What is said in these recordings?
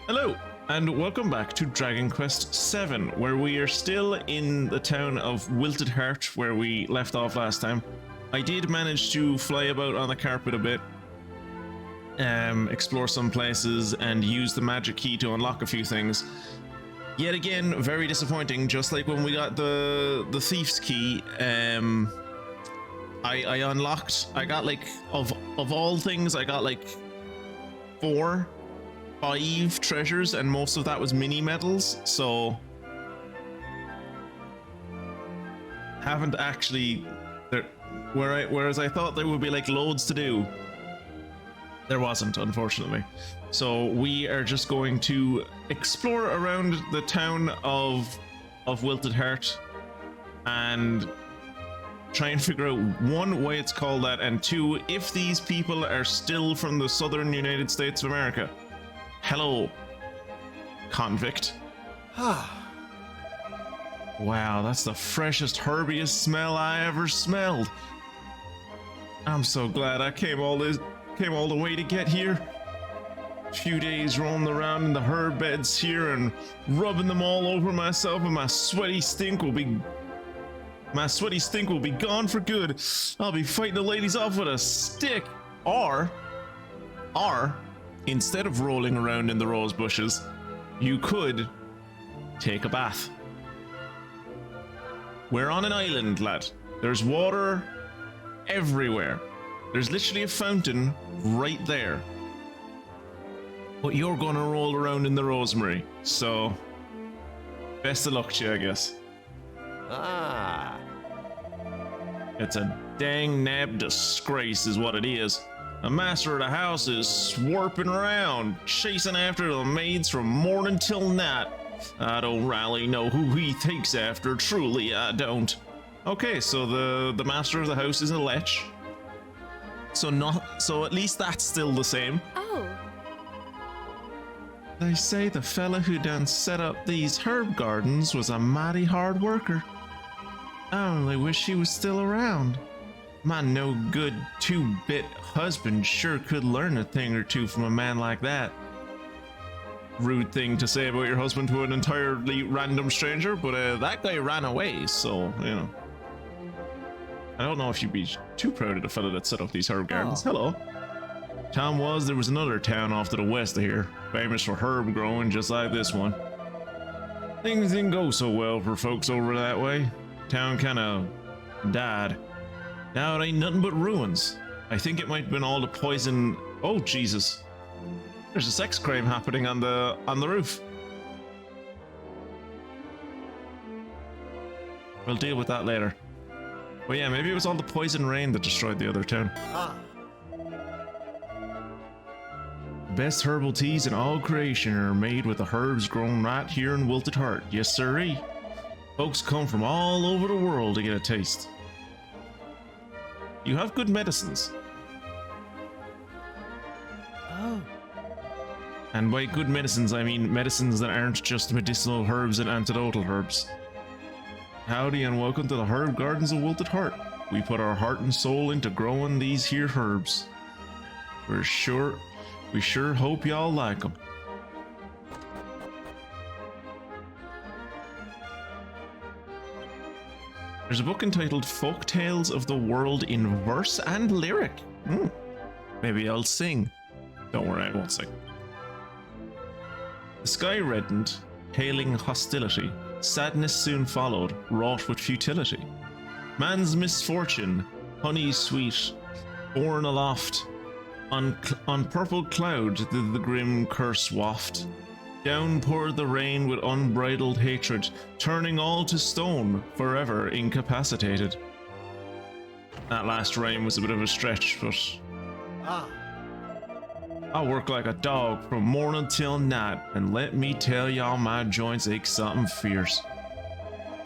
Hello, and welcome back to Dragon Quest VII, where we are still in the town of Wilted Heart, where we left off last time. I did manage to fly about on the carpet a bit, explore some places, and use the magic key to unlock a few things. Yet again, very disappointing, just like when we got the thief's key. I got like, of all things, I got like 5 treasures, and most of that was mini medals, so haven't actually whereas I thought there would be like loads to do, there wasn't, unfortunately. So we are just going to explore around the town of Wilted Heart and try and figure out, 1, why it's called that, and 2, if these people are still from the southern United States of America. Hello, convict. Wow, that's the freshest, herbiest smell I ever smelled. I'm so glad I came all the way to get here. A few days roaming around in the herb beds here and rubbing them all over myself, and my sweaty stink will be gone for good. I'll be fighting the ladies off with a stick. Or instead of rolling around in the rose bushes, you could take a bath. We're on an island, lad. There's water everywhere. There's literally a fountain right there. But you're gonna roll around in the rosemary, so best of luck to you, I guess. It's a dang nab disgrace is what it is. The master of the house is swarping around, chasing after the maids from morning till night. I don't really know who he takes after, truly I don't. Okay, so the master of the house is a lech. So at least that's still the same. Oh. They say the fella who done set up these herb gardens was a mighty hard worker. I only wish he was still around. My no good 2-bit husband sure could learn a thing or two from a man like that. Rude thing to say about your husband to an entirely random stranger, but that guy ran away, so, you know. I don't know if you'd be too proud of the fella that set up these herb gardens. Hello. There was another town off to the west of here, famous for herb growing just like this one. Things didn't go so well for folks over that way. Town kinda died. Now it ain't nothing but ruins. I think it might have been all the poison. Oh Jesus, there's a sex crime happening on the roof. We'll deal with that later. But yeah, maybe it was all the poison rain that destroyed the other town. Best herbal teas in all creation are made with the herbs grown right here in Wilted Heart. Yes sirree. Folks come from all over the world to get a taste. You have good medicines. Oh. And by good medicines, I mean medicines that aren't just medicinal herbs and antidotal herbs. Howdy and welcome to the herb gardens of Wilted Heart. We put our heart and soul into growing these here herbs. We sure hope y'all like them. There's a book entitled Folk Tales of the World in Verse and Lyric. Maybe I'll sing. Don't worry, I won't sing. The sky reddened, hailing hostility. Sadness soon followed, wrought with futility. Man's misfortune, honey sweet, borne aloft. On purple cloud did the grim curse waft. Down poured the rain with unbridled hatred, turning all to stone, forever incapacitated. That last rhyme was a bit of a stretch, but... I work like a dog from morning till night, and let me tell y'all my joints ache something fierce.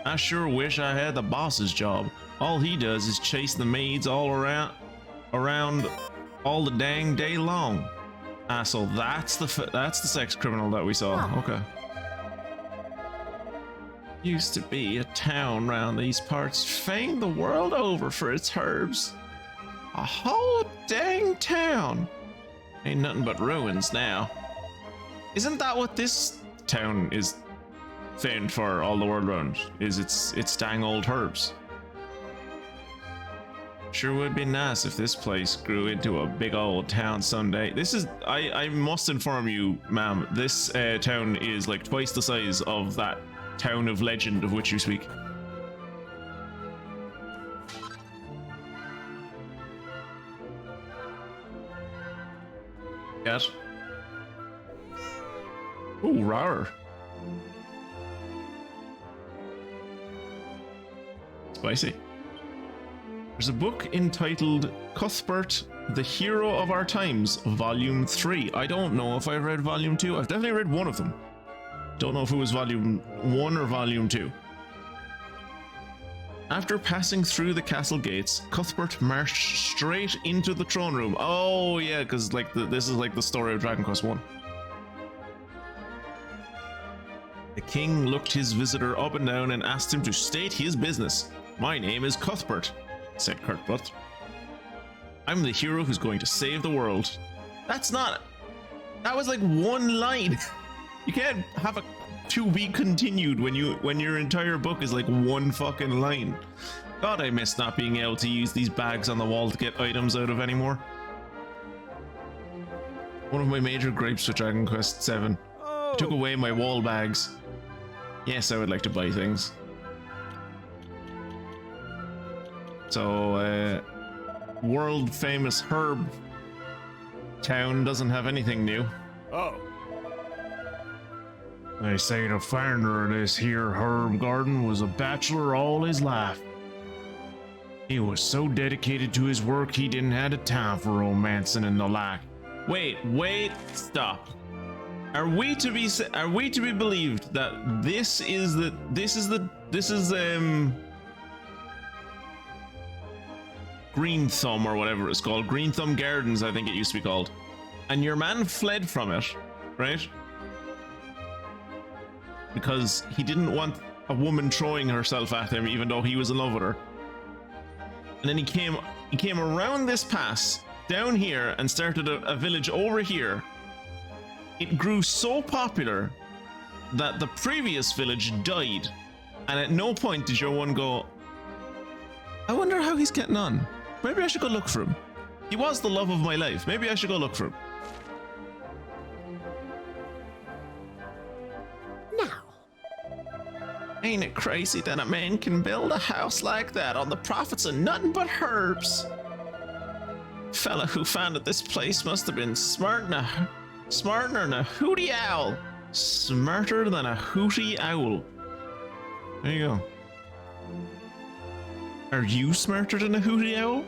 I sure wish I had the boss's job. All he does is chase the maids all around all the dang day long. So that's the sex criminal that we saw. Okay. Used to be a town round these parts, famed the world over for its herbs. A whole dang town. Ain't nothing but ruins now. Isn't that what this town is famed for all the world around? Is it's dang old herbs. Sure would be nice if this place grew into a big old town someday. This is, I must inform you, ma'am, this town is like twice the size of that town of legend of which you speak. Yes. Ooh, rawr. Spicy. There's a book entitled Cuthbert, the Hero of Our Times, Volume 3. I don't know if I read Volume 2. I've definitely read one of them. Don't know if it was Volume 1 or Volume 2. After passing through the castle gates, Cuthbert marched straight into the throne room. Oh yeah, because like this is like the story of Dragon Quest 1. The king looked his visitor up and down and asked him to state his business. My name is Cuthbert, said Cuthbert. I'm the hero who's going to save the world. That was like one line. You can't have a to be continued when your entire book is like one fucking line. God, I miss not being able to use these bags on the wall to get items out of anymore. One of my major gripes with Dragon Quest 7. It took away my wall bags. Yes, I would like to buy things. So, world famous herb town doesn't have anything new. Oh. They say the founder of this here herb garden was a bachelor all his life. He was so dedicated to his work he didn't have the time for romancing and the like. Wait, stop. Are we to be believed that this is Green Thumb or whatever it's called, Green Thumb Gardens, I think it used to be called, and your man fled from it, right? Because he didn't want a woman throwing herself at him, even though he was in love with her. And then he came around this pass down here and started a village over here. It grew so popular that the previous village died, and at no point did your one go, I wonder how he's getting on. Maybe I should go look for him. He was the love of my life. Maybe I should go look for him. Ain't it crazy that a man can build a house like that on the profits of nothing but herbs? Fella who founded this place must have been smarter than a hooty owl. Smarter than a hooty owl. There you go. Are you smarter than a hooty owl?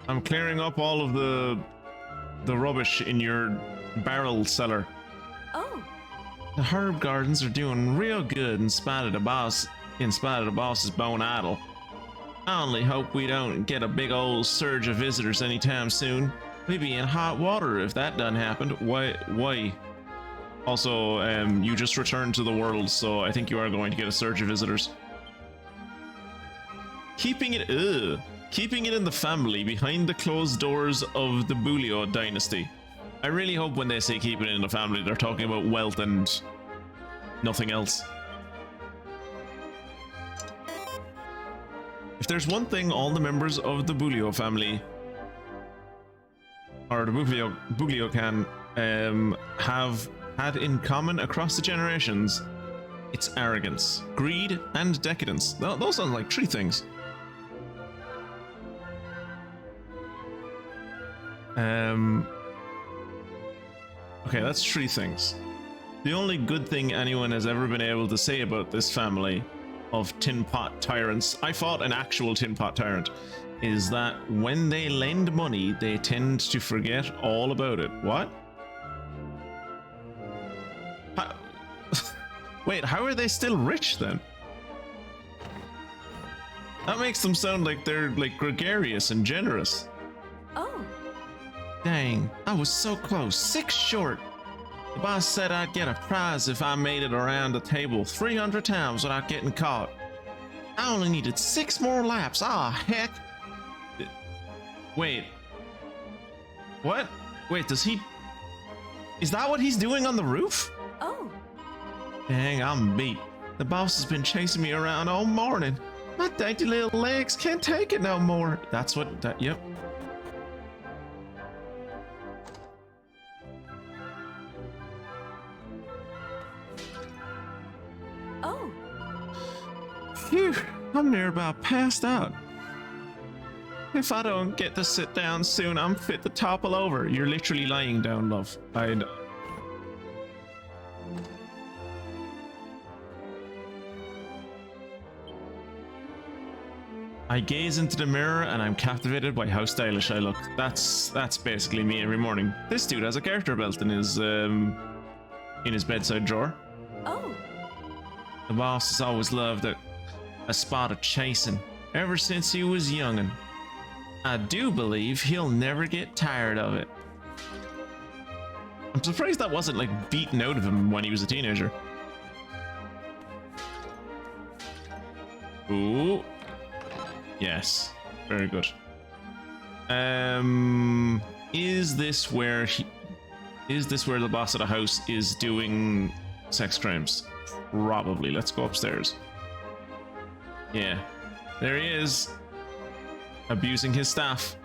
I'm clearing up all of the rubbish in your barrel cellar. Oh. The herb gardens are doing real good in spite of the boss's bone idle. I only hope we don't get a big old surge of visitors anytime soon. We'd be in hot water if that done happened. Why? Also, you just returned to the world, so I think you are going to get a surge of visitors. Keeping it in the family behind the closed doors of the Bulio dynasty. I really hope when they say keeping it in the family, they're talking about wealth and nothing else. If there's one thing all the members of the Bulio family, or the Buglio can have had in common across the generations, it's arrogance, greed, and decadence. Those sound like three things. Okay, that's three things. The only good thing anyone has ever been able to say about this family of tin pot tyrants, I fought an actual tin pot tyrant, is that when they lend money, they tend to forget all about it. What? Wait, how are they still rich then? That makes them sound like they're like gregarious and generous. Oh. Dang, I was so close, 6 short. The boss said I'd get a prize if I made it around the table 300 times without getting caught. I only needed 6 more laps. Ah, heck. Wait. What? Wait, does he... Is that what he's doing on the roof? Oh. Dang, I'm beat. The boss has been chasing me around all morning. My dainty little legs can't take it no more. That's what... Yep. Oh. Phew, I'm near about passed out. If I don't get to sit down soon, I'm fit to topple over. You're literally lying down, love. I gaze into the mirror and I'm captivated by how stylish I look. That's basically me every morning. This dude has a character belt in his bedside drawer. Oh. The boss has always loved a spot of chasing ever since he was youngin'. I do believe he'll never get tired of it. I'm surprised that wasn't like beaten out of him when he was a teenager. Ooh. Yes. Very good. Is this where the boss of the house is doing sex crimes? Probably. Let's go upstairs. Yeah. There he is. Abusing his staff.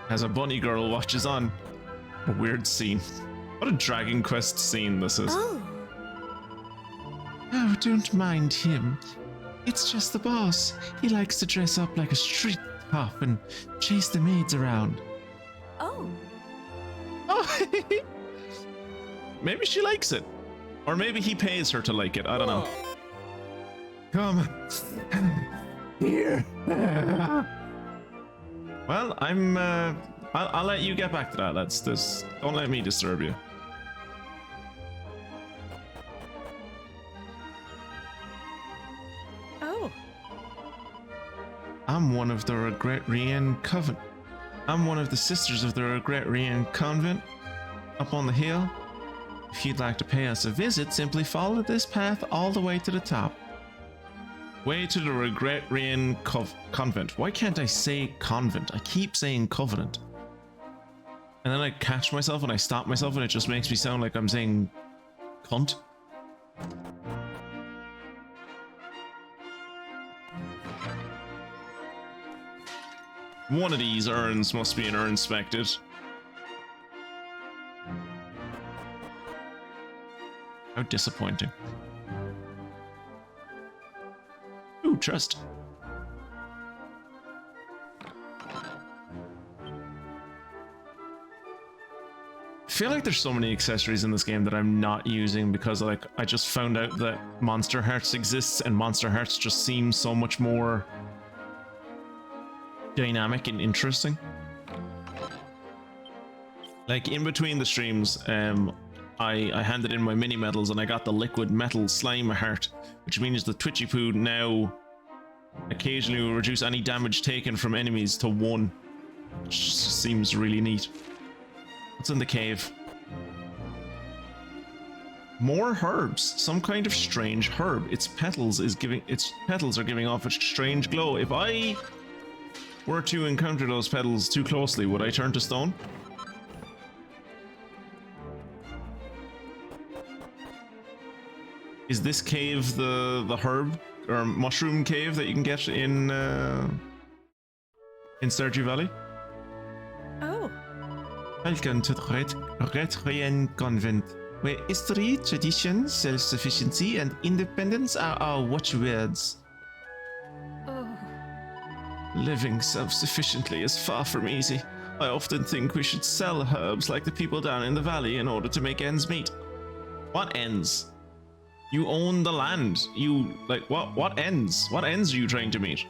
As a bunny girl watches on. A weird scene. What a Dragon Quest scene this is. Oh. Oh, don't mind him. It's just the boss. He likes to dress up like a street cop and chase the maids around. Oh. Oh, maybe she likes it. Or maybe he pays her to like it. I don't know. Come here. Well, I'll let you get back to that. Don't let me disturb you. Oh. I'm one of the Regretrian Covenant. I'm one of the sisters of the Regretrian Convent up on the hill. If you'd like to pay us a visit, simply follow this path all the way to the top. Way to the Regretrian Convent. Why can't I say convent? I keep saying covenant. And then I catch myself and I stop myself and it just makes me sound like I'm saying cunt. One of these urns must be an urn inspected. How disappointing. Ooh, trust. I feel like there's so many accessories in this game that I'm not using because like I just found out that Monster Hearts exists and Monster Hearts just seems so much more dynamic and interesting. Like in between the streams, I handed in my mini medals and I got the liquid metal slime heart, which means the Twitchy Poo now occasionally will reduce any damage taken from enemies to 1, which just seems really neat. What's in the cave? More herbs, some kind of strange herb. Its petals are giving off a strange glow. If I were to encounter those petals too closely, would I turn to stone? Is this cave the herb or mushroom cave that you can get in Stardew Valley? Oh. Welcome to the Regretrian Convent, where history, tradition, self-sufficiency, and independence are our watchwords. Oh. Living self-sufficiently is far from easy. I often think we should sell herbs like the people down in the valley in order to make ends meet. What ends? You own the land. You, like, what ends? What ends are you trying to meet?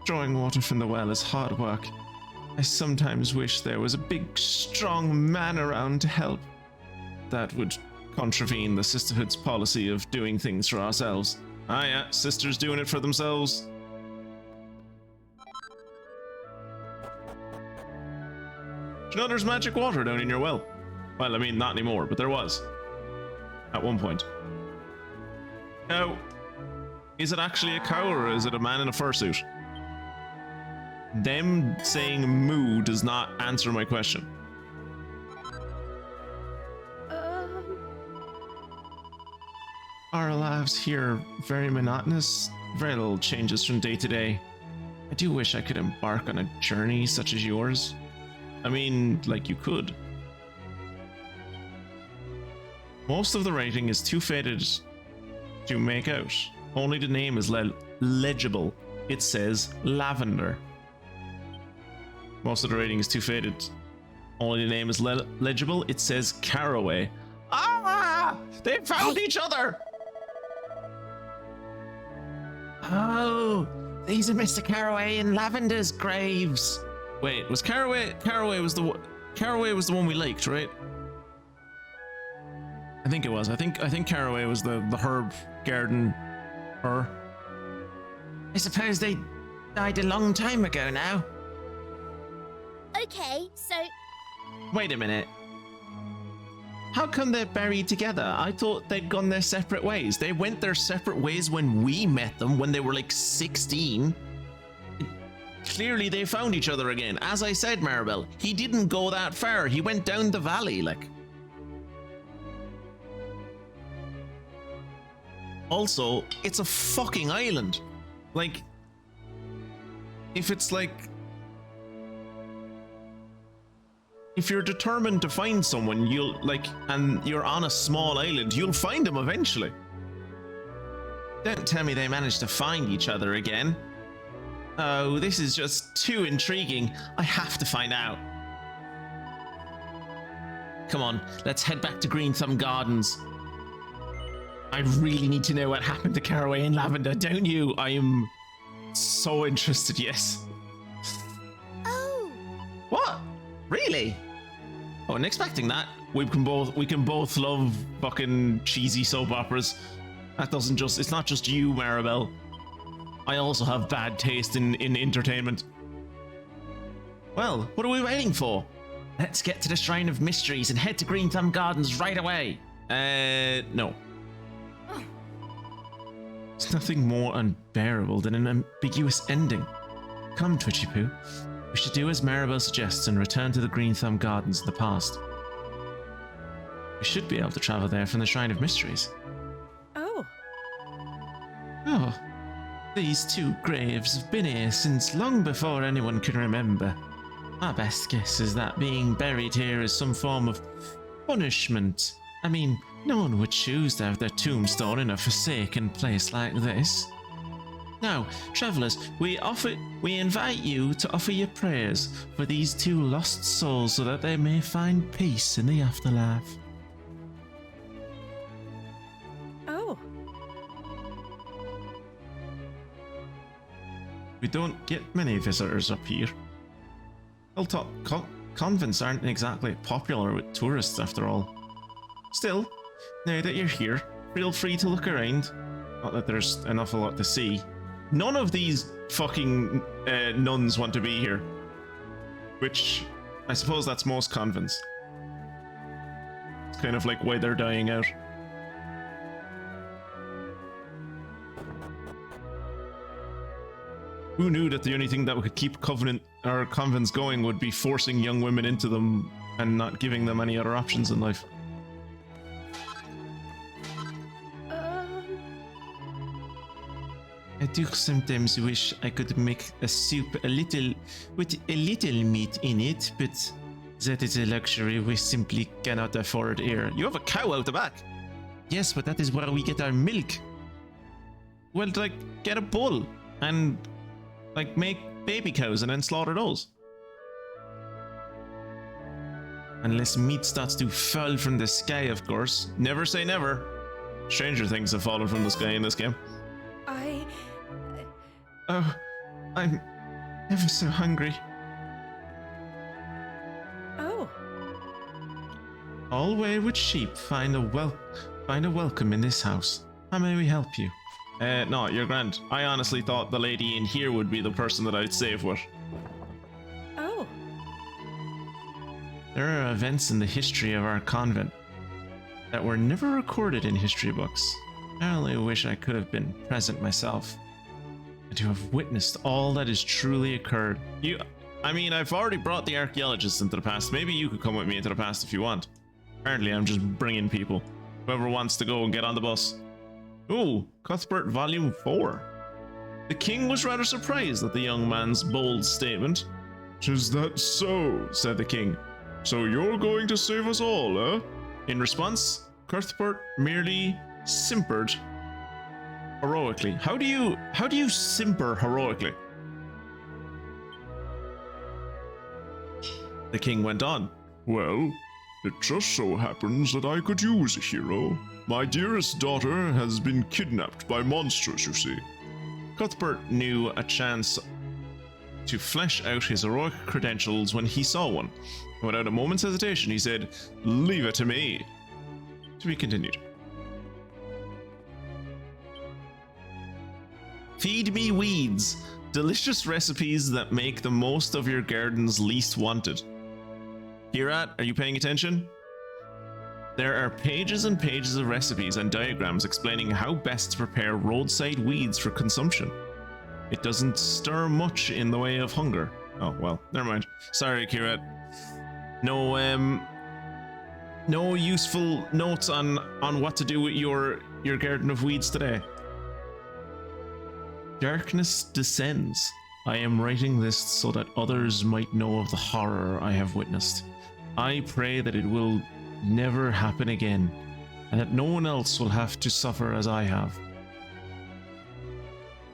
Drawing water from the well is hard work. I sometimes wish there was a big, strong man around to help. That would contravene the Sisterhood's policy of doing things for ourselves. Ah, yeah, sisters doing it for themselves. You know there's magic water down in your well? Well, I mean, not anymore, but there was. At one point. Now, is it actually a cow or is it a man in a fursuit? Them saying moo does not answer my question. Our lives here are very monotonous, very little changes from day to day. I do wish I could embark on a journey such as yours. I mean, like you could. Most of the writing is too faded to make out. Only the name is legible. It says lavender. Most of the writing is too faded. Only the name is legible. It says caraway. Ah! They found each other! Oh, these are Mr. Caraway and Lavender's graves. Wait, was Caraway was the one we liked, right? I think it was. I think Caraway was the herb garden her. I suppose they died a long time ago now. Okay, so Wait a minute. How come they're buried together? I thought they'd gone their separate ways. They went their separate ways when we met them, when they were like 16. Clearly they found each other again. As I said, Maribel, he didn't go that far. He went down the valley, like. Also, it's a fucking island. Like, if it's like... If you're determined to find someone, you'll, like, and you're on a small island, you'll find them eventually. Don't tell me they managed to find each other again. Oh, this is just too intriguing. I have to find out. Come on, let's head back to Green Thumb Gardens. I really need to know what happened to Caraway and Lavender, don't you? I am so interested, yes. oh, What? Really? I wasn't expecting that. We can both love fucking cheesy soap operas. That doesn't just, it's not just you, Maribel. I also have bad taste in entertainment. Well, what are we waiting for? Let's get to the Shrine of Mysteries and head to Green Thumb Gardens right away. No. There's nothing more unbearable than an ambiguous ending. Come, Twitchy Poo. We should do as Maribel suggests and return to the Green Thumb Gardens of the past. We should be able to travel there from the Shrine of Mysteries. Oh. Oh, these two graves have been here since long before anyone can remember. My best guess is that being buried here is some form of punishment. I mean, no one would choose to have their tombstone in a forsaken place like this. Now, travellers, we invite you to offer your prayers for these two lost souls so that they may find peace in the afterlife. Oh. We don't get many visitors up here. Hilltop convents aren't exactly popular with tourists after all. Still, now that you're here, feel free to look around. Not that there's an awful lot to see. None of these fucking nuns want to be here. Which, I suppose that's most convents. It's kind of like why they're dying out. Who knew that the only thing that would keep convents going would be forcing young women into them and not giving them any other options in life? I do sometimes wish I could make a soup with a little meat in it, but that is a luxury we simply cannot afford here. You have a cow out the back. Yes, but that is where we get our milk. Well, like, get a bull and, like, make baby cows and then slaughter those. Unless meat starts to fall from the sky, of course. Never say never. Stranger things have fallen from the sky in this game. Oh, I'm ever so hungry. Oh. All wayward sheep find a welcome in this house. How may we help you? No, you're grand. I honestly thought the lady in here would be the person that I'd save with. Oh. There are events in the history of our convent that were never recorded in history books. I only wish I could have been present myself and to have witnessed all that has truly occurred. I mean, I've already brought the archaeologists into the past. Maybe you could come with me into the past if you want. Apparently, I'm just bringing people. Whoever wants to go and get on the bus. Ooh, Cuthbert Volume 4. The king was rather surprised at the young man's bold statement. "'Tis that so?" said the king. "So you're going to save us all, eh?" In response, Cuthbert merely simpered heroically. How do you simper heroically? The king went on. "Well, it just so happens that I could use a hero. My dearest daughter has been kidnapped by monsters, you see." Cuthbert knew a chance to flesh out his heroic credentials when he saw one. Without a moment's hesitation, he said, "Leave it to me." To be continued. Feed me weeds. Delicious recipes that make the most of your garden's least wanted. Kirat, are you paying attention? There are pages and pages of recipes and diagrams explaining how best to prepare roadside weeds for consumption. It doesn't stir much in the way of hunger. Oh, well, never mind. Sorry, Kirat. No useful notes on what to do with your garden of weeds today. Darkness descends. I am writing this so that others might know of the horror I have witnessed. I pray that it will never happen again, and that no one else will have to suffer as I have.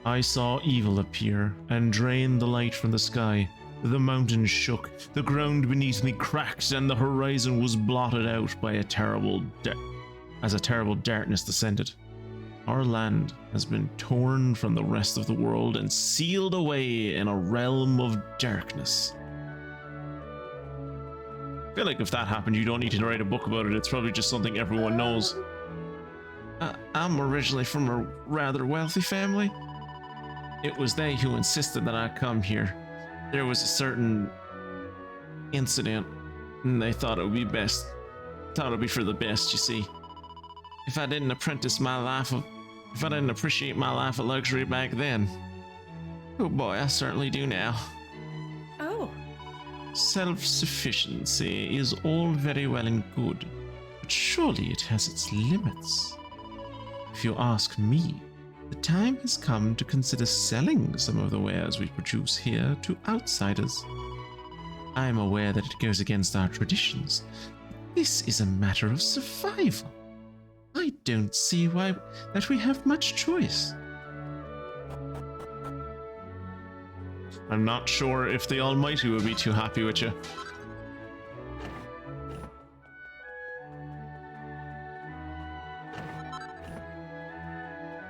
I saw evil appear and drain the light from the sky. The mountains shook, the ground beneath me cracked, and the horizon was blotted out by a terrible darkness descended. Our land has been torn from the rest of the world and sealed away in a realm of darkness. I feel like if that happened, you don't need to write a book about it. It's probably just something everyone knows. I'm originally from a rather wealthy family. It was they who insisted that I come here. There was a certain incident, and they thought it would be best. Thought it would be for the best, you see. If I didn't appreciate my life of luxury back then, oh boy, I certainly do now. Oh. Self-sufficiency is all very well and good, but surely it has its limits. If you ask me, the time has come to consider selling some of the wares we produce here to outsiders. I am aware that it goes against our traditions. This is a matter of survival. I don't see why that we have much choice. I'm not sure if the Almighty will be too happy with you.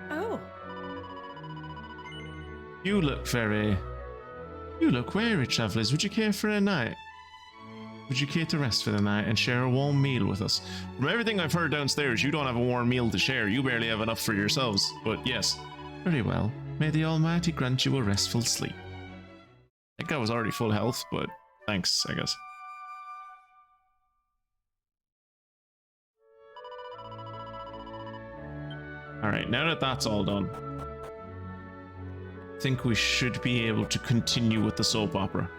Oh. You look weary, travellers. Would you care for a night? Would you care to rest for the night and share a warm meal with us? From everything I've heard downstairs, you don't have a warm meal to share. You barely have enough for yourselves. But yes. Very well. May the Almighty grant you a restful sleep. I think I was already full health, but thanks, I guess. Alright, now that that's all done, I think we should be able to continue with the soap opera.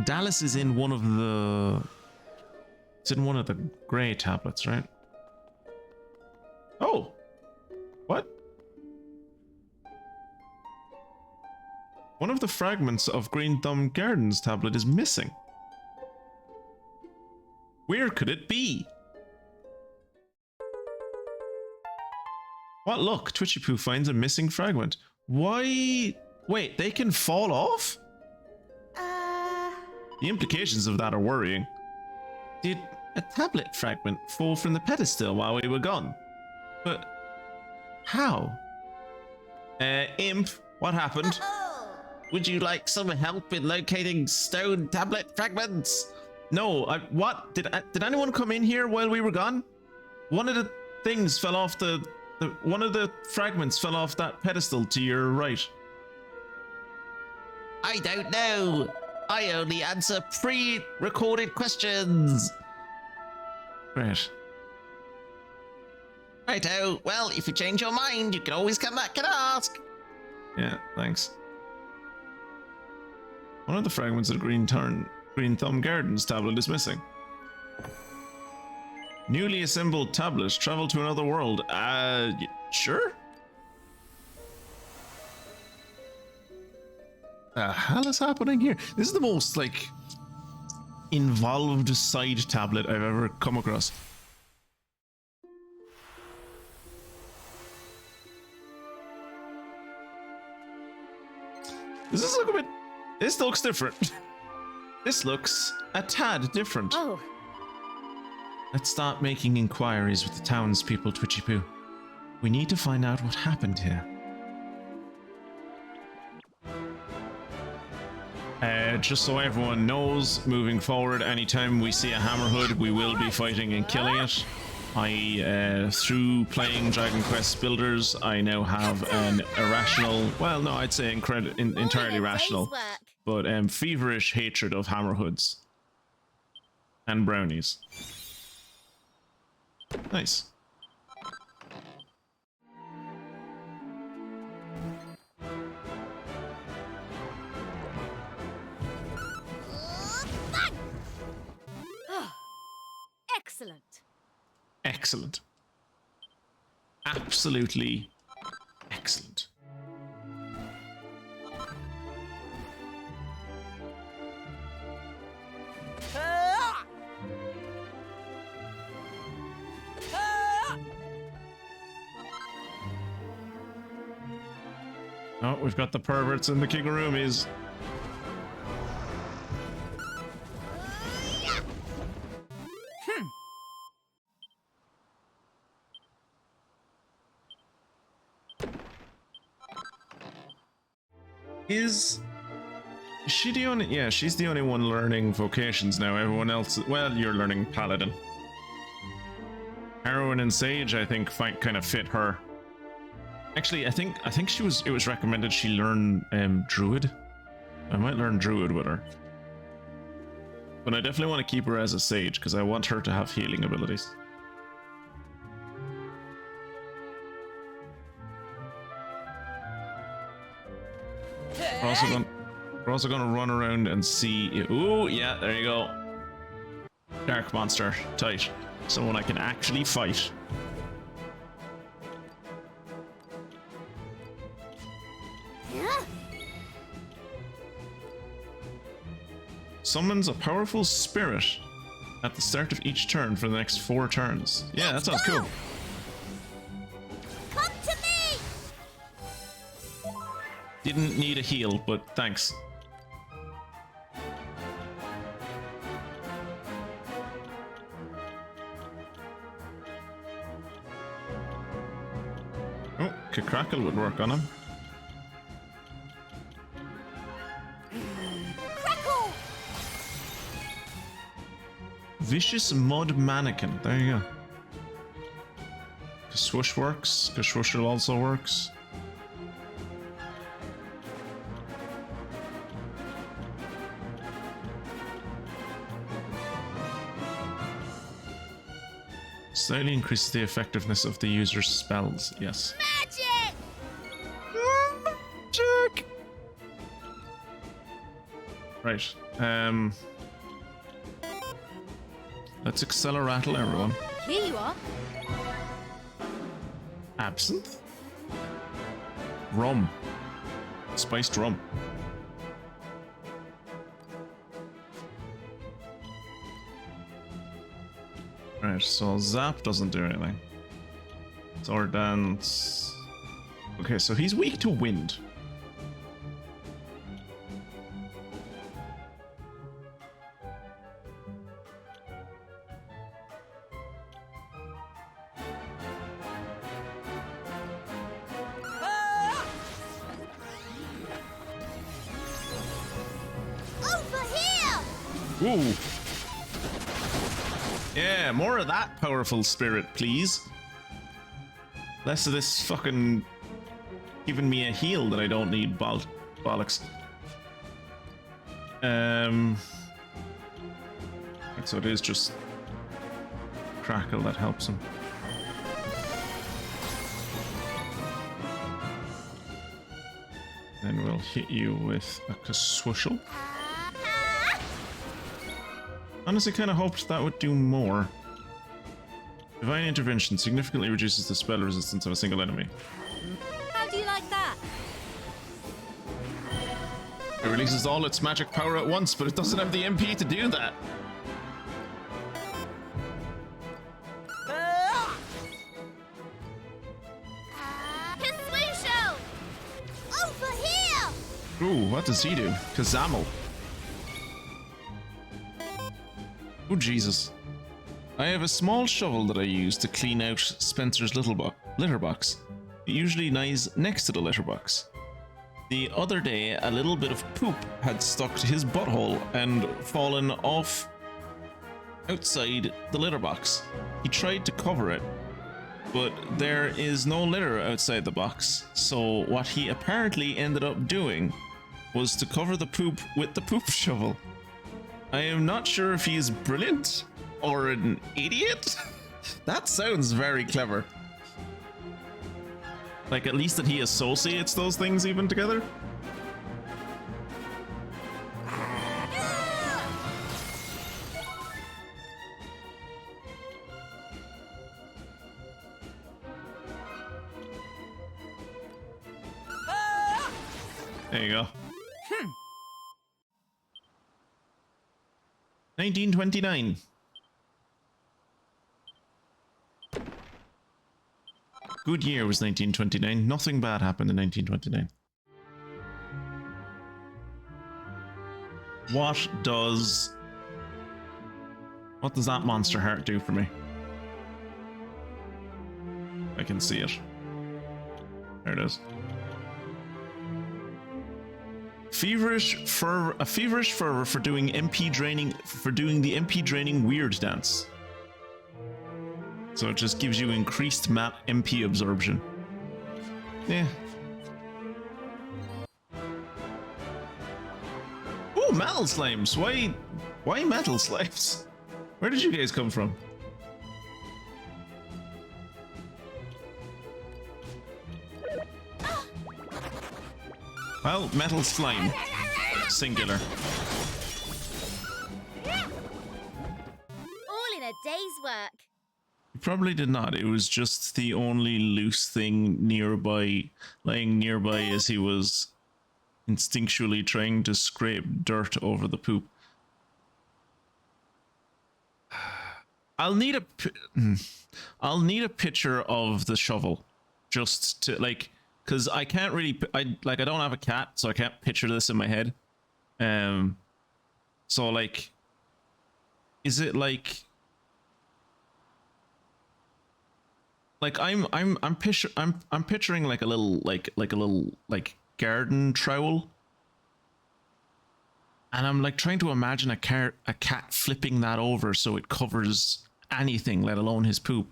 Dallas is in one of the... It's in one of the grey tablets, right? Oh! What? One of the fragments of Green Thumb Gardens tablet is missing. Where could it be? What luck? Twitchy Poo finds a missing fragment. Why? Wait, they can fall off? The implications of that are worrying. Did a tablet fragment fall from the pedestal while we were gone? But how? Imp, What happened? Oh. Would you like some help in locating stone tablet fragments? No, what? Did anyone come in here while we were gone? One of the things fell off one of the fragments fell off that pedestal to your right. I don't know. I only answer pre-recorded questions. Great. Righto. Well, if you change your mind, you can always come back and ask. Yeah, thanks. One of the fragments of the Green Thumb Gardens tablet is missing. Newly assembled tablet. Travel to another world. Sure? The hell is happening here? This is the most, like, involved side tablet I've ever come across. Does this look a bit... This looks different. This looks a tad different. Oh. Let's start making inquiries with the townspeople, Twitchy Poo. We need to find out what happened here. Just so everyone knows, moving forward, anytime we see a Hammerhood, we will be fighting and killing it. Through playing Dragon Quest Builders, I now have an irrational, well, no, I'd say entirely rational, but feverish hatred of Hammerhoods and brownies. Nice. Excellent. Excellent. Absolutely excellent. Oh, we've got the perverts and the kigurumis. Is she the only... Yeah, she's the only one learning vocations now. Everyone else... Well, you're learning Paladin. Heroine and Sage, I think, kind of fit her. Actually, I think it was recommended she learn Druid. I might learn Druid with her. But I definitely want to keep her as a Sage, because I want her to have healing abilities. We're also gonna run around and see... Ooh, yeah, there you go. Dark monster. Tight. Someone I can actually fight. Summons a powerful spirit at the start of each turn for the next 4 turns. Yeah, that sounds cool. Come to me. Didn't need a heal, but thanks. Oh, Crackle would work on him. Crackle. Vicious Mud Mannequin. There you go. Swoosh works. Swooshel also works. Slightly increases the effectiveness of the user's spells. Yes. Magic. Magic. Right. Let's accelerate everyone. Here you are. Absinthe. Rum. Spiced rum. Right, so Zap doesn't do anything. Sword Dance. Okay, so he's weak to wind. Ooh. Yeah, more of that powerful spirit, please. Less of this fucking giving me a heal that I don't need, bollocks. So it is just Crackle that helps him. Then we'll hit you with a Kaswishel. Honestly, kind of hoped that would do more. Divine Intervention significantly reduces the spell resistance of a single enemy. How do you like that? It releases all its magic power at once, but it doesn't have the MP to do that. Kaswishel! Over here! Ooh, what does he do? Kazamel. Oh, Jesus. I have a small shovel that I use to clean out Spencer's litter box. It usually lies next to the litter box. The other day, a little bit of poop had stuck to his butthole and fallen off outside the litter box. He tried to cover it, but there is no litter outside the box, so what he apparently ended up doing was to cover the poop with the poop shovel. I am not sure if he is brilliant or an idiot. That sounds very clever. Like, at least that he associates those things even together. There you go. 1929. Good year was 1929. Nothing bad happened in 1929. What does that monster heart do for me? I can see it. There it is. Feverish fervor for doing the MP draining weird dance. So it just gives you increased MP absorption. Yeah. Ooh, metal slimes. Why metal slimes? Where did you guys come from? Well, metal slime. Singular. All in a day's work. He probably did not. It was just the only loose thing nearby, lying nearby as he was instinctually trying to scrape dirt over the poop. I'll need a picture of the shovel, just to like, because I can't really, I don't have a cat, so I can't picture this in my head. So like, is it like I'm picturing like a little garden trowel, and I'm like trying to imagine a cat flipping that over so it covers anything, let alone his poop.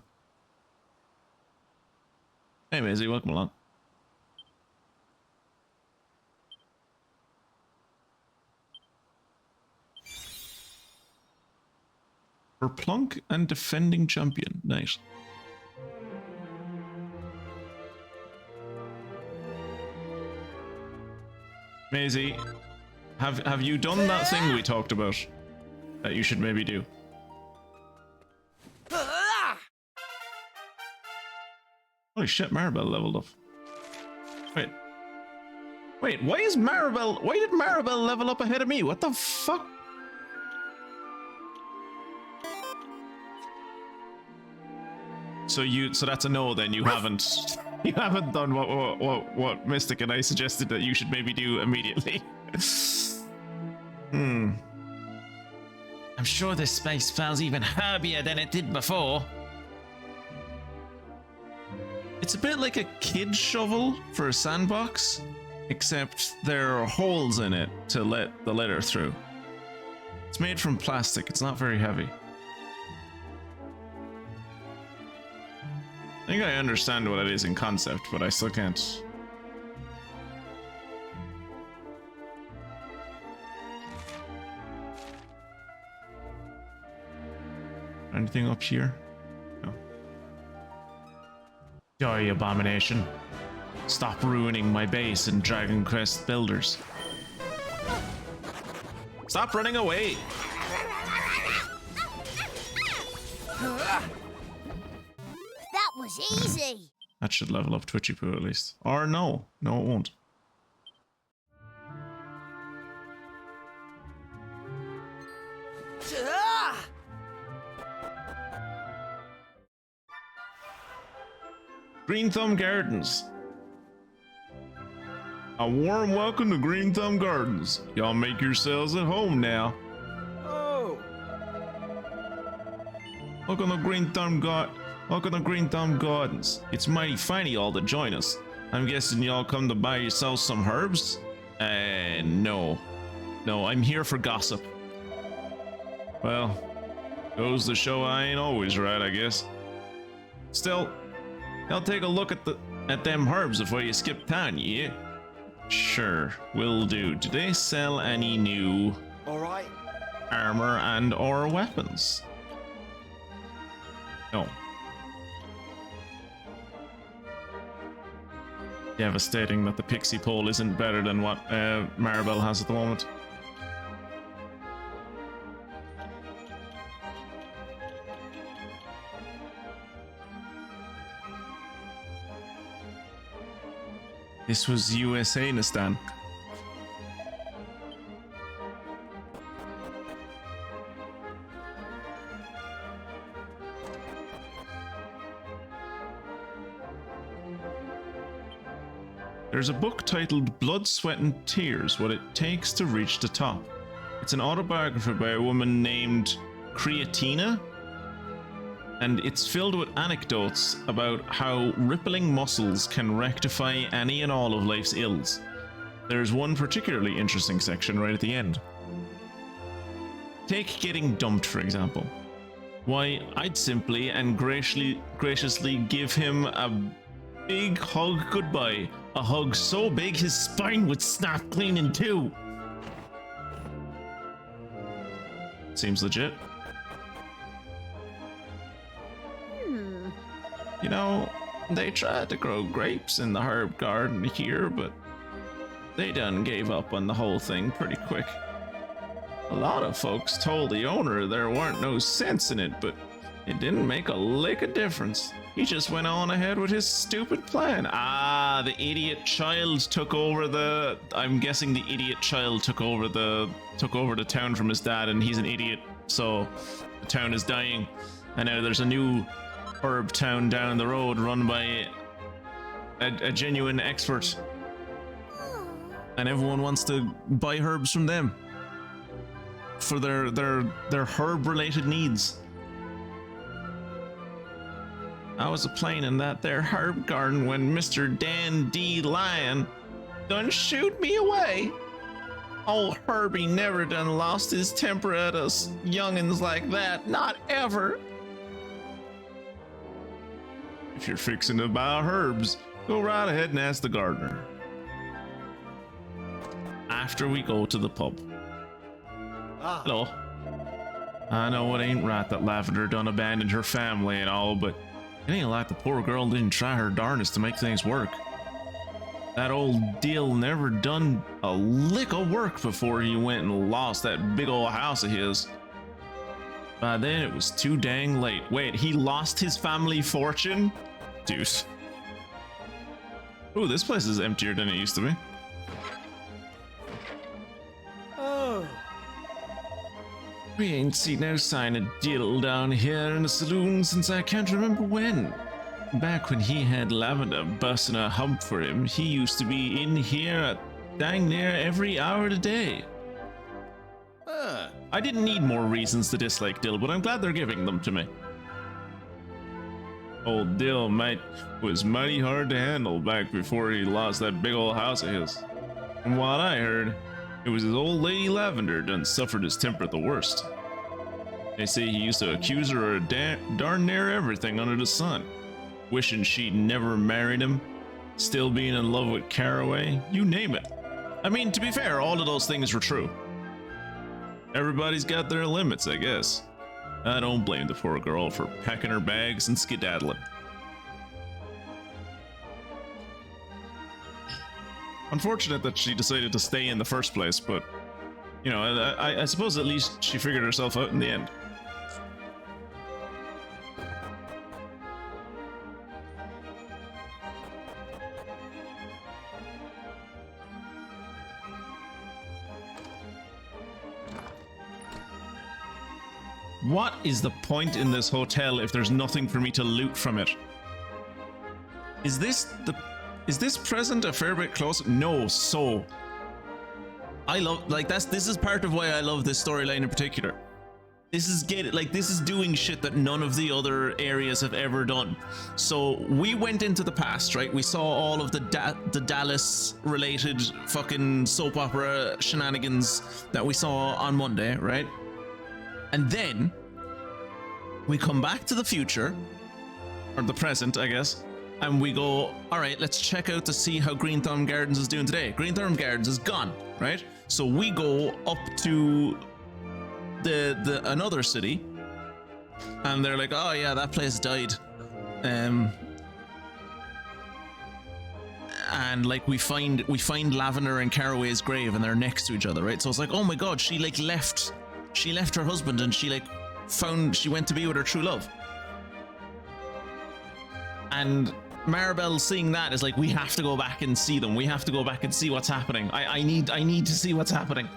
Hey Maisie, welcome along. For Plunk and defending champion, nice. Maisie, have you done that thing we talked about that you should maybe do? Holy shit, Maribel leveled up. Wait, why did Maribel level up ahead of me? What the fuck? So that's a no then. You haven't done what Mystic and I suggested that you should maybe do immediately. I'm sure this space smells even herbier than it did before. It's a bit like a kid's shovel for a sandbox, except there are holes in it to let the litter through. It's made from plastic. It's not very heavy. I think I understand what it is in concept, but I still can't. Anything up here? No. Die, abomination. Stop ruining my base in Dragon Quest Builders. Stop running away! That was easy. That should level up Twitchy Poo at least. Or no. No, it won't. Green Thumb Gardens. A warm welcome to Green Thumb Gardens. Y'all make yourselves at home now. Oh, Welcome to Green Thumb Gardens. It's mighty fine of y'all to join us. I'm guessing y'all come to buy yourselves some herbs? No. No, I'm here for gossip. Well, goes to show I ain't always right, I guess. Still, y'all take a look at them herbs before you skip town, yeah? Sure, will do. Do they sell any new all right. armor and or weapons? No. Devastating that the pixie pole isn't better than what Maribel has at the moment. This was USA-Nistan. There's a book titled Blood, Sweat and Tears, What It Takes to Reach the Top. It's an autobiography by a woman named Creatina, and it's filled with anecdotes about how rippling muscles can rectify any and all of life's ills. There's one particularly interesting section right at the end. Take getting dumped, for example. Why, I'd simply and graciously give him a big hug goodbye. A hug so big his spine would snap clean in two. Seems legit. You know, they tried to grow grapes in the herb garden here, but they done gave up on the whole thing pretty quick. A lot of folks told the owner there weren't no sense in it, but it didn't make a lick of difference. He just went on ahead with his stupid plan. Ah, the idiot child took over the... I'm guessing the idiot child took over the town from his dad, and he's an idiot, so the town is dying. And now there's a new herb town down the road run by a genuine expert. And everyone wants to buy herbs from them for their herb-related needs. I was a-playing in that there herb garden when Mr. Dan D. Lyon done shoot me away. Old Herbie never done lost his temper at us youngins like that, not ever. If you're fixing to buy herbs, go right ahead and ask the gardener. After we go to the pub. Hello. I know it ain't right that Lavender done abandoned her family and all, but it ain't like the poor girl didn't try her darndest to make things work. That old deal never done a lick of work before he went and lost that big old house of his. By then it was too dang late. Wait, he lost his family fortune? Dude. Ooh, this place is emptier than it used to be. Oh, We ain't seen no sign of Dill down here in the saloon since I can't remember when. Back when he had Lavender busting a hump for him, he used to be in here dang near every hour of the day. I didn't need more reasons to dislike Dill, but I'm glad they're giving them to me. Old Dill was mighty hard to handle back before he lost that big old house of his. From what I heard, It was his old lady Lavender done suffered his temper the worst. They say he used to accuse her of darn near everything under the sun. Wishing she'd never married him, still being in love with Caraway, you name it. I mean, to be fair, all of those things were true. Everybody's got their limits, I guess. I don't blame the poor girl for packing her bags and skedaddling. Unfortunate that she decided to stay in the first place, but, you know, I suppose at least she figured herself out in the end. What is the point in this hotel if there's nothing for me to loot from it? Is this present a fair bit closer? No, so I love, like, this is part of why I love this storyline in particular. This is doing shit that none of the other areas have ever done. So we went into the past, right? We saw all of the Dallas related fucking soap opera shenanigans that we saw on Monday, right? And then we come back to the future, or the present, I guess, and we go, all right, let's check out to see how Green Thumb Gardens is doing today. Green Thumb Gardens is gone, right? So we go up to another city, and they're like, oh yeah, that place died. And like we find Lavender and Caraway's grave, and they're next to each other, right? So it's like, oh my god, she left her husband, and she went to be with her true love. And Maribel seeing that is like, we have to go back and see them. We have to go back and see what's happening. I need to see what's happening.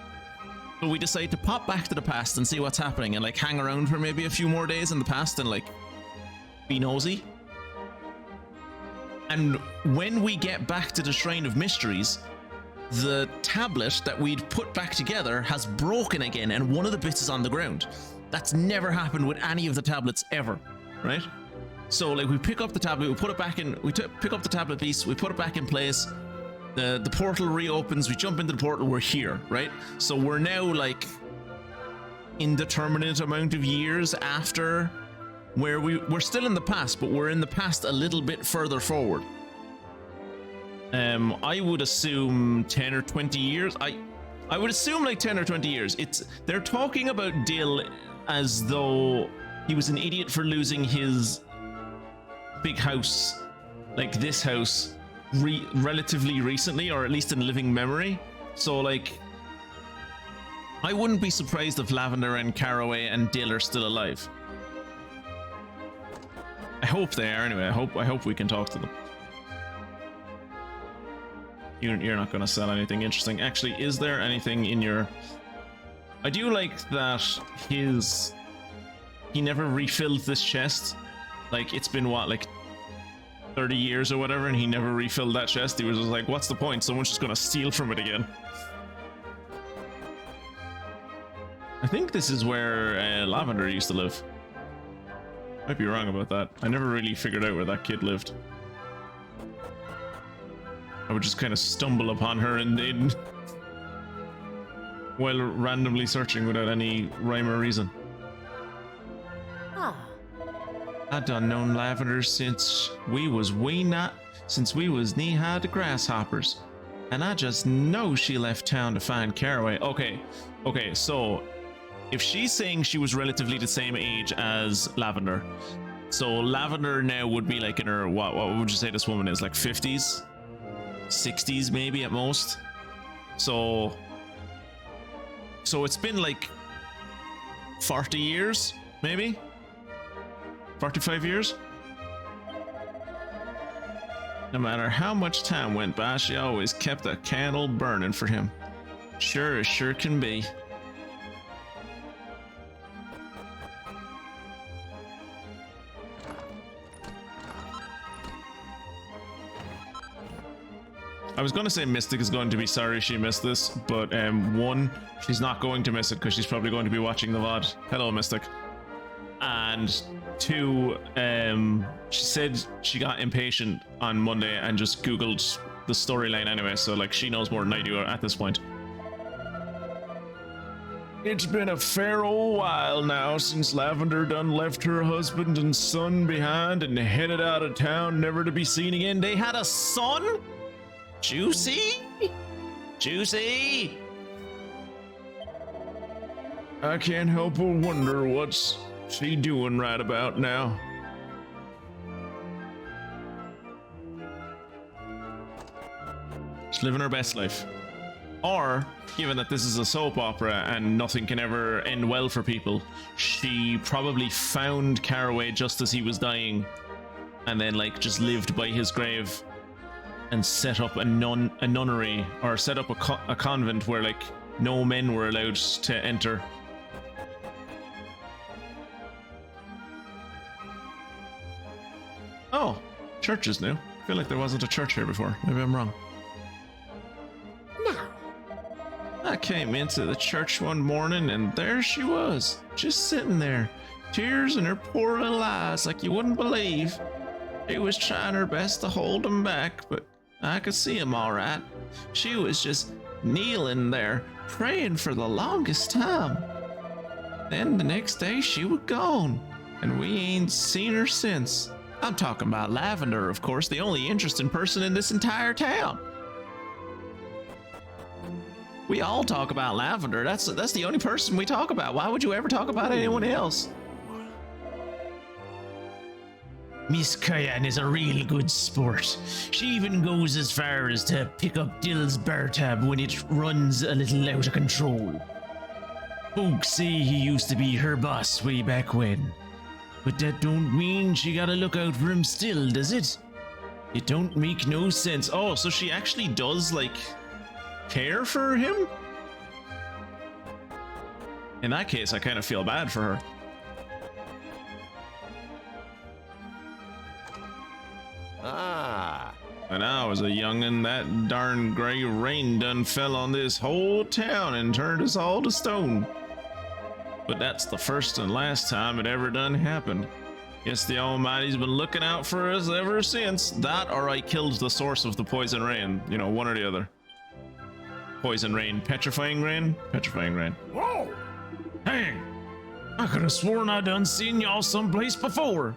So we decide to pop back to the past and see what's happening, and like hang around for maybe a few more days in the past and like be nosy. And when we get back to the Shrine of Mysteries, the tablet that we'd put back together has broken again, and one of the bits is on the ground. That's never happened with any of the tablets ever, right? So like we pick up the tablet, we put it back in, pick up the tablet piece, we put it back in place, the portal reopens, we jump into the portal, we're here, right? So we're now like indeterminate amount of years after where we're still in the past, but we're in the past a little bit further forward. I would assume 10 or 20 years. I would assume like 10 or 20 years. They're talking about Dill as though he was an idiot for losing his big house, like this house, relatively recently, or at least in living memory. So like, I wouldn't be surprised if Lavender and Caraway and Dill are still alive. I hope they are anyway. I hope we can talk to them. You're not going to sell anything interesting. Actually, is there anything in your... I do like that he never refilled this chest. Like, it's been what, like 30 years or whatever, and he never refilled that chest. He was just like, what's the point? Someone's just going to steal from it again. I think this is where Lavender used to live. Might be wrong about that. I never really figured out where that kid lived. I would just kind of stumble upon her and while randomly searching without any rhyme or reason. Ah. I done known Lavender since we was knee-high to grasshoppers, and I just know she left town to find Caraway. Okay, so if she's saying she was relatively the same age as Lavender, so Lavender now would be like in her, what would you say this woman is, like 50s? 60s maybe at most. So it's been like 40 years, maybe 45 years. No matter how much time went by, she always kept a candle burning for him. Sure can be. I was going to say Mystic is going to be sorry she missed this, but one, she's not going to miss it because she's probably going to be watching the VoD. Hello, Mystic. And two, she said she got impatient on Monday and just Googled the storyline anyway, so like she knows more than I do at this point. It's been a fair old while now since Lavender done left her husband and son behind and headed out of town, never to be seen again. They had a son? Juicy? Juicy? I can't help but wonder what's she doing right about now. She's living her best life. Or, given that this is a soap opera and nothing can ever end well for people, she probably found Caraway just as he was dying and then like just lived by his grave and set up a nunnery, or set up a convent where like no men were allowed to enter. Oh, churches now. I feel like there wasn't a church here before. Maybe I'm wrong. Now, I came into the church one morning and there she was, just sitting there, tears in her poor little eyes like you wouldn't believe. She was trying her best to hold them back, but I could see them all right. She was just kneeling there, praying for the longest time. Then the next day she was gone, and we ain't seen her since. I'm talking about Lavender, of course, the only interesting person in this entire town. We all talk about Lavender. That's the only person we talk about. Why would you ever talk about anyone else? Miss Kyan is a real good sport. She even goes as far as to pick up Dill's bar tab when it runs a little out of control. Folks say he used to be her boss way back when. But that don't mean she gotta look out for him still, does it? It don't make no sense. Oh, so she actually does, like, care for him? In that case, I kind of feel bad for her. Ah. When I was a youngin', that darn gray rain done fell on this whole town and turned us all to stone. But that's the first and last time it ever done happened. Guess the Almighty's been looking out for us ever since. That or I killed the source of the poison rain. You know, one or the other. Poison rain, petrifying rain? Petrifying rain. Whoa! Hey! I could have sworn I done seen y'all someplace before.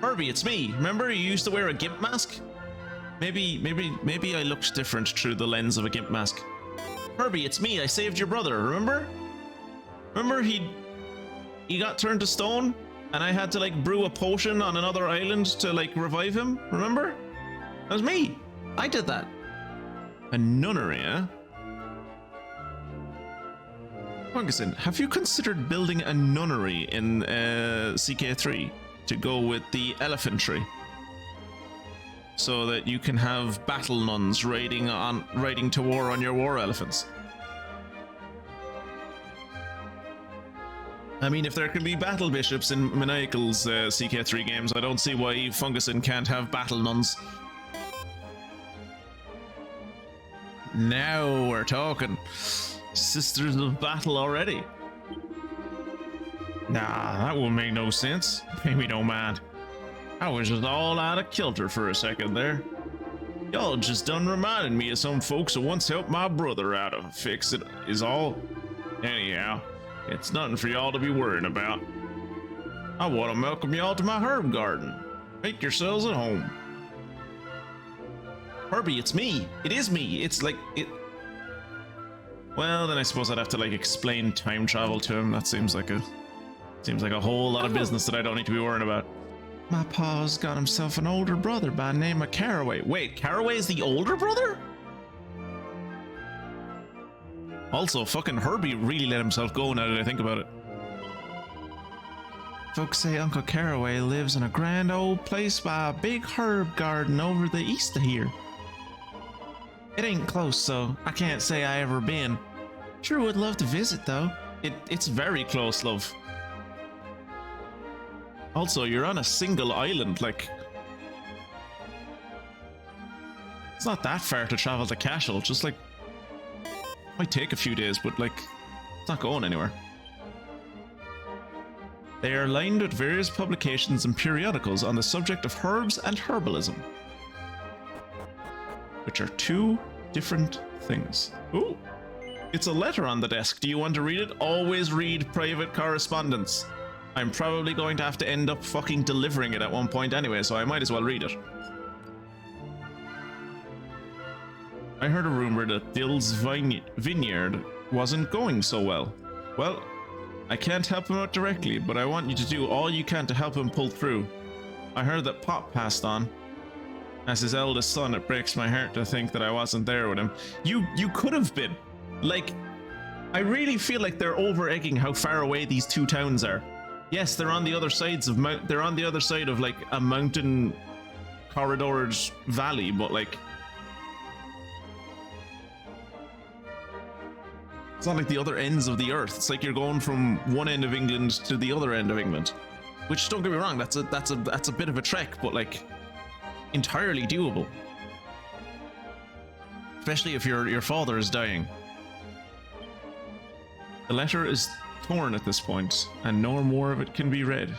Herbie, it's me. Remember you used to wear a gimp mask? Maybe I looked different through the lens of a gimp mask. Herbie, it's me. I saved your brother, remember? Remember he got turned to stone and I had to like brew a potion on another island to like revive him? Remember? That was me. I did that. A nunnery, eh? Funguson, have you considered building a nunnery in CK3 to go with the elephantry? So that you can have battle nuns riding to war on your war elephants. I mean, if there can be battle bishops in Maniacal's CK3 games, I don't see why Funguson can't have battle nuns. Now we're talking. Sisters of Battle already. Nah, that won't make no sense. Pay me no mind. I was just all out of kilter for a second there. Y'all just done reminded me of some folks who once helped my brother out of a fix it is all. Anyhow, it's nothing for y'all to be worrying about. I want to welcome y'all to my herb garden. Make yourselves at home. Herbie, it's me. It is me. It's like it. Well, then I suppose I'd have to like explain time travel to him. That seems like a whole lot of business that I don't need to be worrying about. My pa's got himself an older brother by the name of Caraway. Wait, Caraway is the older brother? Also, fucking Herbie really let himself go now that I think about it. Folks say Uncle Caraway lives in a grand old place by a big herb garden over the east of here. It ain't close, so I can't say I ever been. Sure would love to visit, though. It's very close, love. Also, you're on a single island, like... It's not that far to travel to Cashel, just like... Might take a few days, but like... It's not going anywhere. They are lined with various publications and periodicals on the subject of herbs and herbalism. Which are two different things. Ooh! It's a letter on the desk. Do you want to read it? Always read private correspondence. I'm probably going to have to end up fucking delivering it at one point anyway, so I might as well read it. I heard a rumor that Dill's vineyard wasn't going so well. Well, I can't help him out directly, but I want you to do all you can to help him pull through. I heard that Pop passed on. As his eldest son, it breaks my heart to think that I wasn't there with him. You could have been. Like, I really feel like they're over-egging how far away these two towns are. Yes, they're on the other sides of they're on the other side of like a mountain corridored valley, but like it's not like the other ends of the earth. It's like you're going from one end of England to the other end of England. Which, don't get me wrong, that's a bit of a trek, but like entirely doable. Especially if your father is dying. The letter is torn at this point, and no more of it can be read.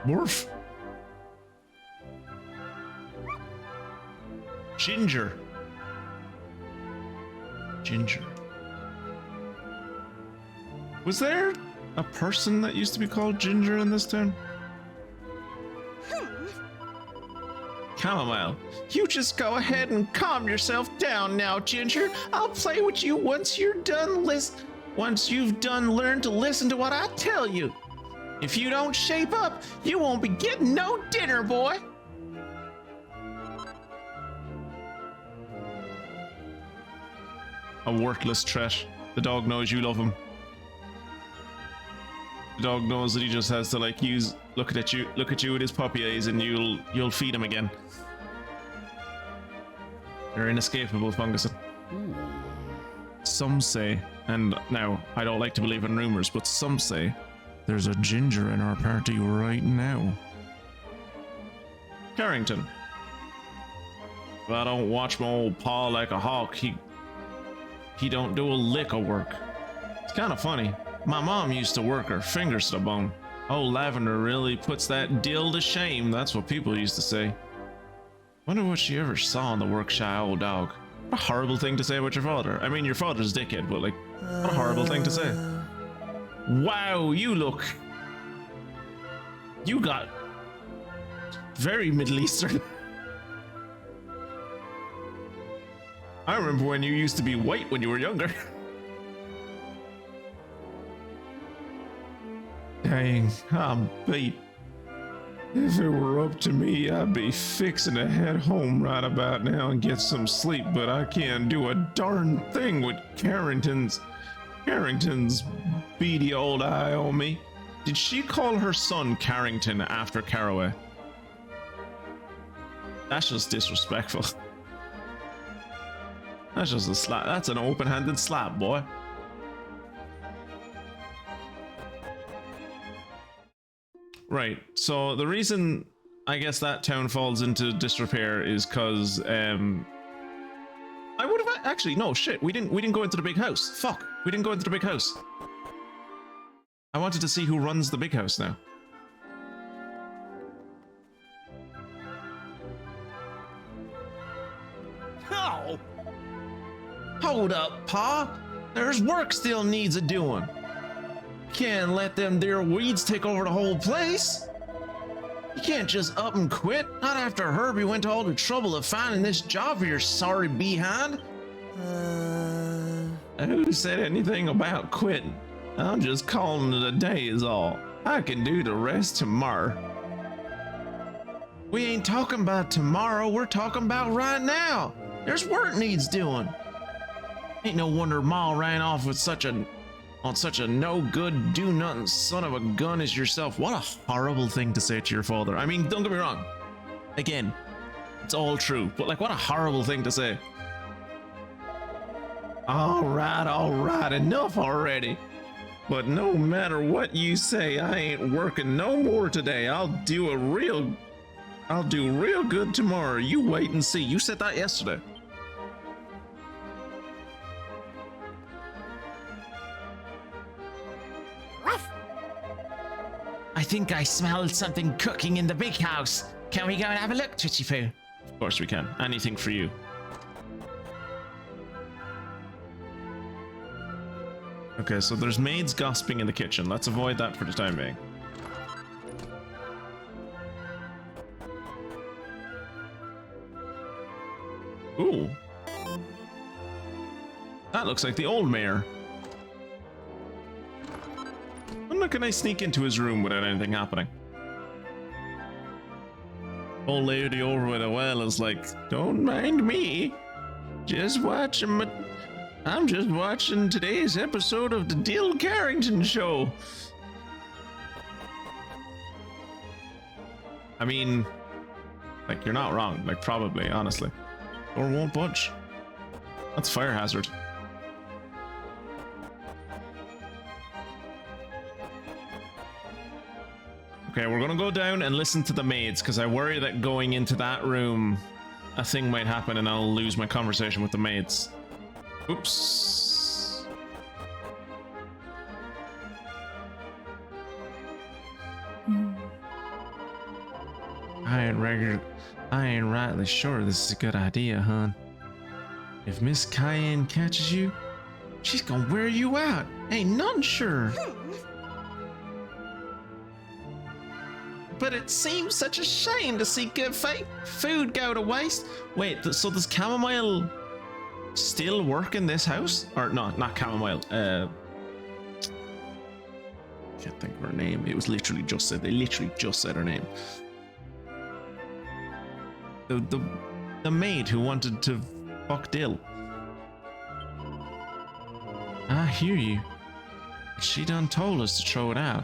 Morph. Ginger. Ginger. Was there a person that used to be called Ginger in this town? Chamomile. You just go ahead and calm yourself down now, Ginger. I'll play with you once you've done learn to listen to what I tell you. If you don't shape up, you won't be getting no dinner, boy. A worthless trash. The dog knows you love him. The dog knows that he just has to like look at you with his puppy eyes, and you'll feed him again. They're inescapable, Funguson. Some say, and now I don't like to believe in rumors, but some say there's a Ginger in our party right now. Carrington. If I don't watch my old paw like a hawk, he don't do a lick of work. It's kind of funny. My mom used to work her fingers to the bone. Oh, Lavender really puts that Dill to shame. That's what people used to say. Wonder what she ever saw in the work-shy old dog. What a horrible thing to say about your father. I mean, your father's a dickhead, but like, what a horrible thing to say. Wow, you got very Middle Eastern. I remember when you used to be white when you were younger. Dang, I'm beat. If it were up to me, I'd be fixing to head home right about now and get some sleep, but I can't do a darn thing with Carrington's beady old eye on me. Did she call her son Carrington after Caraway? That's just disrespectful. That's just a slap. That's an open-handed slap, boy. Right, so the reason I guess that town falls into disrepair is because I would have actually no shit. We didn't go into the big house. Fuck, we didn't go into the big house. I wanted to see who runs the big house now. Oh! Hold up, Pa. There's work still needs a doing. Can't let them dear weeds take over the whole place. You can't just up and quit, not after Herbie went to all the trouble of finding this job for your sorry behind. Who said anything about quitting? I'm just calling it a day is all. I can do the rest tomorrow. We ain't talking about tomorrow, we're talking about right now. There's work needs doing. Ain't no wonder Ma ran off with such a no-good, do-nothing son of a gun as yourself. What a horrible thing to say to your father. I mean, don't get me wrong. Again, it's all true, but like, what a horrible thing to say. All right, enough already. But no matter what you say, I ain't working no more today. I'll do real good tomorrow. You wait and see. You said that yesterday. I think I smelled something cooking in the big house. Can we go and have a look, Twitchy Poo? Of course we can. Anything for you. Okay, so there's maids gossiping in the kitchen. Let's avoid that for the time being. Ooh. That looks like the old mayor. When can I sneak into his room without anything happening? Old lady over with a well is like, don't mind me. Just watching I'm just watching today's episode of the Dill Carrington Show. I mean, like, you're not wrong. Like, probably, honestly. Door won't budge. That's fire hazard. Okay, we're gonna go down and listen to the maids, because I worry that going into that room, a thing might happen and I'll lose my conversation with the maids. Oops. I ain't rightly sure this is a good idea, hon. If Miss Cayenne catches you, she's gonna wear you out. Ain't none sure. But it seems such a shame to see good food go to waste. Wait, so does Chamomile still work in this house? Or no, not Chamomile. Can't think of her name. It was literally just said. They literally just said her name. The maid who wanted to fuck Dill. I hear you. She done told us to throw it out.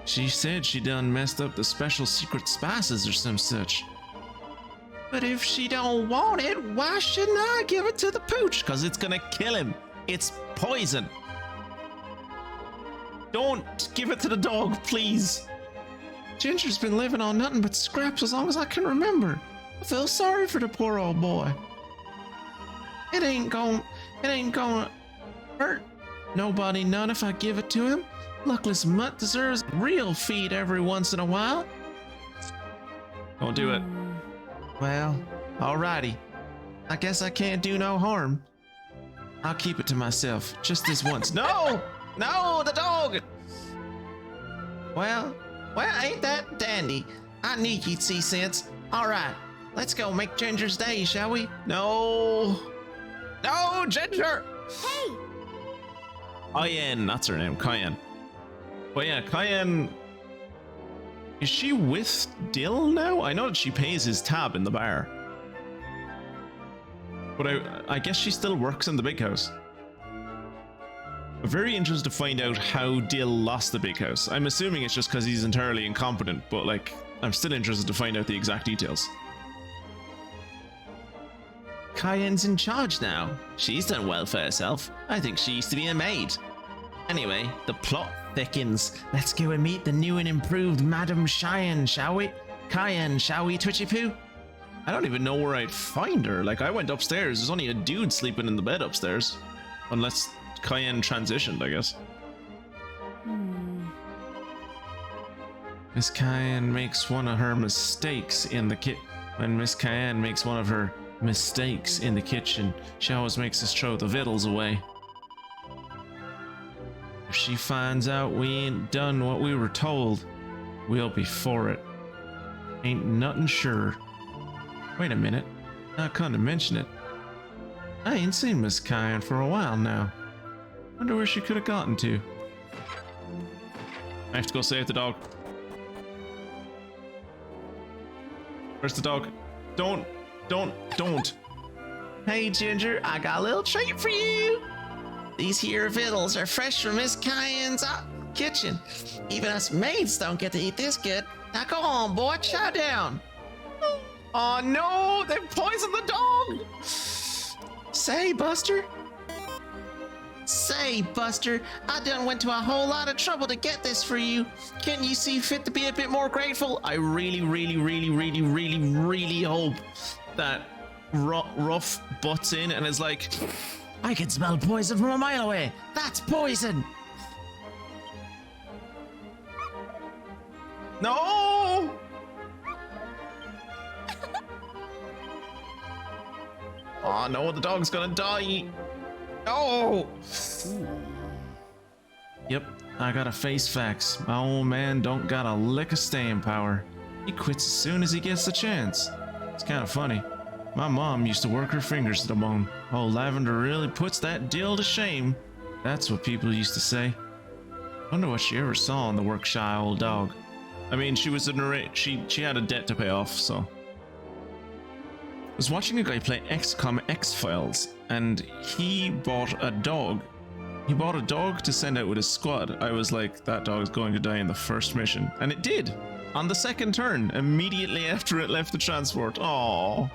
She said she done messed up the special secret spices or some such. But if she don't want it, why shouldn't I give it to the pooch? Because it's gonna kill him. It's poison. Don't give it to the dog, please. Ginger's been living on nothing but scraps as long as I can remember. I feel sorry for the poor old boy. It ain't gonna hurt nobody none if I give it to him. Luckless mutt deserves real feed every once in a while. Don't do it. Well, alrighty. I guess I can't do no harm. I'll keep it to myself, just this once. No! No, the dog! Well, ain't that dandy? I knew you'd see sense. Alright, let's go make Ginger's day, shall we? No! No, Ginger! Hey! Cayenne, that's her name, Cayenne. But yeah, Cayenne... Is she with Dill now? I know that she pays his tab in the bar. But I guess she still works in the big house. I'm very interested to find out how Dill lost the big house. I'm assuming it's just because he's entirely incompetent, but like, I'm still interested to find out the exact details. Cayenne's in charge now. She's done well for herself. I think she used to be a maid. Anyway, the plot thickens. Let's go and meet the new and improved Madam Cheyenne, shall we? Cayenne, shall we, Twitchy Poo? I don't even know where I'd find her. Like, I went upstairs. There's only a dude sleeping in the bed upstairs. Unless Cayenne transitioned, I guess. Miss Cayenne makes one of her mistakes in the When Miss Cayenne makes one of her mistakes in the kitchen, she always makes us throw the victuals away. If she finds out we ain't done what we were told, we'll be for it. Ain't nothing sure. Wait a minute. Now come to mention it, I ain't seen Miss Cayenne for a while now. Wonder where she could have gotten to. I have to go save the dog. Where's the dog? Don't. Hey Ginger, I got a little treat for you. These here victuals are fresh from Miss Cayenne's kitchen. Even us maids don't get to eat this good. Now go on, boy, chow down. Oh no, they poisoned the dog. Say, Buster, I done went to a whole lot of trouble to get this for you. Can you see fit to be a bit more grateful? I really hope that Ruff butts in and is like, I can smell poison from a mile away. That's poison. No! Oh no, the dog's gonna die. No! Yep, I gotta face facts. My old man don't got a lick of staying power. He quits as soon as he gets the chance. It's kind of funny. My mom used to work her fingers to the bone. Oh, Lavender really puts that deal to shame. That's what people used to say. Wonder what she ever saw in the work-shy old dog. I mean, she was she had a debt to pay off, so. I was watching a guy play XCOM X-Files, and he bought a dog. He bought a dog to send out with his squad. I was like, that dog's going to die in the first mission. And it did. On the second turn, immediately after it left the transport. Aww.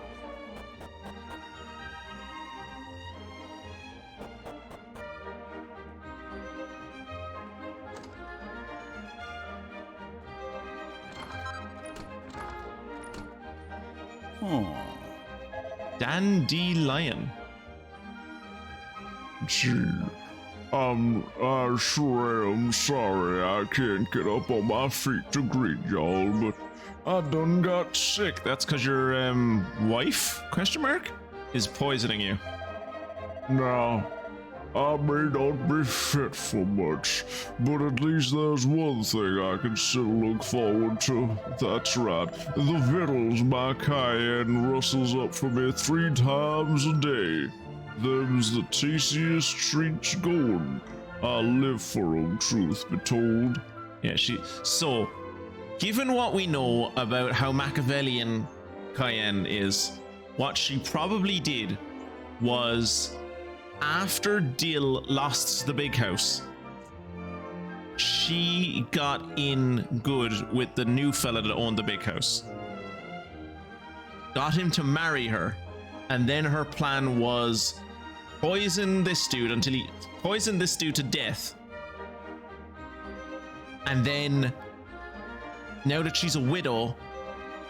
Dandelion. Gee, I sure am sorry I can't get up on my feet to greet y'all, but I done got sick. That's because your wife, question mark, is poisoning you. Now, I may not be fit for much, but at least there's one thing I can still look forward to. That's right, the victuals my cayenne rustles up for me 3 times a day. Them's the tastiest treats going. I live for 'em, truth be told. Yeah, so, given what we know about how Machiavellian Cayenne is, what she probably did was, after Dill lost the big house, she got in good with the new fella that owned the big house. Got him to marry her, and then her plan was poison this dude until he poisoned this dude to death. And then, now that she's a widow,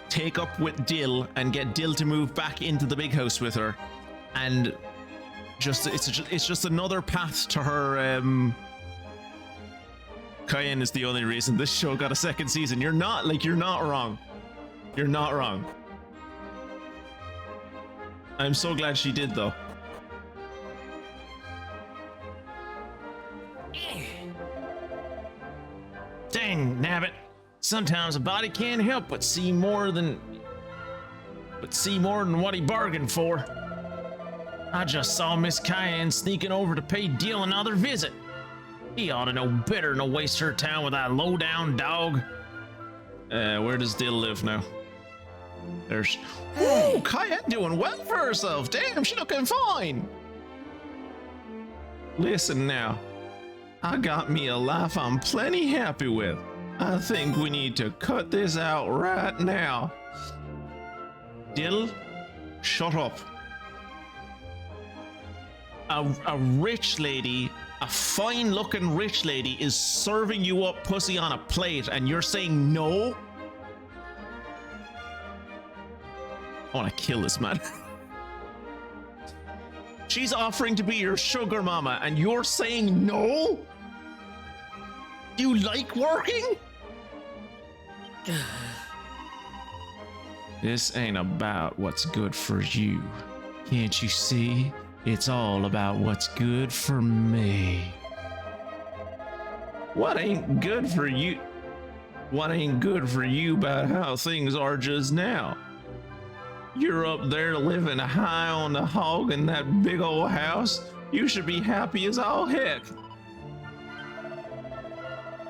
take up with Dill and get Dill to move back into the big house with her. And it's just another path to her. Cayenne is the only reason this show got a second season. You're not wrong. You're not wrong. I'm so glad she did, though. Dang, nabbit. Sometimes a body can't help but see more than what he bargained for. I just saw Miss Cayenne sneaking over to pay Dill another visit. He ought to know better than to waste her time with that low-down dog. Where does Dill live now? There's... Ooh, Cayenne doing well for herself. Damn, she looking fine. Listen now. I got me a life I'm plenty happy with. I think we need to cut this out right now. Dill, shut up. A rich lady, a fine-looking rich lady is serving you up pussy on a plate and you're saying no? I want to kill this man. She's offering to be your sugar mama and you're saying no? You like working? This ain't about what's good for you. Can't you see? It's all about what's good for me. What ain't good for you? What ain't good for you about how things are just now? You're up there living high on the hog in that big old house. You should be happy as all heck.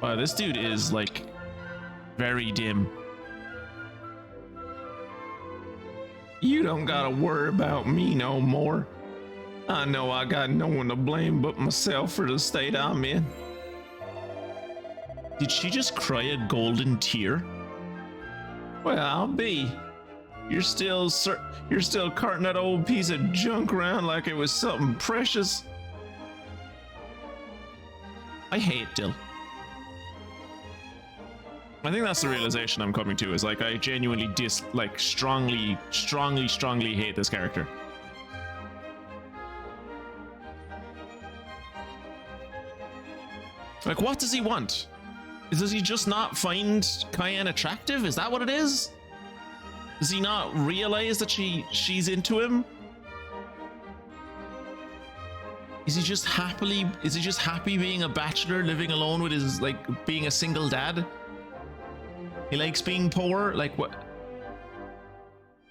Wow, this dude is like very dim. You don't gotta worry about me no more. I know I got no one to blame but myself for the state I'm in. Did she just cry a golden tear? Well, I'll be. You're still carting that old piece of junk around like it was something precious. I hate Dill. I think that's the realization I'm coming to, is like I genuinely strongly hate this character. Like, what does he want? Does he just not find Cayenne attractive? Is that what it is? Does he not realize that she's into him? Is he just happy being a bachelor, living alone with his, like, being a single dad? He likes being poor? Like, what?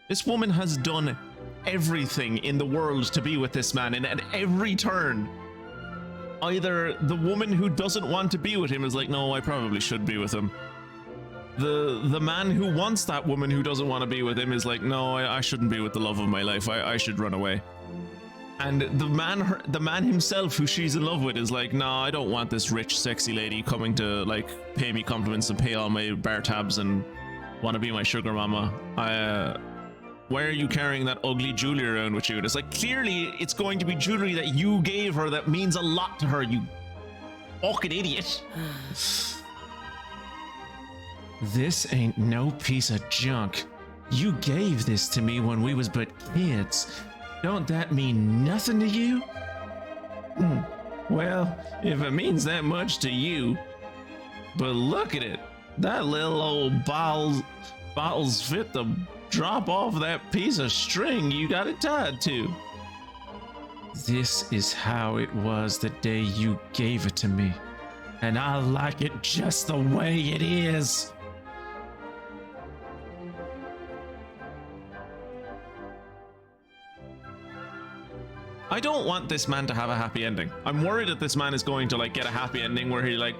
This woman has done everything in the world to be with this man, and at every turn, either the woman who doesn't want to be with him is like, no, I probably should be with him. The man who wants that woman who doesn't want to be with him is like, no, I shouldn't be with the love of my life. I should run away. And the man himself who she's in love with is like, no, I don't want this rich, sexy lady coming to, like, pay me compliments and pay all my bar tabs and want to be my sugar mama. Why are you carrying that ugly jewelry around with you? And it's like, clearly it's going to be jewelry that you gave her that means a lot to her, you fucking idiot. This ain't no piece of junk. You gave this to me when we was but kids. Don't that mean nothing to you? Well, if it means that much to you. But look at it. That little old bottle's fit the drop off that piece of string you got it tied to. This is how it was the day you gave it to me. And I like it just the way it is. I don't want this man to have a happy ending. I'm worried that this man is going to, like, get a happy ending where he, like,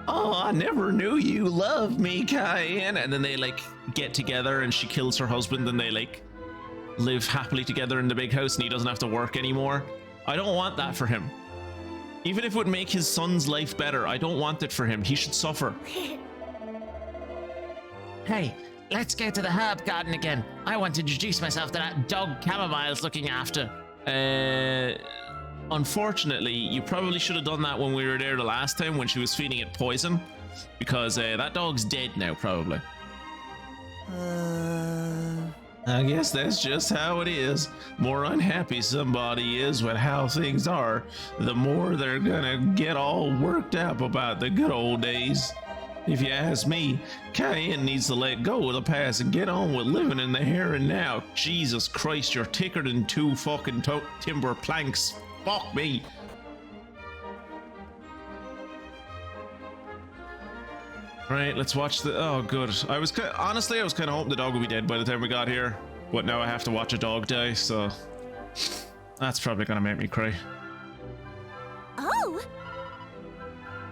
oh, I never knew you loved me, Cayenne. And then they, like, get together and she kills her husband and they, like, live happily together in the big house and he doesn't have to work anymore. I don't want that for him. Even if it would make his son's life better, I don't want it for him. He should suffer. Hey, let's get to the herb garden again. I want to introduce myself to that dog Chamomile's looking after. Unfortunately, you probably should have done that when we were there the last time when she was feeding it poison, because that dog's dead now, probably. I guess that's just how it is. More unhappy somebody is with how things are, the more they're gonna get all worked up about the good old days. If you ask me, Cayenne needs to let go of the past and get on with living in the here and now. Jesus Christ, you're thicker than two fucking timber planks. Fuck me. Right, let's watch the... Oh, good. Honestly, I was kind of hoping the dog would be dead by the time we got here. But now I have to watch a dog die, so... That's probably gonna make me cry. Oh!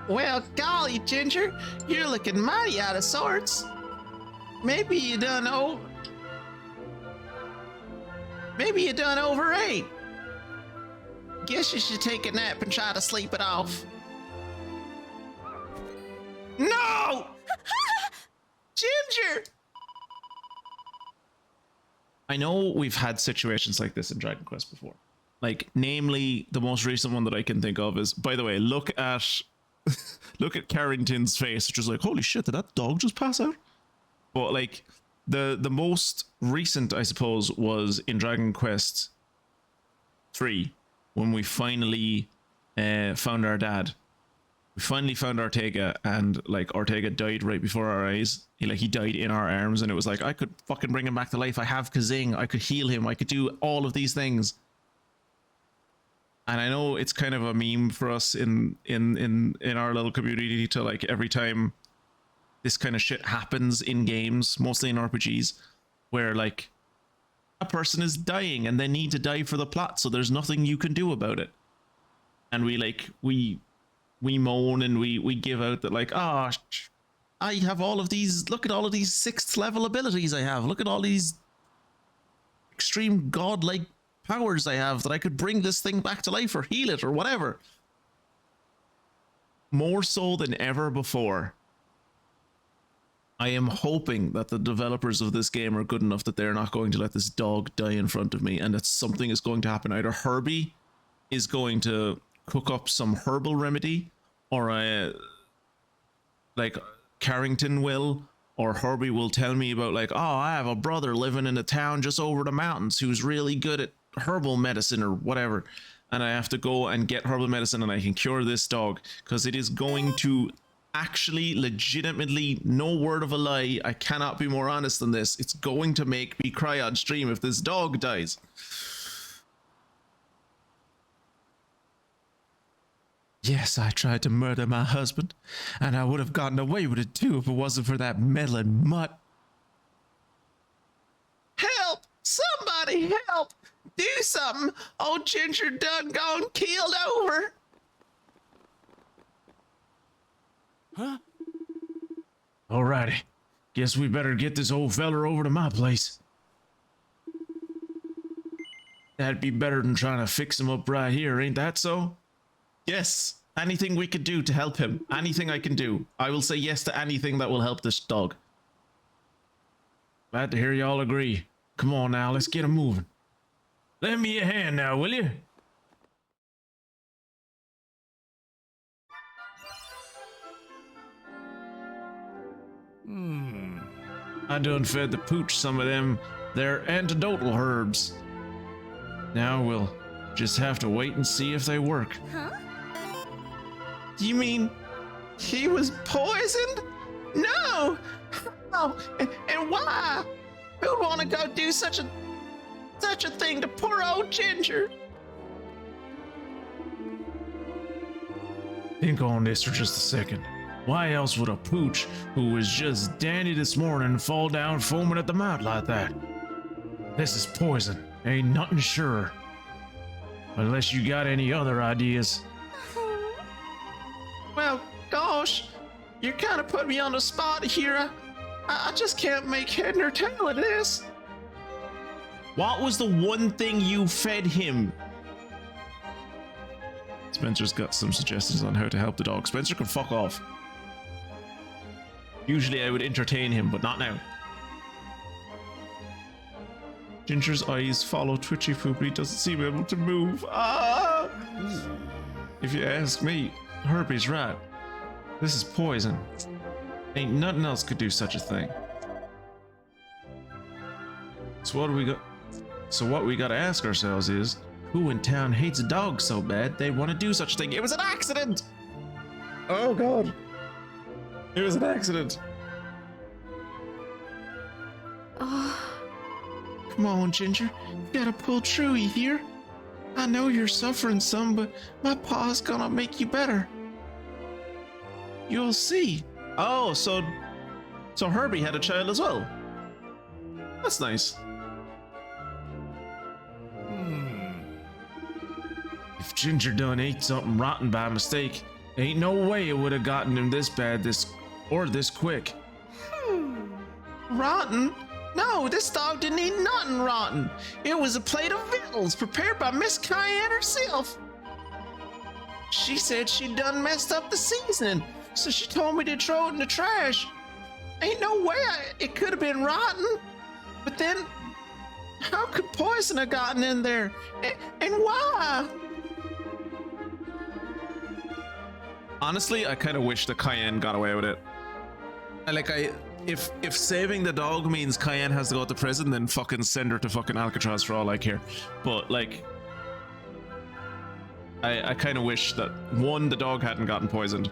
Well, golly, Ginger, you're looking mighty out of sorts. Maybe you done overate. Guess you should take a nap and try to sleep it off. No! Ginger! I know we've had situations like this in Dragon Quest before. Like, namely, the most recent one that I can think of is, by the way, look at Carrington's face, which is like, holy shit, did that dog just pass out? But, like, the most recent, I suppose, was in Dragon Quest 3, when we finally found our dad. We finally found Ortega, and, like, Ortega died right before our eyes. He died in our arms, and it was like, I could fucking bring him back to life. I have Kazing. I could heal him. I could do all of these things. And I know it's kind of a meme for us in our little community to, like, every time this kind of shit happens in games, mostly in RPGs, where, like, a person is dying and they need to die for the plot, so there's nothing you can do about it. And we moan and we give out that, like, oh, I have all of these, look at all of these 6th level abilities I have. Look at all these extreme godlike powers I have that I could bring this thing back to life or heal it or whatever. More so than ever before, I am hoping that the developers of this game are good enough that they're not going to let this dog die in front of me, and that something is going to happen. Either Herbie is going to cook up some herbal remedy, or like Carrington will, or Herbie will tell me about, like, oh, I have a brother living in a town just over the mountains who's really good at herbal medicine or whatever, and I have to go and get herbal medicine and I can cure this dog, because it is going to actually, legitimately, no word of a lie, I cannot be more honest than this. It's going to make me cry on stream if this dog dies. Yes, I tried to murder my husband, and I would have gotten away with it too if it wasn't for that meddling mutt. Help! Somebody help! Do something! Old Ginger done gone keeled over! Alrighty. Guess we better get this old feller over to my place. That'd be better than trying to fix him up right here, ain't that so? Yes, anything we could do to help him. Anything I can do. I will say yes to anything that will help this dog. Glad to hear y'all agree. Come on now, let's get him moving. Lend me a hand now, will you? I done fed the pooch some of them their antidotal herbs. Now we'll just have to wait and see if they work. Huh? You mean he was poisoned? No! Oh, and why? Who'd want to go do such a thing to poor old Ginger? Think on this for just a second. Why else would a pooch who was just dandy this morning fall down foaming at the mouth like that? This is poison. Ain't nothing sure. Unless you got any other ideas. Well, gosh, you kind of put me on the spot here. I just can't make head nor tail of this. What was the one thing you fed him? Spencer's got some suggestions on how to help the dog. Spencer can fuck off. Usually I would entertain him, but not now. Ginger's eyes follow Twitchy Poop, but he doesn't seem able to move. Ah! If you ask me, Herbie's right. This is poison. Ain't nothing else could do such a thing. So what we gotta ask ourselves is, who in town hates a dog so bad they want to do such a thing? It was an accident! Oh god. It was an accident. Come on, Ginger. You gotta pull through, you hear? I know you're suffering some, but my paw's gonna make you better. You'll see. Oh, so Herbie had a child as well. That's nice. If Ginger done ate something rotten by mistake, ain't no way it would have gotten him this bad this quick. Rotten? No, this dog didn't eat nothing rotten. It was a plate of victuals prepared by Miss Cayenne herself. She said she done messed up the seasoning, so she told me to throw it in the trash. Ain't no way it could have been rotten. But then, how could poison have gotten in there? And why? Honestly, I kind of wish that Cayenne got away with it. If saving the dog means Cayenne has to go to prison, then fucking send her to fucking Alcatraz for all I care. But like, I kind of wish that one, the dog hadn't gotten poisoned,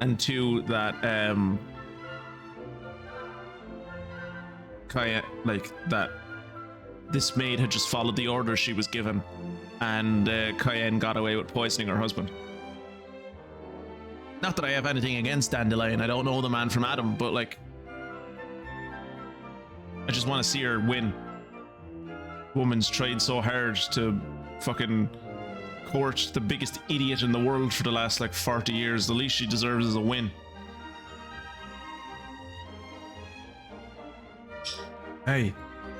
and two, that Cayenne, like, that this maid had just followed the orders she was given, and Cayenne got away with poisoning her husband. Not that I have anything against Dandelion, I don't know the man from Adam, but like, I just want to see her win. Woman's tried so hard to fucking court the biggest idiot in the world for the last like 40 years. The least she deserves is a win. Hey,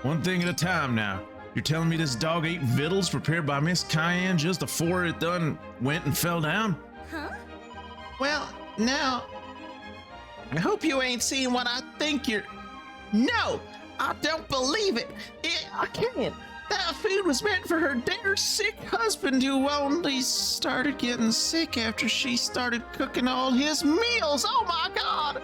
one thing at a time now. You're telling me this dog ate victuals prepared by Miss Cayenne just before it done went and fell down? Huh? Well, now, I hope you ain't seen what I think you're... No! I don't believe it! I can't! That food was meant for her dear sick husband who only started getting sick after she started cooking all his meals! Oh my god!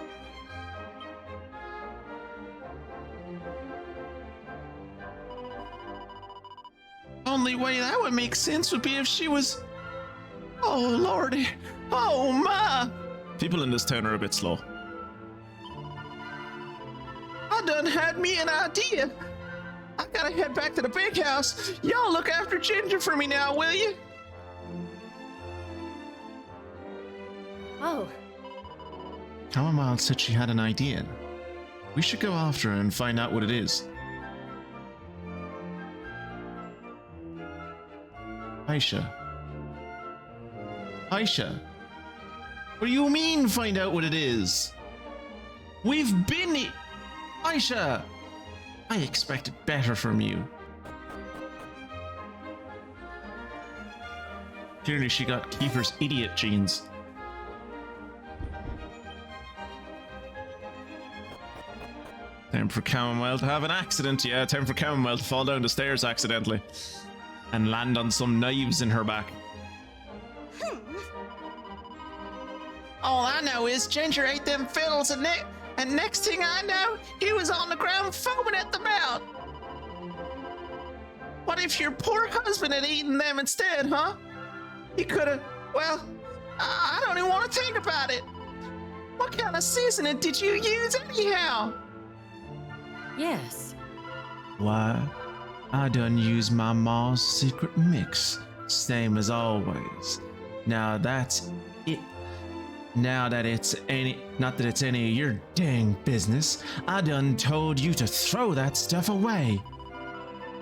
Only way that would make sense would be if she was... Oh lordy! Oh my! People in this town are a bit slow. I done had me an idea. I gotta head back to the big house. Y'all look after Ginger for me now, will you? Oh, Chamomile said she had an idea. We should go after her and find out what it is. Aisha. Aisha. What do you mean find out what it is? We've been... Aisha! I expected better from you. Clearly she got Kiefer's idiot genes. Time for Chamomile to have an accident. Yeah, time for Chamomile to fall down the stairs accidentally and land on some knives in her back. All I know is Ginger ate them fiddles, and next thing I know, he was on the ground foaming at the mouth. What if your poor husband had eaten them instead, huh? He could have, well, I don't even want to think about it. What kind of seasoning did you use anyhow? yes. Why, I done use my ma's secret mix, same as always. Now that's it. Now that it's not that it's any of your dang business, I done told you to throw that stuff away.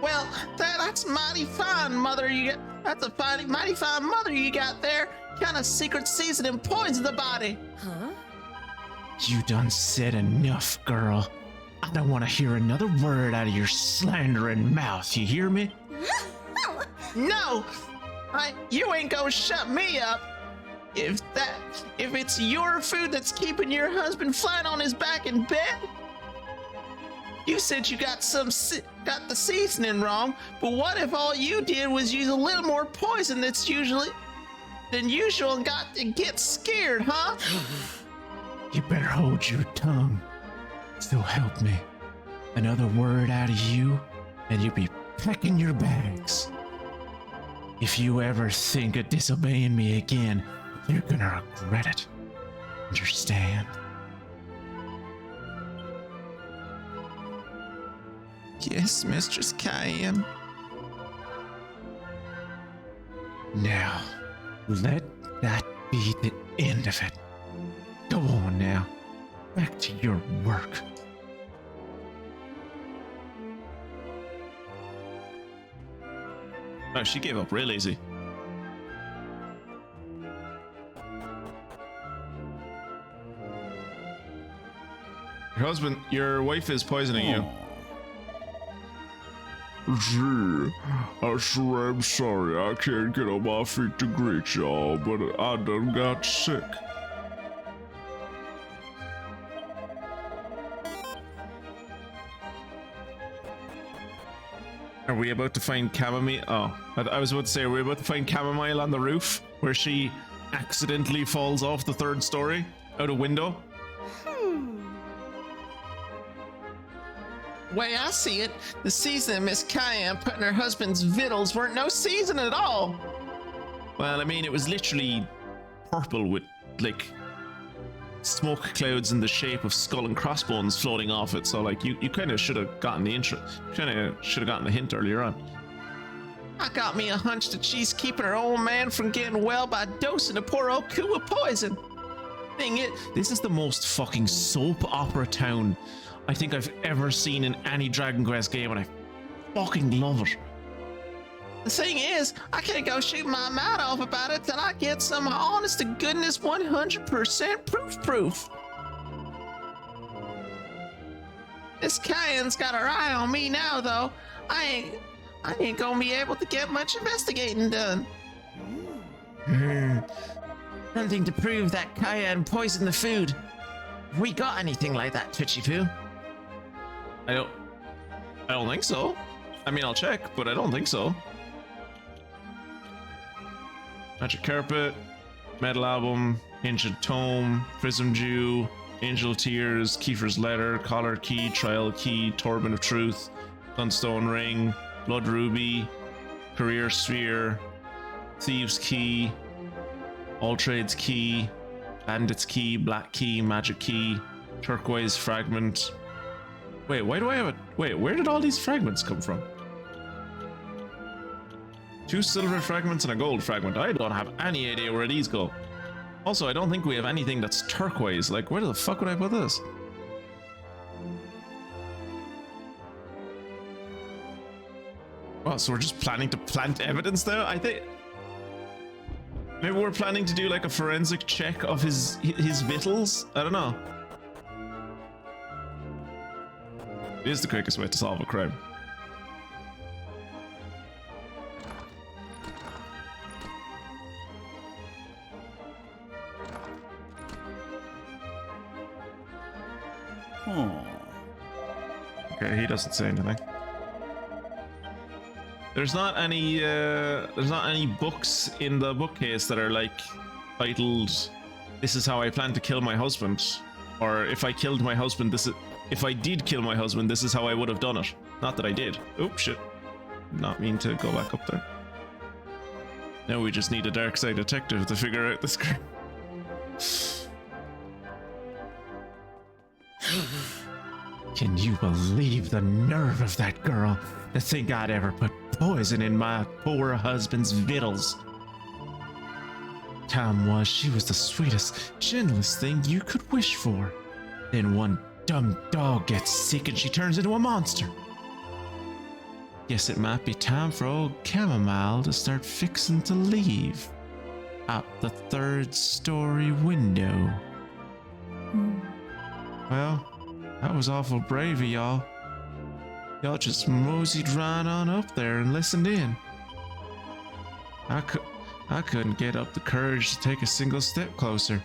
Well, that's mighty fine, mother. That's a mighty fine mother you got there. Kind of secret seasoning poisons the body. Huh? You done said enough, girl. I don't want to hear another word out of your slandering mouth. You hear me? No, you ain't gonna shut me up. If it's your food that's keeping your husband flat on his back in bed, you said you got the seasoning wrong. But what if all you did was use a little more poison than usual and got to get scared, huh? You better hold your tongue. So help me. Another word out of you, and you'll be packing your bags. If you ever think of disobeying me again, you're gonna regret it. Understand? Yes, Mistress Cayenne. Now, let that be the end of it. Go on now. Back to your work. Oh, she gave up real easy. Your wife is poisoning you. Gee, I sure am sorry I can't get on my feet to greet y'all, but I done got sick. Are we about to find Chamomile? Oh, I was about to say, are we about to find Chamomile on the roof where she accidentally falls off the third story out a window? Way I see it, the season Miss Cayenne put in her husband's victuals weren't no season at all. Well, I mean, it was literally purple with, like, smoke clouds in the shape of skull and crossbones floating off it. So, like, you kind of should have gotten the intro. Kind of should have gotten the hint earlier on. I got me a hunch that she's keeping her old man from getting well by dosing the poor old coup with poison. Thing is, this is the most fucking soap opera town I think I've ever seen in any Dragon Quest game, and I fucking love it. The thing is, I can't go shoot my mouth off about it till I get some honest to goodness 100% proof. This Cayenne's got her eye on me now, though. I ain't gonna be able to get much investigating done. Something to prove that Cayenne poisoned the food. Have we got anything like that, Twitchy Poo? I don't think so. I mean, I'll check, but I don't think so. Magic Carpet, Metal Album, Ancient Tome, Prism Dew, Angel of Tears, Kiefer's Letter, Collar Key, Trial Key, Turban of Truth, Gunstone Ring, Blood Ruby, Career Sphere, Thieves Key, All Trades Key, Bandit's key, black key, magic key, turquoise fragment. Wait, why do I have a... Wait, where did all these fragments come from? 2 silver fragments and a gold fragment. I don't have any idea where these go. Also, I don't think we have anything that's turquoise. Like, where the fuck would I put this? Oh, so we're just planning to plant evidence now? I think... Maybe we're planning to do like a forensic check of his victuals? I don't know. It is the quickest way to solve a crime. Okay, he doesn't say anything. There's not any books in the bookcase that are like titled "This is how I plan to kill my husband," or "If I killed my husband, if I did kill my husband, this is how I would have done it." Not that I did. Oops, shit. Not mean to go back up there. Now we just need a dark side detective to figure out this crime. Can you believe the nerve of that girl to think I'd ever put poison in my poor husband's victuals? Time she was the sweetest, gentlest thing you could wish for. Then one dumb dog gets sick and she turns into a monster. Guess it might be time for old Chamomile to start fixing to leave. Out the 3rd story window. Well, that was awful brave of y'all. Y'all just moseyed right on up there and listened in. I couldn't get up the courage to take a single step closer.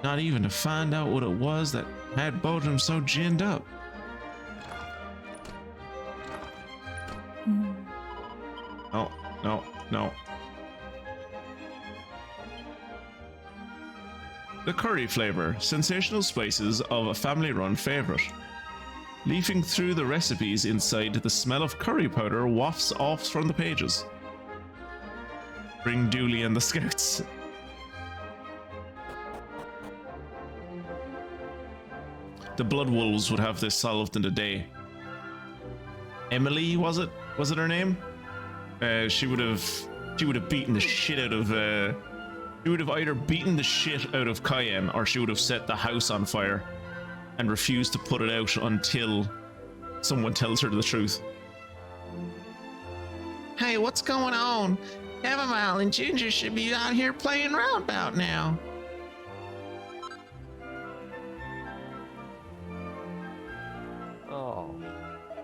Not even to find out what it was that had both of them so ginned up. No. The curry flavor, sensational spices of a family-run favorite. Leafing through the recipes inside, the smell of curry powder wafts off from the pages. Bring Dooley and the Scouts. The Blood Wolves would have this solved in a day. Emily, was it her name? She would have beaten the shit out of she would have either beaten the shit out of Cayenne or she would have set the house on fire and refused to put it out until someone tells her the truth. Hey, what's going on? Chamomile and Ginger should be out here playing roundabout now. Oh.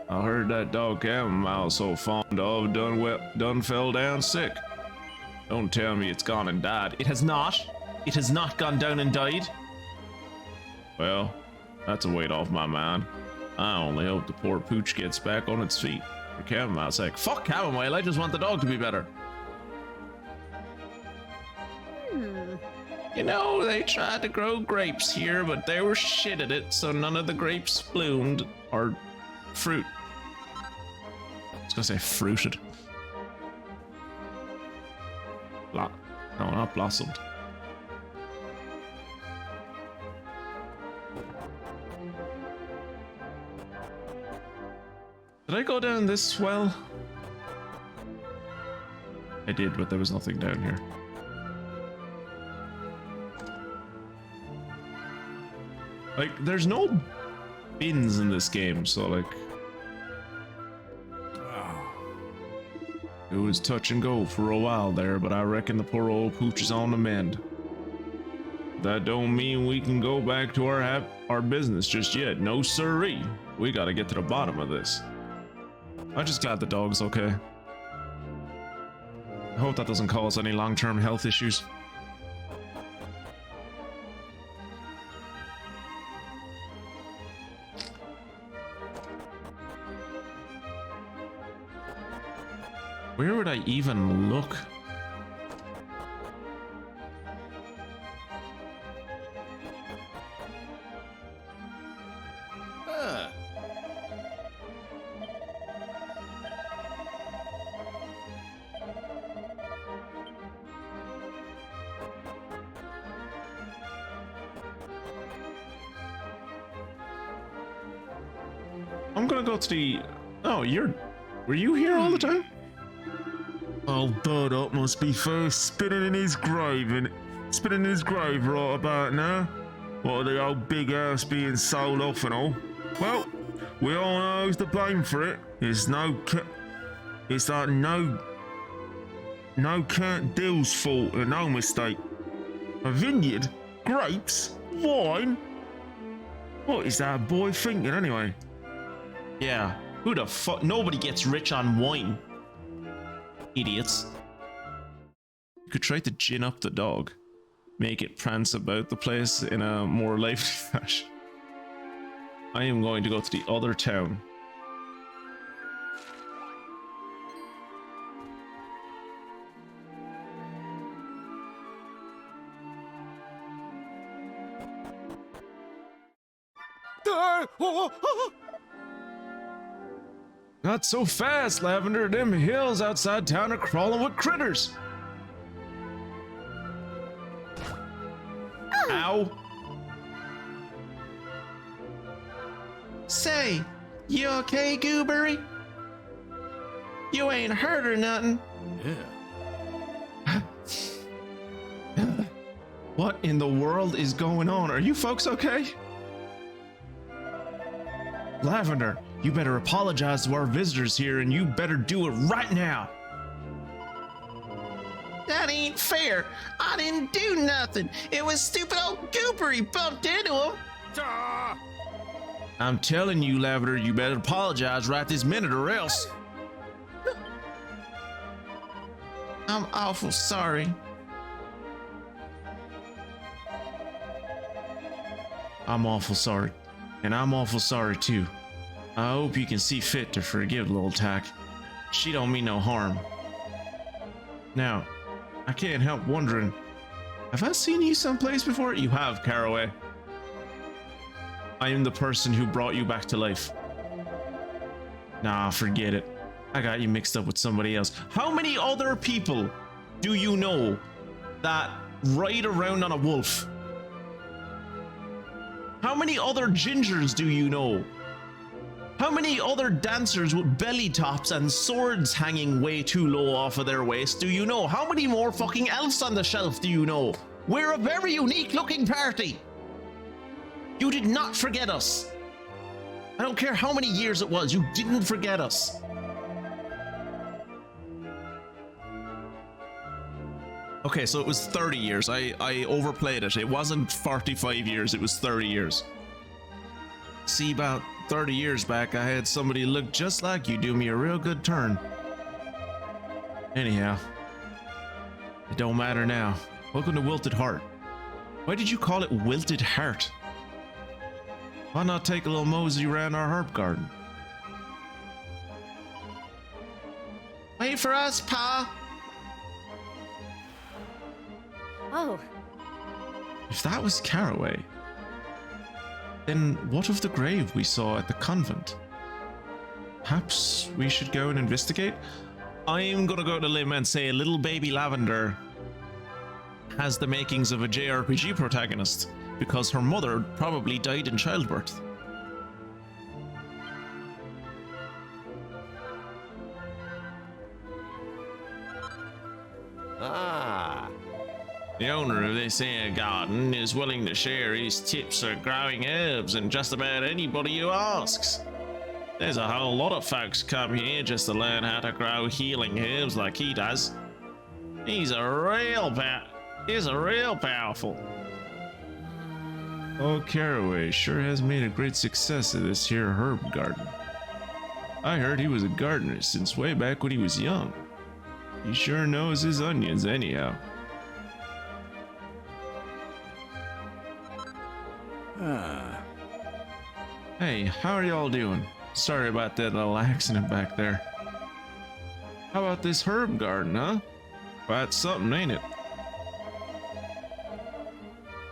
I heard that dog Chamomile's so fond of done fell down sick. Don't tell me it's gone and died. It has not. It has not gone down and died. Well, that's a weight off my mind. I only hope the poor pooch gets back on its feet. For Chamomile's sake. Fuck Chamomile, I just want the dog to be better. You know, they tried to grow grapes here, but they were shit at it, so none of the grapes bloomed. Or fruit. I was gonna say fruited. No, not blossomed. Did I go down this well? I did, but there was nothing down here. Like, there's no bins in this game, so like... It was touch and go for a while there, but I reckon the poor old pooch is on the mend. That don't mean we can go back to our business just yet. No siree. We gotta get to the bottom of this. I'm just glad the dog's okay. I hope that doesn't cause any long-term health issues. Where would I even look? I'm gonna go to the. Oh, were you here all the time? Oh, Bud Up must be first spinning in his grave right about now. What, the old big house being sold off and all. Well, we all know who's to blame for it. It's no Count Dill's fault and no mistake. A vineyard? Grapes? Wine? What is that boy thinking anyway? Yeah. Who the fuck? Nobody gets rich on wine. Idiots. You could try to gin up the dog. Make it prance about the place in a more lively fashion. I am going to go to the other town. Not so fast, Lavender. Them hills outside town are crawling with critters. Ow. Say, you okay, Gooberry? You ain't hurt or nothing. Yeah. What in the world is going on? Are you folks okay? Lavender, you better apologize to our visitors here, and you better do it right now. That ain't fair. I didn't do nothing. It was stupid old Goobery bumped into him. I'm telling you, Lavender, you better apologize right this minute or else. I'm awful sorry. I'm awful sorry. And I'm awful sorry too. I hope you can see fit to forgive little Tack. She don't mean no harm. Now, I can't help wondering, have I seen you someplace before? You have, Caraway. I am the person who brought you back to life. Nah, forget it. I got you mixed up with somebody else. How many other people do you know that ride around on a wolf? How many other gingers do you know? How many other dancers with belly tops and swords hanging way too low off of their waist do you know? How many more fucking elves on the shelf do you know? We're a very unique looking party. You did not forget us. I don't care how many years it was, you didn't forget us. Okay, so it was 30 years. I overplayed it. It wasn't 45 years, it was 30 years. See, about 30 years back, I had somebody look just like you do me a real good turn. Anyhow, it don't matter now. Welcome to Wilted Heart. Why did you call it Wilted Heart? Why not take a little mosey around our herb garden? Wait for us, Pa. Oh, If that was Caraway, then what of the grave we saw at the convent? Perhaps we should go and investigate? I'm gonna go to limb and say little baby Lavender has the makings of a JRPG protagonist, because her mother probably died in childbirth. Ah. The owner of this here garden is willing to share his tips for growing herbs and just about anybody who asks. There's a whole lot of folks come here just to learn how to grow healing herbs like he does. He's a real powerful. Oh, Caraway sure has made a great success of this here herb garden. I heard he was a gardener since way back when he was young. He sure knows his onions anyhow. Hey, how are y'all doing? Sorry about that little accident back there. How about this herb garden, huh? Quite something, ain't it?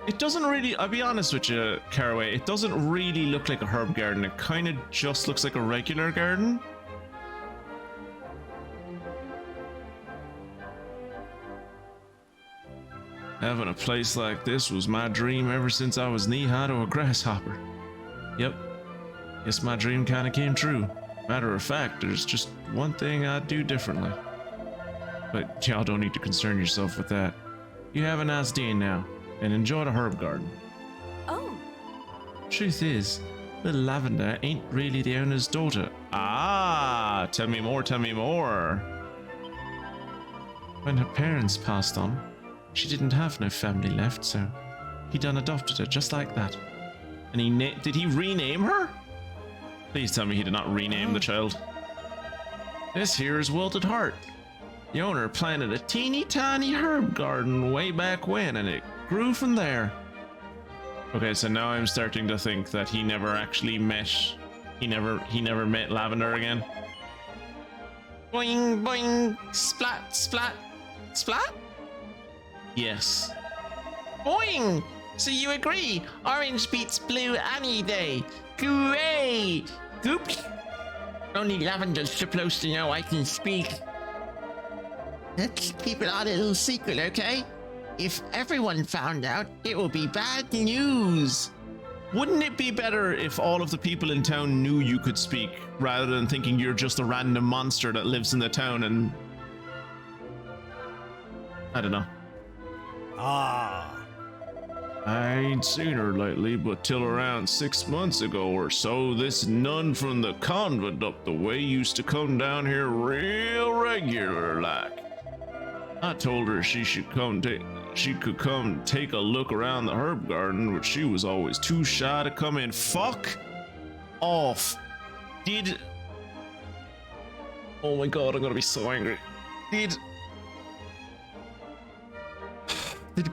It doesn't really, I'll be honest with you, Caraway, it doesn't really look like a herb garden. It kind of just looks like a regular garden. Having a place like this was my dream ever since I was knee-high to a grasshopper. Yep, Guess my dream kind of came true. Matter of fact, there's just one thing I'd do differently. But y'all don't need to concern yourself with that. You have a nice day now, and enjoy the herb garden. Oh. Truth is, little Lavender ain't really the owner's daughter. Ah, tell me more, tell me more. When her parents passed on, she didn't have no family left, so he done adopted her just like that. And did he rename her? Please tell me he did not rename the child. This here is Wilted Heart. The owner planted a teeny tiny herb garden way back when, and it grew from there. Okay, so now I'm starting to think that he never actually met. He never met Lavender again. Boing boing, splat splat splat. Yes. Boing! So you agree? Orange beats blue any day. Hooray! Oops. Only Lavender's supposed to know I can speak. Let's keep it our little secret, okay? If everyone found out, it will be bad news. Wouldn't it be better if all of the people in town knew you could speak, rather than thinking you're just a random monster that lives in the town and... I don't know. Ah. I ain't seen her lately, but till around 6 months ago or so, this nun from the convent up the way used to come down here real regular like. I told her she could come take a look around the herb garden, but she was always too shy to come in. Fuck off. Oh my god, I'm gonna be so angry. Did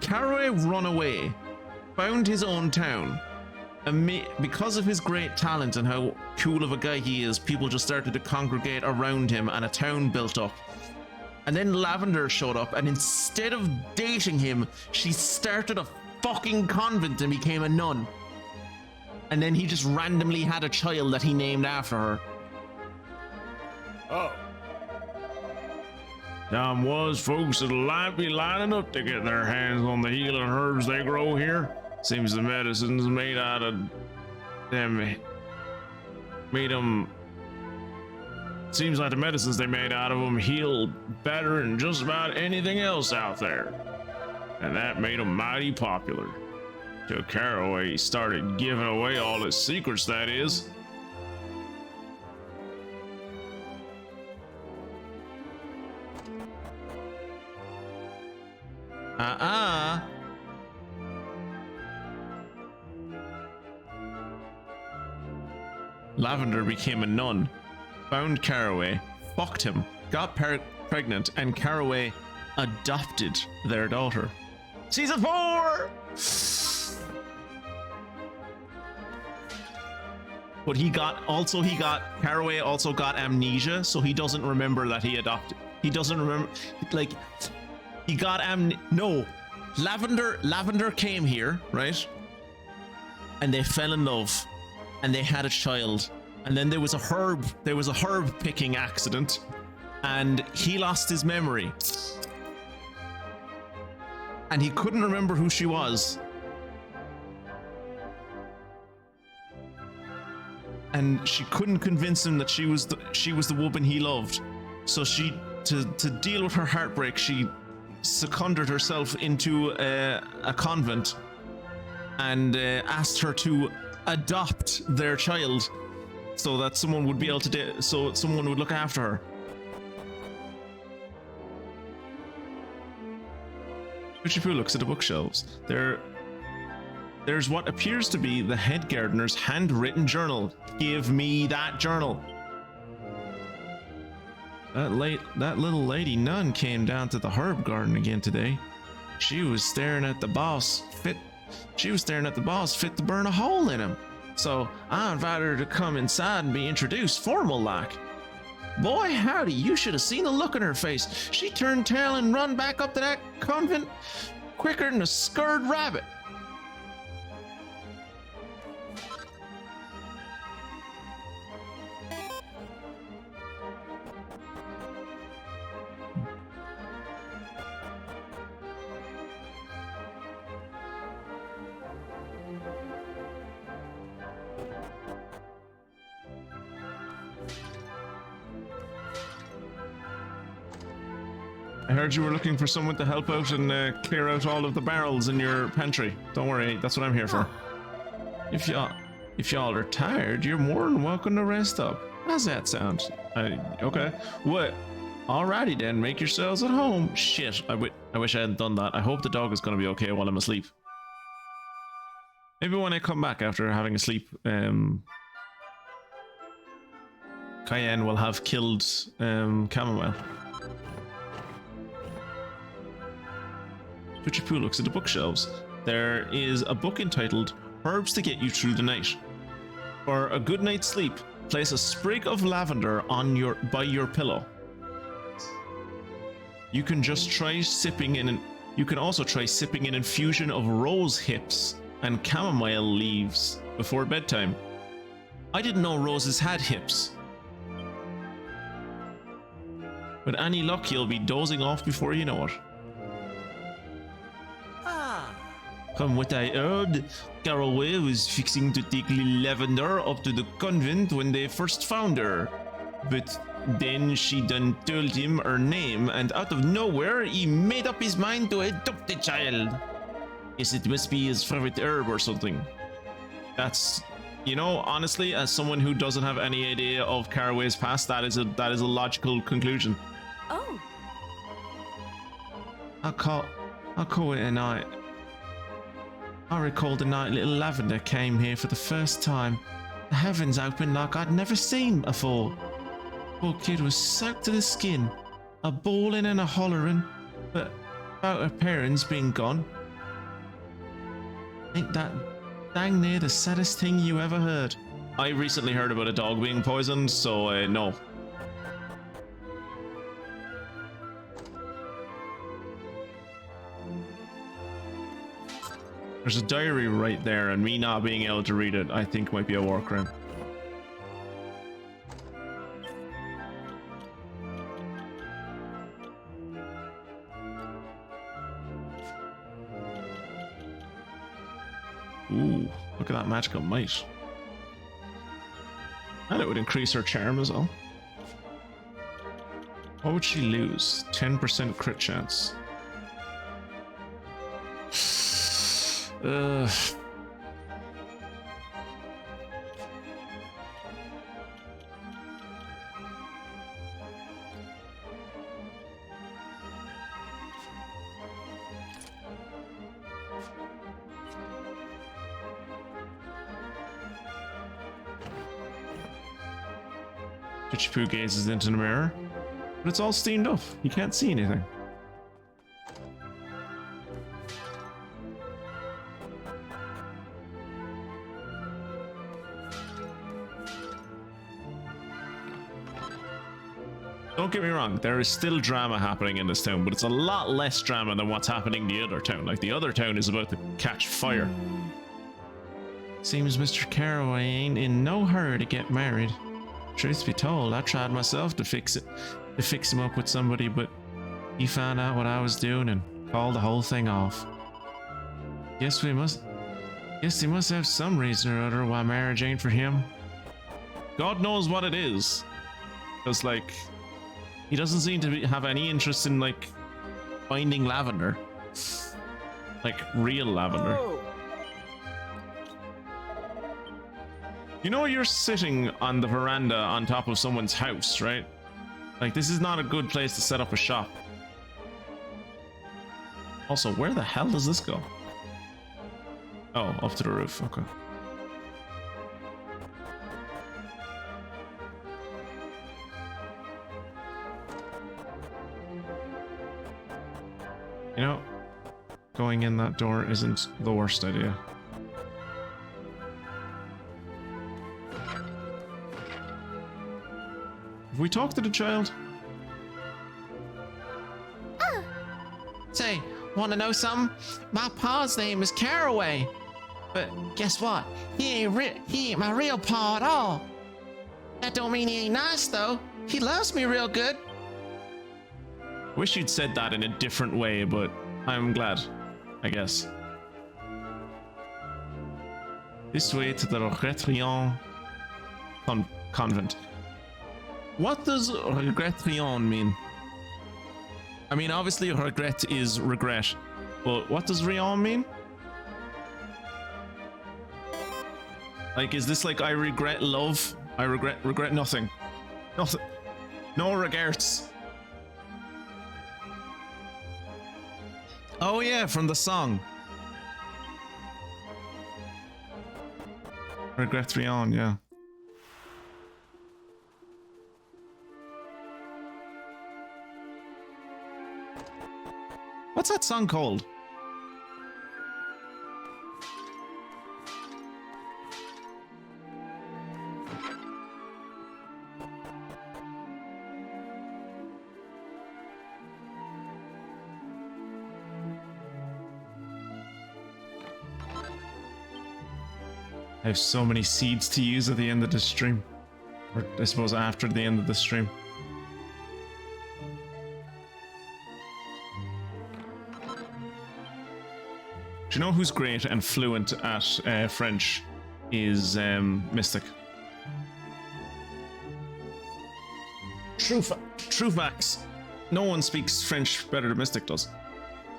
Caraway run away, found his own town, and because of his great talent and how cool of a guy he is, people just started to congregate around him and a town built up? And then Lavender showed up, and instead of dating him, she started a fucking convent and became a nun. And then he just randomly had a child that he named after her. Oh. Them was folks that'll be lining up to get their hands on the healing herbs they grow here. Seems the medicines made out of them seems like the medicines they made out of them healed better than just about anything else out there. And that made them mighty popular. Till Caraway started giving away all his secrets, that is. Lavender became a nun, found Caraway, fucked him, got pregnant, and Caraway adopted their daughter. Season 4! But Caraway also got amnesia, so he doesn't remember that he adopted. He doesn't remember, like, he got no. Lavender came here, right? And they fell in love, and they had a child. And then there was a herb picking accident, and he lost his memory. And he couldn't remember who she was. And she couldn't convince him that she was the woman he loved. So to deal with her heartbreak, she seconded herself into a convent and asked her to adopt their child, so that someone would be able to so someone would look after her. Uchipu looks at the bookshelves. There's what appears to be the head gardener's handwritten journal. Give me that journal. That little lady nun came down to the herb garden again today. She was staring at the boss fit to burn a hole in him. So I invited her to come inside and be introduced formal like. Boy howdy, you should have seen the look on her face. She turned tail and run back up to that convent quicker than a scared rabbit. I heard you were looking for someone to help out and clear out all of the barrels in your pantry. Don't worry, that's what I'm here for. If y'all are tired, you're more than welcome to rest up. How's that sound? Okay. What? Alrighty then, make yourselves at home. Shit, I wish I hadn't done that. I hope the dog is going to be okay while I'm asleep. Maybe when I come back after having a sleep, Cayenne will have killed Chamomile. Poo looks at the bookshelves. There is a book entitled Herbs to Get You Through the Night. For a good night's sleep, place a sprig of lavender by your pillow. You can also try sipping in an infusion of rose hips and chamomile leaves before bedtime. I didn't know roses had hips. With any luck, you'll be dozing off before you know it. From what I heard, Caraway was fixing to take little Lavender up to the convent when they first found her. But then she done told him her name, and out of nowhere, he made up his mind to adopt the child. Guess it must be his favorite herb or something. That's, you know, honestly, as someone who doesn't have any idea of Caraway's past, that is a logical conclusion. Oh. I'll call it a night. I recall the night little Lavender came here for the first time. The heavens opened like I'd never seen before. Poor kid was soaked to the skin, a bawling and a hollering, but about her parents being gone. Ain't that dang near the saddest thing you ever heard? I recently heard about a dog being poisoned, so no. There's a diary right there, and me not being able to read it, I think might be a war crime. Ooh, look at that magical might. And it would increase her charm as well. What would she lose? 10% crit chance. Poo gazes into the mirror, but it's all steamed up. He can't see anything. Don't get me wrong, there is still drama happening in this town, but it's a lot less drama than what's happening in the other town. Like, the other town is about to catch fire. Seems Mr. Caraway ain't in no hurry to get married. Truth be told, I tried myself to fix him up with somebody, but he found out what I was doing and called the whole thing off. Guess he must have some reason or other why marriage ain't for him. God knows what it is. Because, like, he doesn't seem to have any interest in, like, finding lavender. Like, real lavender. Oh. You know, you're sitting on the veranda on top of someone's house, right? Like, this is not a good place to set up a shop. Also, where the hell does this go? Oh, up to the roof. Okay. You know, going in that door isn't the worst idea. Have we talked to the child? Say, wanna know something? My pa's name is Caraway. But guess what? He ain't my real pa at all. That don't mean he ain't nice though. He loves me real good. Wish you'd said that in a different way, but I'm glad, I guess. This way to the Reimagined convent. What does Reimagined mean? I mean, obviously, regret is regret, but what does Rion mean? Like, is this like I regret love? I regret nothing. Nothing. No regrets. Oh yeah, from the song. Regret Rion, yeah. What's that song called? I have so many seeds to use at the end of the stream. Or I suppose after the end of the stream. Do you know who's great and fluent at French? Is Mystic. True facts. No one speaks French better than Mystic does.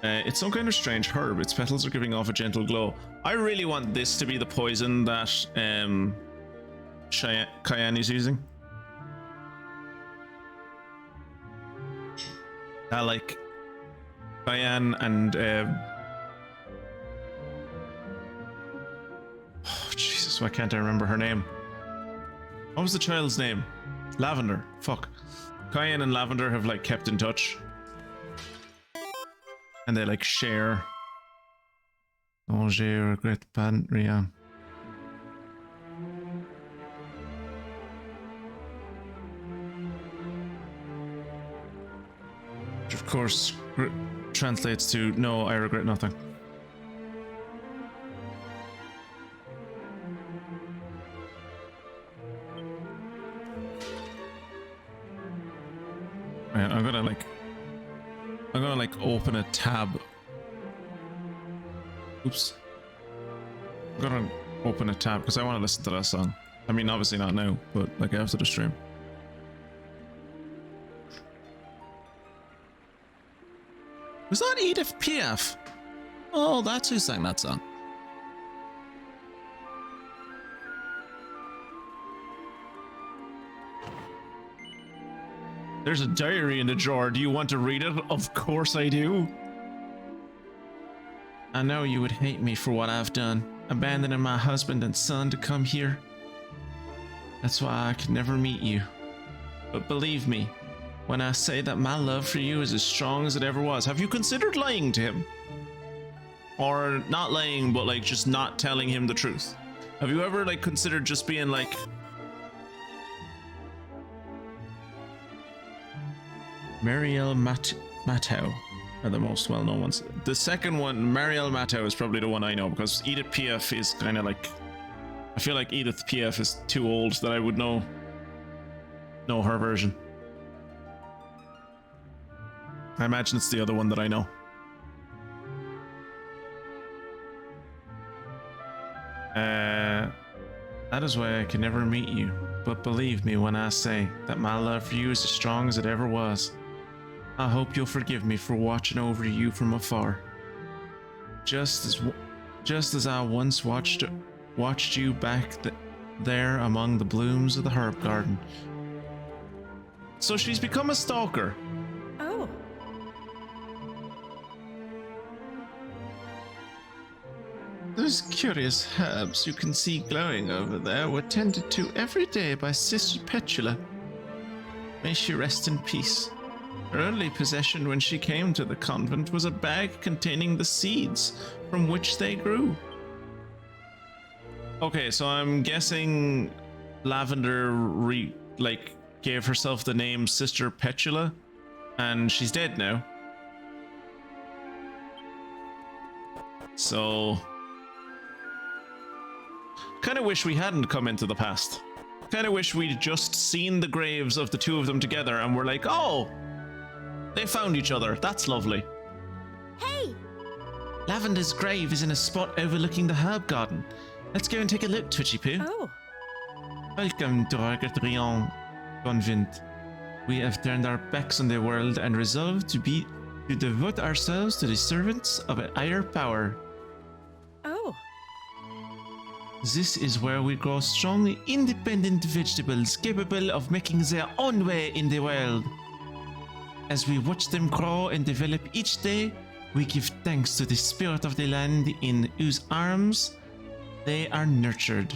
It's some kind of strange herb. Its petals are giving off a gentle glow. I really want this to be the poison that Cayenne is using. Like Cayenne and oh, Jesus, why can't I remember her name? What was the child's name? Lavender. Fuck. Cayenne and Lavender have like kept in touch. And they like share. Oh, je regrette pas rien. Which of course translates to no, I regret nothing. Right, I'm gonna open a tab. Oops. I'm gonna open a tab because I want to listen to that song. I mean, obviously not now, but like after the stream. Was that Edith Piaf? Oh, that's who sang that song. There's a diary in the drawer. Do you want to read it? Of course I do. I know you would hate me for what I've done, abandoning my husband and son to come here. That's why I could never meet you. But believe me, when I say that my love for you is as strong as it ever was. Have you considered lying to him? Or not lying, but like just not telling him the truth? Have you ever like considered just being like... Marielle Matteau are the most well-known ones. The second one, Marielle Matteau, is probably the one I know because Edith Piaf is kind of like... I feel like Edith Piaf is too old that I would know her version. I imagine it's the other one that I know. That is why I can never meet you. But believe me when I say that my love for you is as strong as it ever was. I hope you'll forgive me for watching over you from afar. Just as I once watched you back there among the blooms of the herb garden. So she's become a stalker. Oh. Those curious herbs you can see glowing over there were tended to every day by Sister Petula. May she rest in peace. Her only possession when she came to the convent was a bag containing the seeds from which they grew. Okay, so I'm guessing Lavender gave herself the name Sister Petula, and she's dead now. So... kind of wish we hadn't come into the past. Kind of wish we'd just seen the graves of the two of them together and we're like, oh, they found each other. That's lovely. Hey! Lavender's grave is in a spot overlooking the herb garden. Let's go and take a look, Twitchy Poo. Oh. Welcome to our Reimagined convent. We have turned our backs on the world and resolved to be to devote ourselves to the servants of a higher power. Oh. This is where we grow strong, independent vegetables capable of making their own way in the world. As we watch them grow and develop each day, we give thanks to the spirit of the land in whose arms they are nurtured.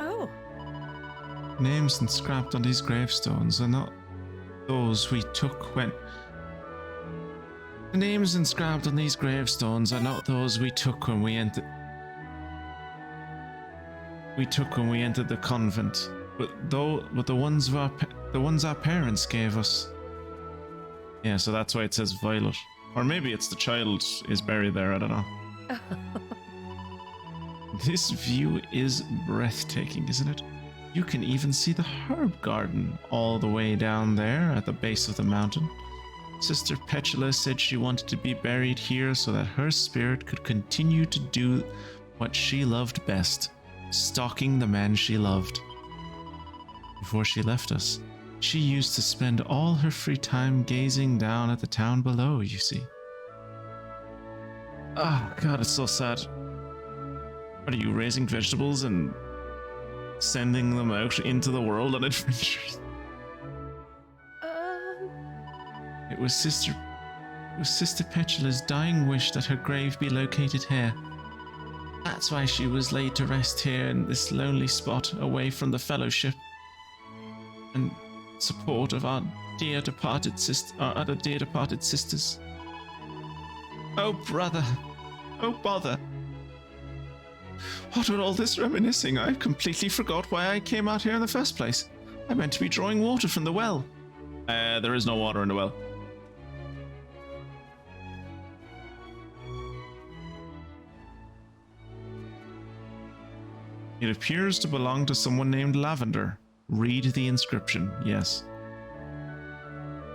Oh. Names inscribed on these gravestones are not those we took when... The names inscribed on these gravestones are not those we took when we entered... the convent, but the ones our parents gave us. Yeah, so that's why it says Violet. Or maybe it's the child is buried there, I don't know. This view is breathtaking, isn't it? You can even see the herb garden all the way down there at the base of the mountain. Sister Petula said she wanted to be buried here so that her spirit could continue to do what she loved best, stalking the man she loved. Before she left us, she used to spend all her free time gazing down at the town below, you see. Oh god, it's so sad. What are you, raising vegetables and sending them out into the world on adventures? It was Sister Petula's dying wish that her grave be located here. That's why she was laid to rest here in this lonely spot, away from the fellowship and support of our dear departed sisters. Oh brother, oh bother. What with all this reminiscing, I completely forgot why I came out here in the first place. I meant to be drawing water from the well. There is no water in the well. It appears to belong to someone named Lavender. Read the inscription, yes.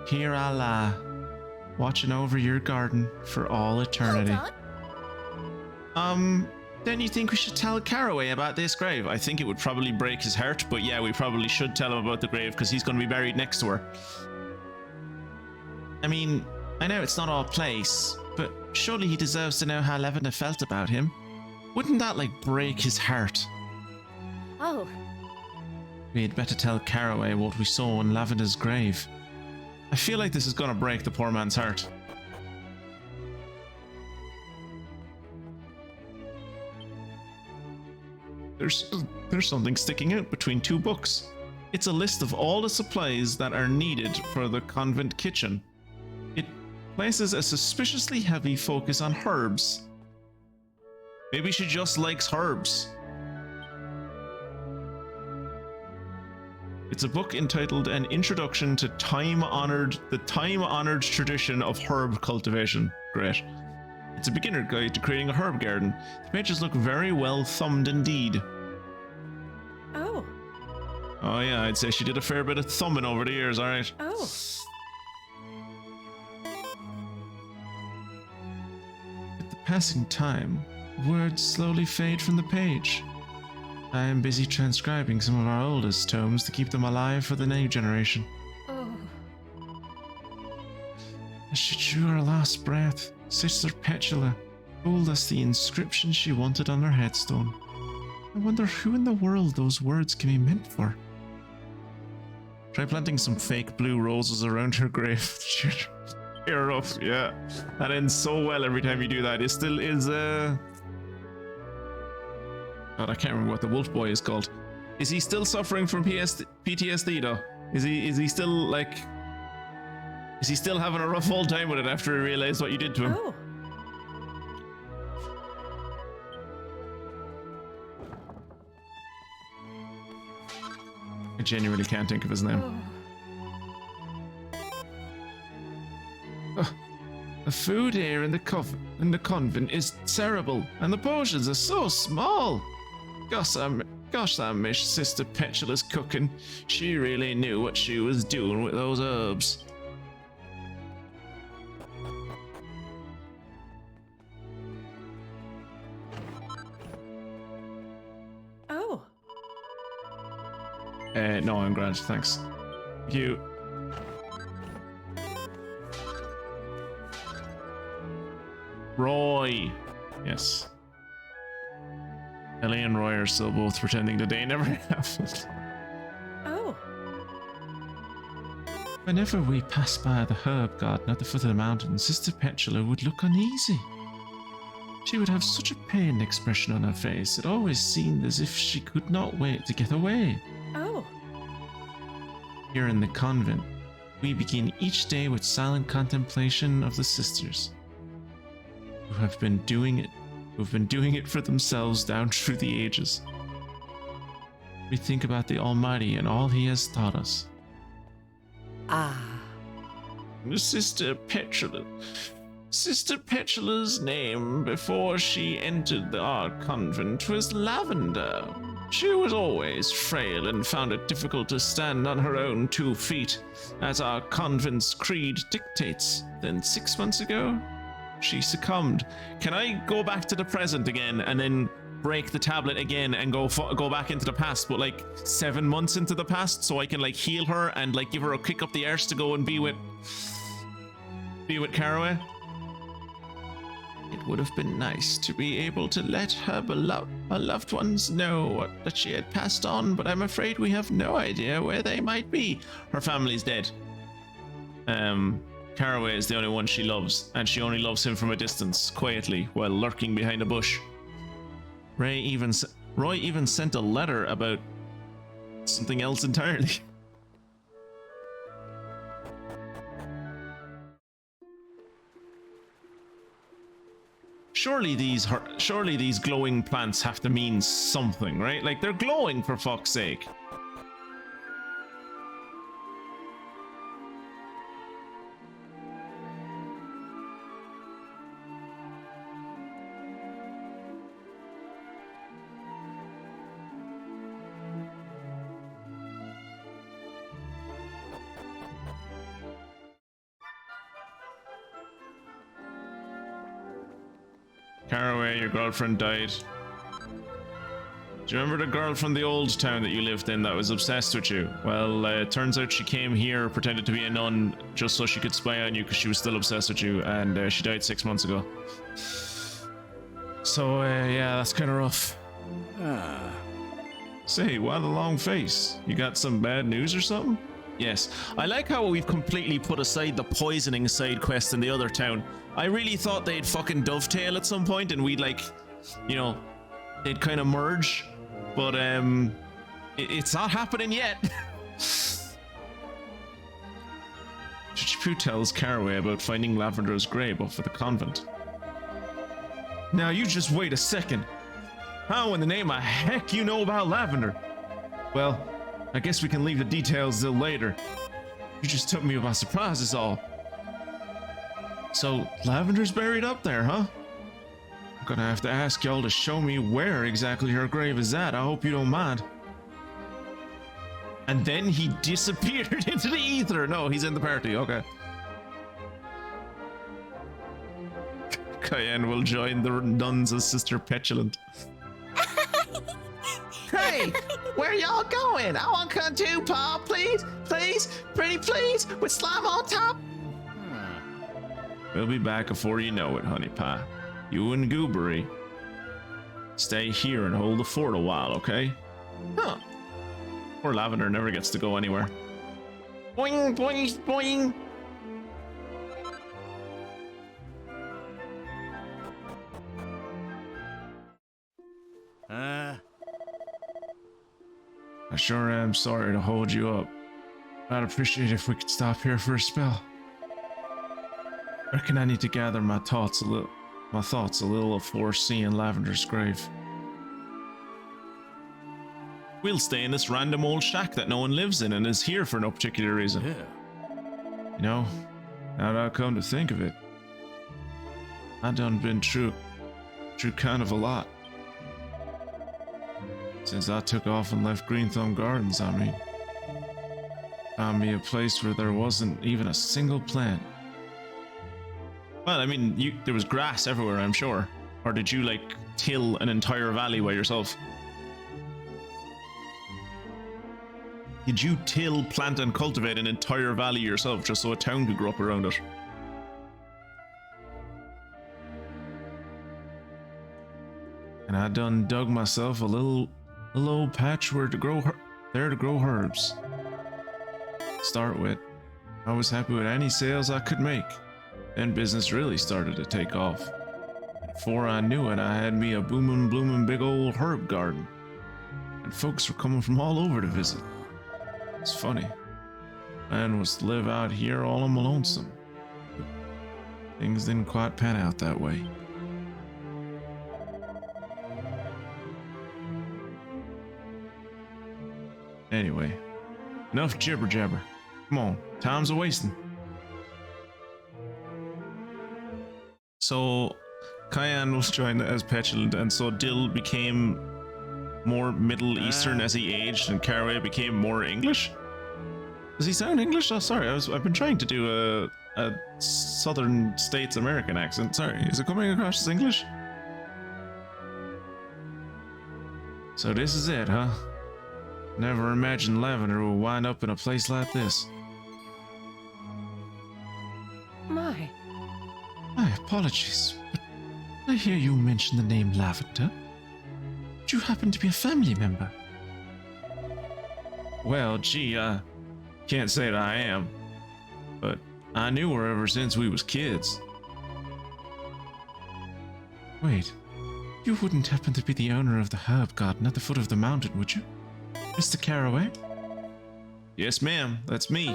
Here I lie, watching over your garden for all eternity. Hold on. Don't you think we should tell Caraway about this grave? I think it would probably break his heart, but yeah, we probably should tell him about the grave because he's going to be buried next to her. I mean, I know it's not our place, but surely he deserves to know how Lavender felt about him. Wouldn't that, like, break his heart? Oh. We had better tell Caraway what we saw in Lavender's grave. I feel like this is going to break the poor man's heart. There's something sticking out between two books. It's a list of all the supplies that are needed for the convent kitchen. It places a suspiciously heavy focus on herbs. Maybe she just likes herbs. It's a book entitled An Introduction to the time-honored tradition of herb cultivation. Great. It's a beginner guide to creating a herb garden. The pages look very well thumbed indeed. Oh. Oh yeah, I'd say she did a fair bit of thumbing over the years, alright. Oh. With the passing time, words slowly fade from the page. I am busy transcribing some of our oldest tomes to keep them alive for the new generation. Oh. As she drew her last breath, Sister Petula told us the inscription she wanted on her headstone. I wonder who in the world those words can be meant for. Try planting some fake blue roses around her grave. Cheer her up, yeah. That ends so well every time you do that. It still is, God, I can't remember what the wolf boy is called. Is he still suffering from PTSD though? Is he still like... Is he still having a rough old time with it after he realized what you did to him? Oh. I genuinely can't think of his name. Oh. The food here in the convent is terrible, and the portions are so small. Gosh, I miss Sister Petula's cooking. She really knew what she was doing with those herbs. No, I'm grand. Thanks. Thank you. Roy. Yes. Ellie and Roy are still both pretending that they never happened. Oh. Whenever we passed by the herb garden at the foot of the mountain, Sister Petula would look uneasy. She would have such a pained expression on her face. It always seemed as if she could not wait to get away. Oh. Here in the convent, we begin each day with silent contemplation of the sisters, who have been doing it for themselves down through the ages. We think about the Almighty and all He has taught us. Ah. Sister Petula's name before she entered our convent was Lavender. She was always frail and found it difficult to stand on her own 2 feet, as our convent's creed dictates. Then 6 months ago, she succumbed. Can I go back to the present again and then break the tablet again and go back into the past, but like 7 months into the past, so I can like heal her and like give her a kick up the arse to go and be with Caraway? It would have been nice to be able to let her beloved ones know that she had passed on, but I'm afraid we have no idea where they might be. Her family's dead. Caraway is the only one she loves, and she only loves him from a distance, quietly, while lurking behind a bush. Roy even sent a letter about something else entirely. Surely these glowing plants have to mean something, right? Like, they're glowing, for fuck's sake. Caraway, your girlfriend died. Do you remember the girl from the old town that you lived in that was obsessed with you? Well, it turns out she came here, pretended to be a nun, just so she could spy on you because she was still obsessed with you, and she died 6 months ago. So, yeah, that's kind of rough. Say, what a long face. You got some bad news or something? Yes. I like how we've completely put aside the poisoning side quest in the other town. I really thought they'd fucking dovetail at some point and we'd like, you know, they'd kind of merge. But it's not happening yet. Chichipu tells Caraway about finding Lavender's grave off at the convent. Now you just wait a second. How in the name of heck you know about Lavender? Well, I guess we can leave the details till later. You just took me by surprise is all. So, Lavender's buried up there, huh? I'm gonna have to ask y'all to show me where exactly her grave is at. I hope you don't mind. And then he disappeared into the ether. No, he's in the party. Okay. Cayenne will join the nuns as Sister Petulant. Hey, where y'all going? I want to come too, Pa. Please, please, pretty please, with slime on top. We'll be back before you know it, honey pie. You and Goobery stay here and hold the fort a while, okay? Huh. Poor Lavender never gets to go anywhere. Boing, boing, boing. I sure am sorry to hold you up. I'd appreciate it if we could stop here for a spell. Reckon I need to gather my thoughts a little before seeing Lavender's grave. We'll stay in this random old shack that no one lives in and is here for no particular reason. Yeah. You know, now that I come to think of it, I done been through kind of a lot. Since I took off and left Green Thumb Gardens, I mean. Found me a place where there wasn't even a single plant. Well, I mean, there was grass everywhere, I'm sure. Or did you, like, till an entire valley by yourself? Did you till, plant, and cultivate an entire valley yourself just so a town could grow up around it? And I done dug myself a little old patch where to grow herbs. Start with, I was happy with any sales I could make. Then business really started to take off. Before I knew it, I had me a boomin' bloomin' big old herb garden. And folks were coming from all over to visit. It's funny. Plan was to live out here all on my lonesome. Things didn't quite pan out that way. Anyway, enough jibber jabber. Come on, time's a wasting. So, Kyan was trying as petulant, and so Dill became more Middle Eastern as he aged, and Caraway became more English. Does he sound English? Oh, sorry, I've been trying to do a Southern States American accent. Sorry, is it coming across as English? So this is it, huh? Never imagined Lavender would wind up in a place like this. My. My apologies, but I hear you mention the name Lavender. Do you happen to be a family member? Well, gee, I can't say that I am, but I knew her ever since we was kids. Wait, you wouldn't happen to be the owner of the herb garden at the foot of the mountain, would you? Mr. Caraway? Yes, ma'am, that's me.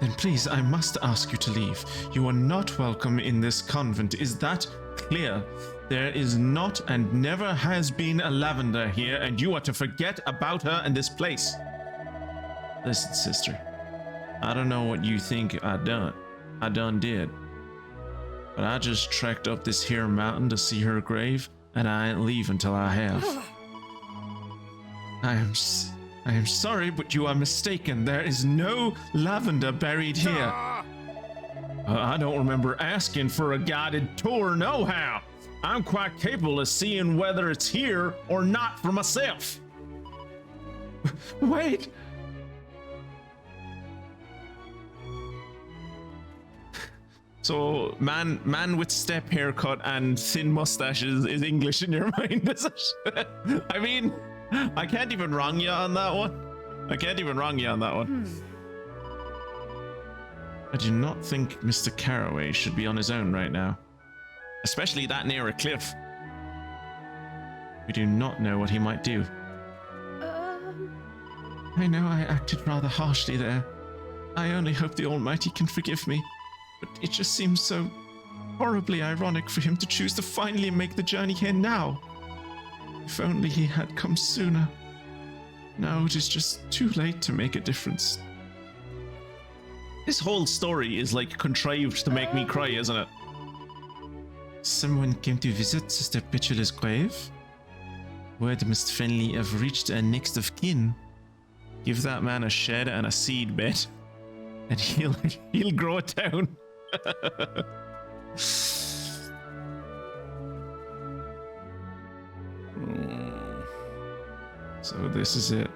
Then please, I must ask you to leave. You are not welcome in this convent. Is that clear? There is not and never has been a Lavender here, and you are to forget about her and this place. Listen, sister. I don't know what you think I done did. But I just trekked up this here mountain to see her grave, and I ain't leaving till I have. I am sorry, but you are mistaken. There is no Lavender buried here. I don't remember asking for a guided tour, nohow. I'm quite capable of seeing whether it's here or not for myself. Wait. So, man with step haircut and thin mustaches is English in your mind, is it? I mean, I can't even wrong you on that one. I do not think Mr. Caraway should be on his own right now. Especially that near a cliff. We do not know what he might do. I know I acted rather harshly there. I only hope the Almighty can forgive me. But it just seems so horribly ironic for him to choose to finally make the journey here now. If only he had come sooner. Now it is just too late to make a difference. This whole story is like contrived to make me cry, isn't it? Someone came to visit Sister Petula's grave? Word must finally have reached our next of kin. Give that man a shed and a seed bed, and he'll grow it down. So this is it.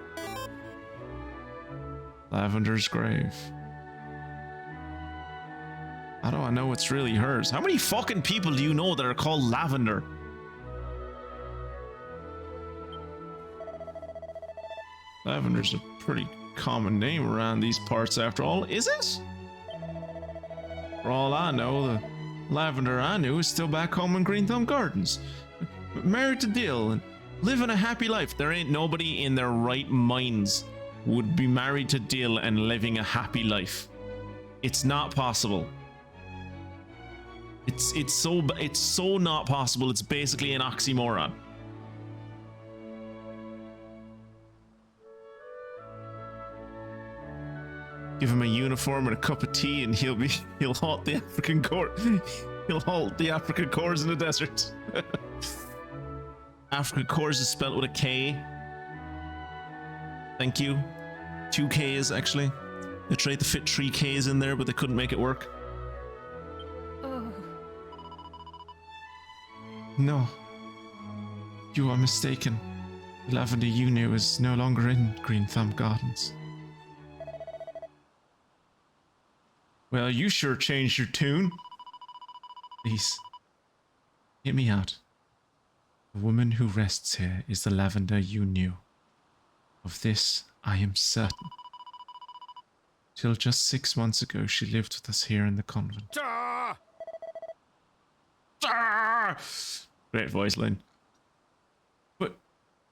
Lavender's grave. How do I know it's really hers? How many fucking people do you know that are called Lavender? Lavender's a pretty common name around these parts after all, is it? For all I know, the Lavender I knew is still back home in Green Thumb Gardens. Married to Dill and living a happy life. There ain't nobody in their right minds would be married to Dill and living a happy life. It's not possible. It's so not possible. It's basically an oxymoron. Give him a uniform and a cup of tea, and he'll halt the African he'll halt the African cores in the desert. African cores is spelled with a K. Thank you. 2 Ks actually. They tried to fit 3 Ks in there, but they couldn't make it work. No, you are mistaken. The lavender you knew is no longer in Green Thumb Gardens. Well, you sure changed your tune. Please, hear me out. The woman who rests here is the lavender you knew. Of this, I am certain. Till just 6 months ago, she lived with us here in the convent. Great voice, Lynn. But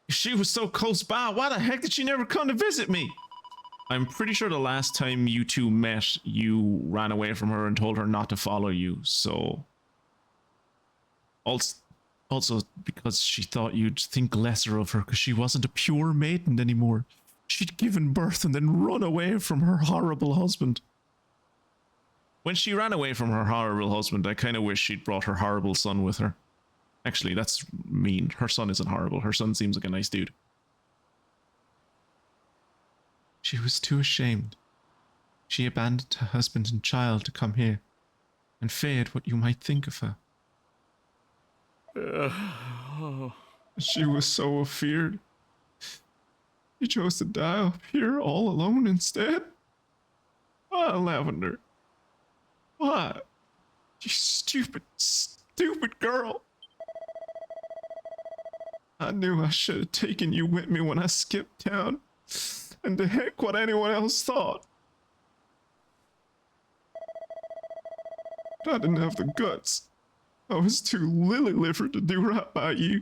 if she was so close by, why the heck did she never come to visit me? I'm pretty sure the last time you two met, you ran away from her and told her not to follow you, so... Also because she thought you'd think lesser of her because she wasn't a pure maiden anymore. She'd given birth and then run away from her horrible husband. When she ran away from her horrible husband, I kind of wish she'd brought her horrible son with her. Actually, that's mean. Her son isn't horrible. Her son seems like a nice dude. She was too ashamed. She abandoned her husband and child to come here, and feared what you might think of her. She was so afeared. She chose to die up here all alone instead. Why, Lavender? Why? You stupid, stupid girl. I knew I should have taken you with me when I skipped town. And to heck what anyone else thought. But I didn't have the guts. I was too lily-livered to do right by you.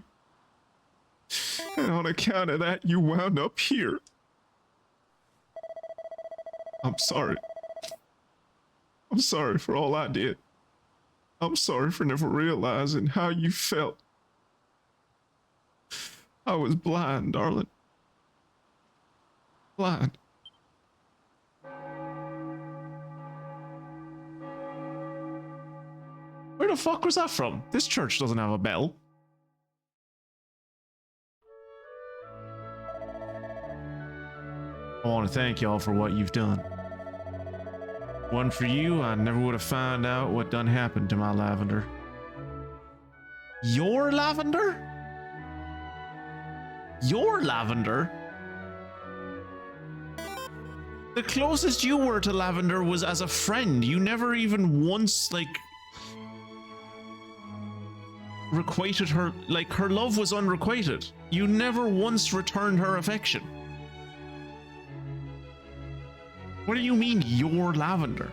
And on account of that, you wound up here. I'm sorry. I'm sorry for all I did. I'm sorry for never realizing how you felt. I was blind, darling. Blind. Where the fuck was that from? This church doesn't have a bell. I want to thank y'all for what you've done. One for you, I never would have found out what done happened to my lavender. Your lavender? Your lavender? The closest you were to lavender was as a friend. You never even once, like, requited her. Like, her love was unrequited. You never once returned her affection. What do you mean, your lavender?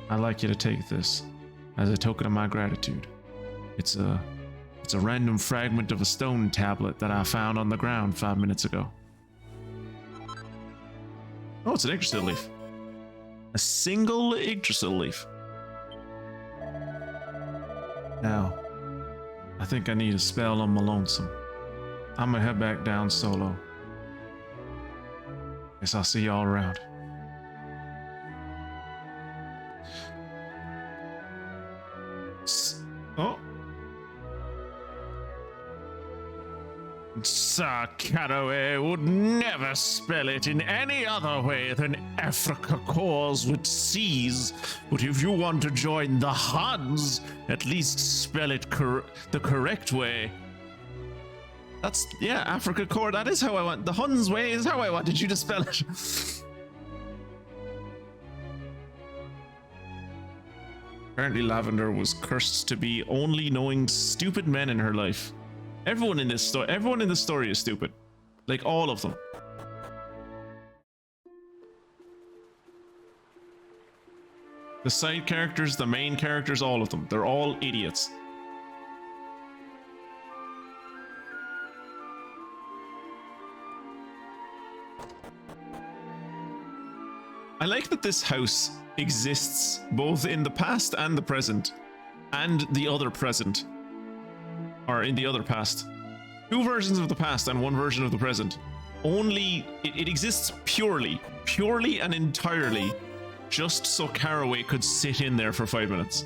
I'd like you to take this as a token of my gratitude. It's a random fragment of a stone tablet that I found on the ground 5 minutes ago. Oh, it's an Yggdrasil leaf. A single Yggdrasil leaf. Now, I think I need a spell on my lonesome. I'm gonna head back down solo. Guess I'll see y'all around. Oh. Sir Caraway would never spell it in any other way than Africa cores with C's. But if you want to join the Huns, at least spell it the correct way. That's, yeah, Africa core, that is how I want. The Huns way is how I wanted you to spell it. Apparently Lavender was cursed to be only knowing stupid men in her life. Everyone in this story is stupid. Like, all of them. The side characters, the main characters, all of them. They're all idiots. I like that this house exists both in the past and the present, and the other present. Or in the other past. 2 versions of the past and 1 version of the present. Only, it exists purely and entirely, just so Caraway could sit in there for 5 minutes.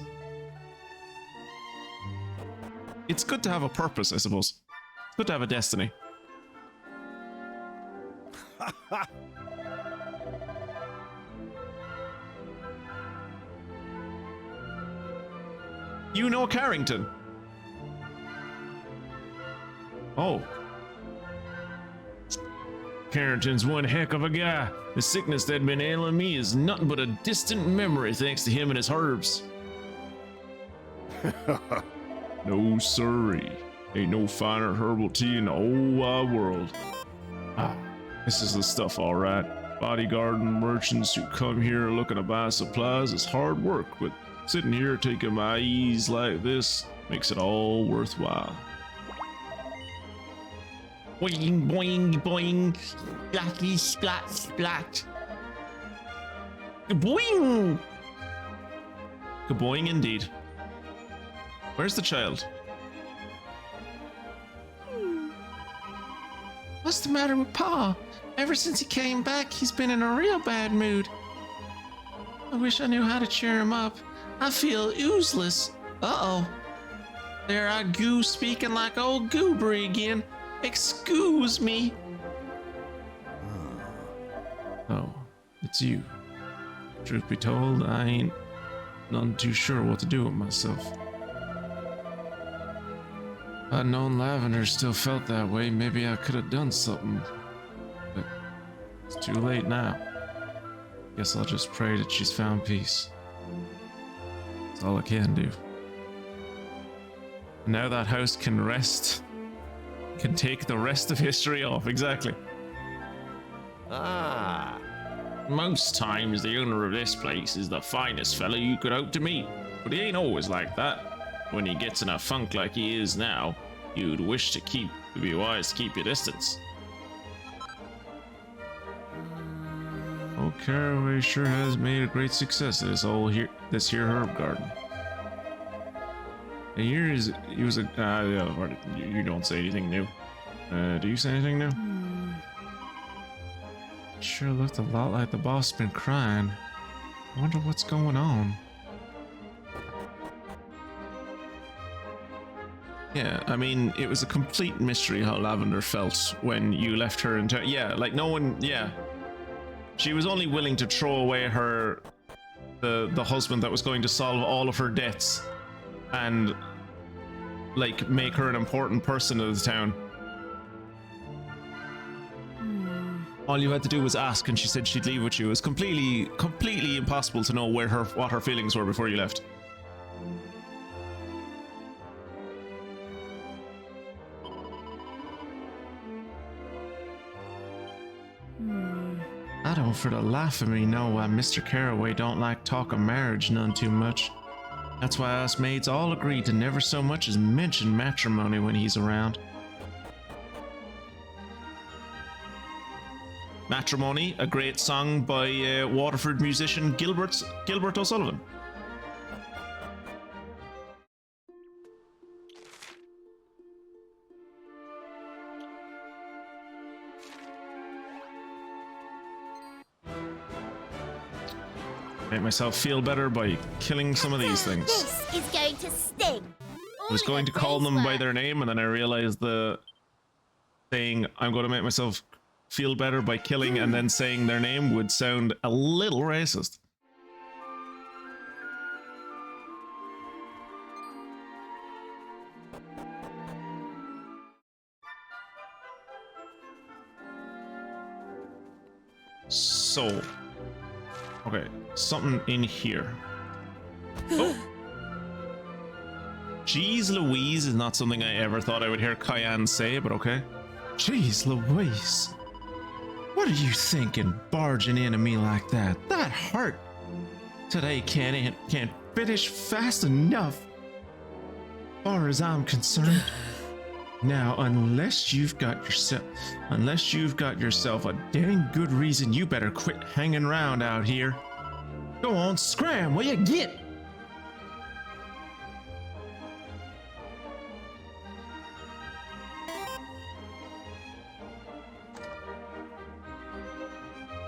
It's good to have a purpose, I suppose. It's good to have a destiny. You know Carrington. Oh. Carrington's one heck of a guy. The sickness that been ailing me is nothing but a distant memory thanks to him and his herbs. No siree. Ain't no finer herbal tea in the whole wide world. Ah, this is the stuff, all right. Bodyguard and merchants who come here looking to buy supplies is hard work, but sitting here taking my ease like this makes it all worthwhile. Boing, boing, boing. Splatty, splat, splat. Boing! Kaboing indeed. Where's the child? What's the matter with Pa? Ever since he came back, he's been in a real bad mood. I wish I knew how to cheer him up. I feel useless. Uh-oh. There I go speaking like old Goobery again. Excuse me. Oh, it's you. Truth be told, I ain't none too sure what to do with myself. If I'd known Lavender still felt that way, maybe I could have done something. But it's too late now. Guess I'll just pray that she's found peace. That's all I can do. And now that house can rest. Can take the rest of history off, exactly. Ah. Most times the owner of this place is the finest fellow you could hope to meet, but he ain't always like that. When he gets in a funk like he is now, you'd wish to be wise to keep your distance. Oh, Caraway sure has made a great success of this here herb garden. And he was a you don't say anything new. Do you say anything new? Sure looked a lot like the boss been crying. I wonder what's going on. Yeah, I mean, it was a complete mystery how Lavender felt when you left her in town. Yeah, like no one, yeah. She was only willing to throw away the husband that was going to solve all of her debts and like make her an important person of the town. All you had to do was ask and she said she'd leave with you. It was completely impossible to know what her feelings were before you left. I don't for the life of me know why Mr. Caraway don't like talking marriage none too much. That's why us maids all agreed to never so much as mention matrimony when he's around. Matrimony, a great song by Waterford musician Gilbert O'Sullivan. Make myself feel better by killing some of these things. This is going to sting. I was going to call them by their name, and then I realized the saying I'm going to make myself feel better by killing and then saying their name would sound a little racist. So, okay, something in here. Oh. Jeez Louise is not something I ever thought I would hear Cayenne say, but okay. Jeez Louise. What are you thinking, barging into me like that? That hurt. Today can't finish fast enough. Far as I'm concerned. Now, unless you've got yourself a dang good reason, you better quit hanging around out here. Go on, scram, will you get?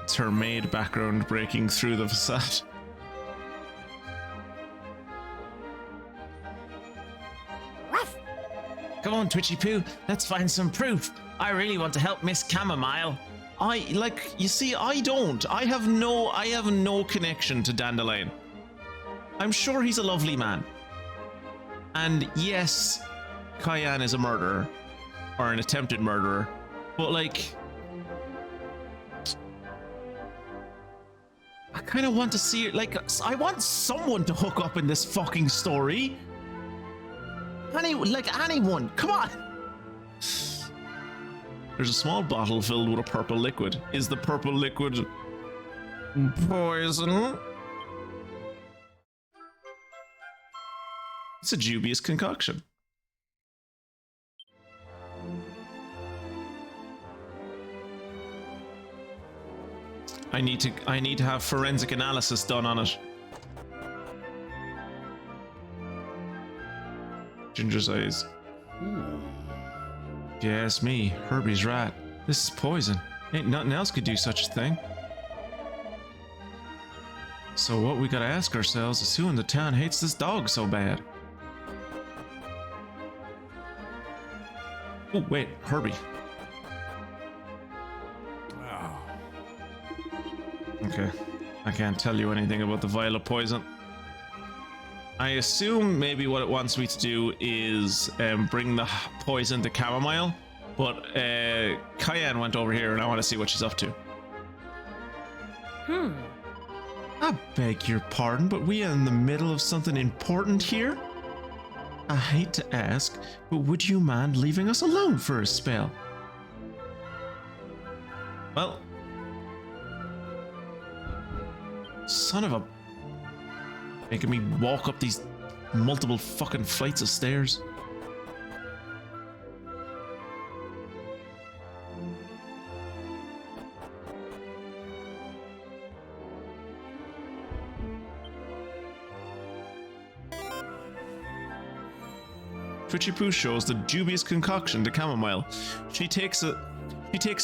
It's her maid background breaking through the facade. Come on, Twitchy Poo, let's find some proof. I really want to help Miss Chamomile. I have no connection to Dandelion. I'm sure he's a lovely man. And yes, Cayenne is a murderer. or an attempted murderer. But like, I kind of want to see it. Like, I want someone to hook up in this fucking story. Anyone, come on. There's a small bottle filled with a purple liquid. Is the purple liquid poison? It's a dubious concoction. I need to have forensic analysis done on it. Ginger's eyes. Yes, me. Herbie's right. This is poison. Ain't nothing else could do such a thing. So what we gotta ask ourselves is who in the town hates this dog so bad? Oh, wait, Herbie. Okay, I can't tell you anything about the vial of poison. I assume maybe what it wants me to do is bring the poison to Chamomile, but Cayenne went over here and I want to see what she's up to. I beg your pardon, but we are in the middle of something important here? I hate to ask, but would you mind leaving us alone for a spell? Well, son of a... making me walk up these multiple fucking flights of stairs. Twitchy Poo shows the dubious concoction to Chamomile. She takes a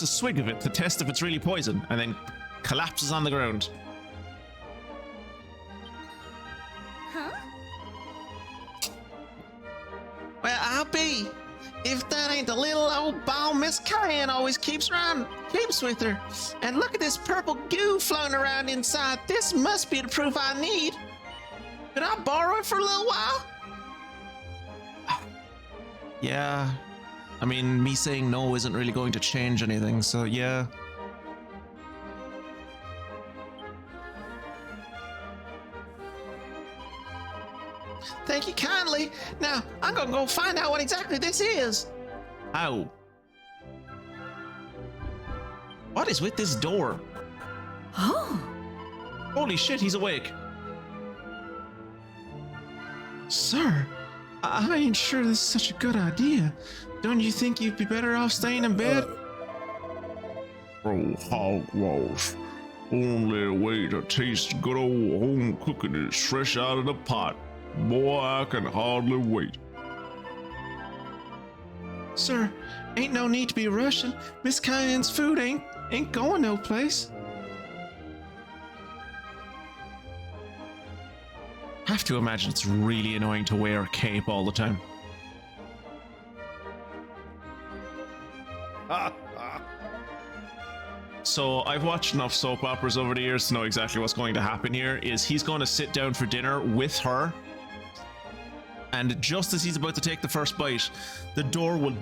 swig of it to test if it's really poison, and then collapses on the ground. Well, I'll be. If that ain't the little old ball Miss Cayenne always keeps with her. And look at this purple goo floating around inside. This must be the proof I need. Could I borrow it for a little while? Yeah. I mean, me saying no isn't really going to change anything, so yeah. Thank you kindly. Now, I'm gonna go find out what exactly this is. How? What is with this door? Oh. Holy shit, he's awake. Sir, I ain't sure this is such a good idea. Don't you think you'd be better off staying in bed? Oh, hogwash. Only way to taste good old home cooking is fresh out of the pot. Boy, I can hardly wait. Sir, ain't no need to be rushing. Miss Cayenne's food ain't going no place. Have to imagine it's really annoying to wear a cape all the time. So I've watched enough soap operas over the years to know exactly what's going to happen here. Is he's going to sit down for dinner with her, and just as he's about to take the first bite, the door will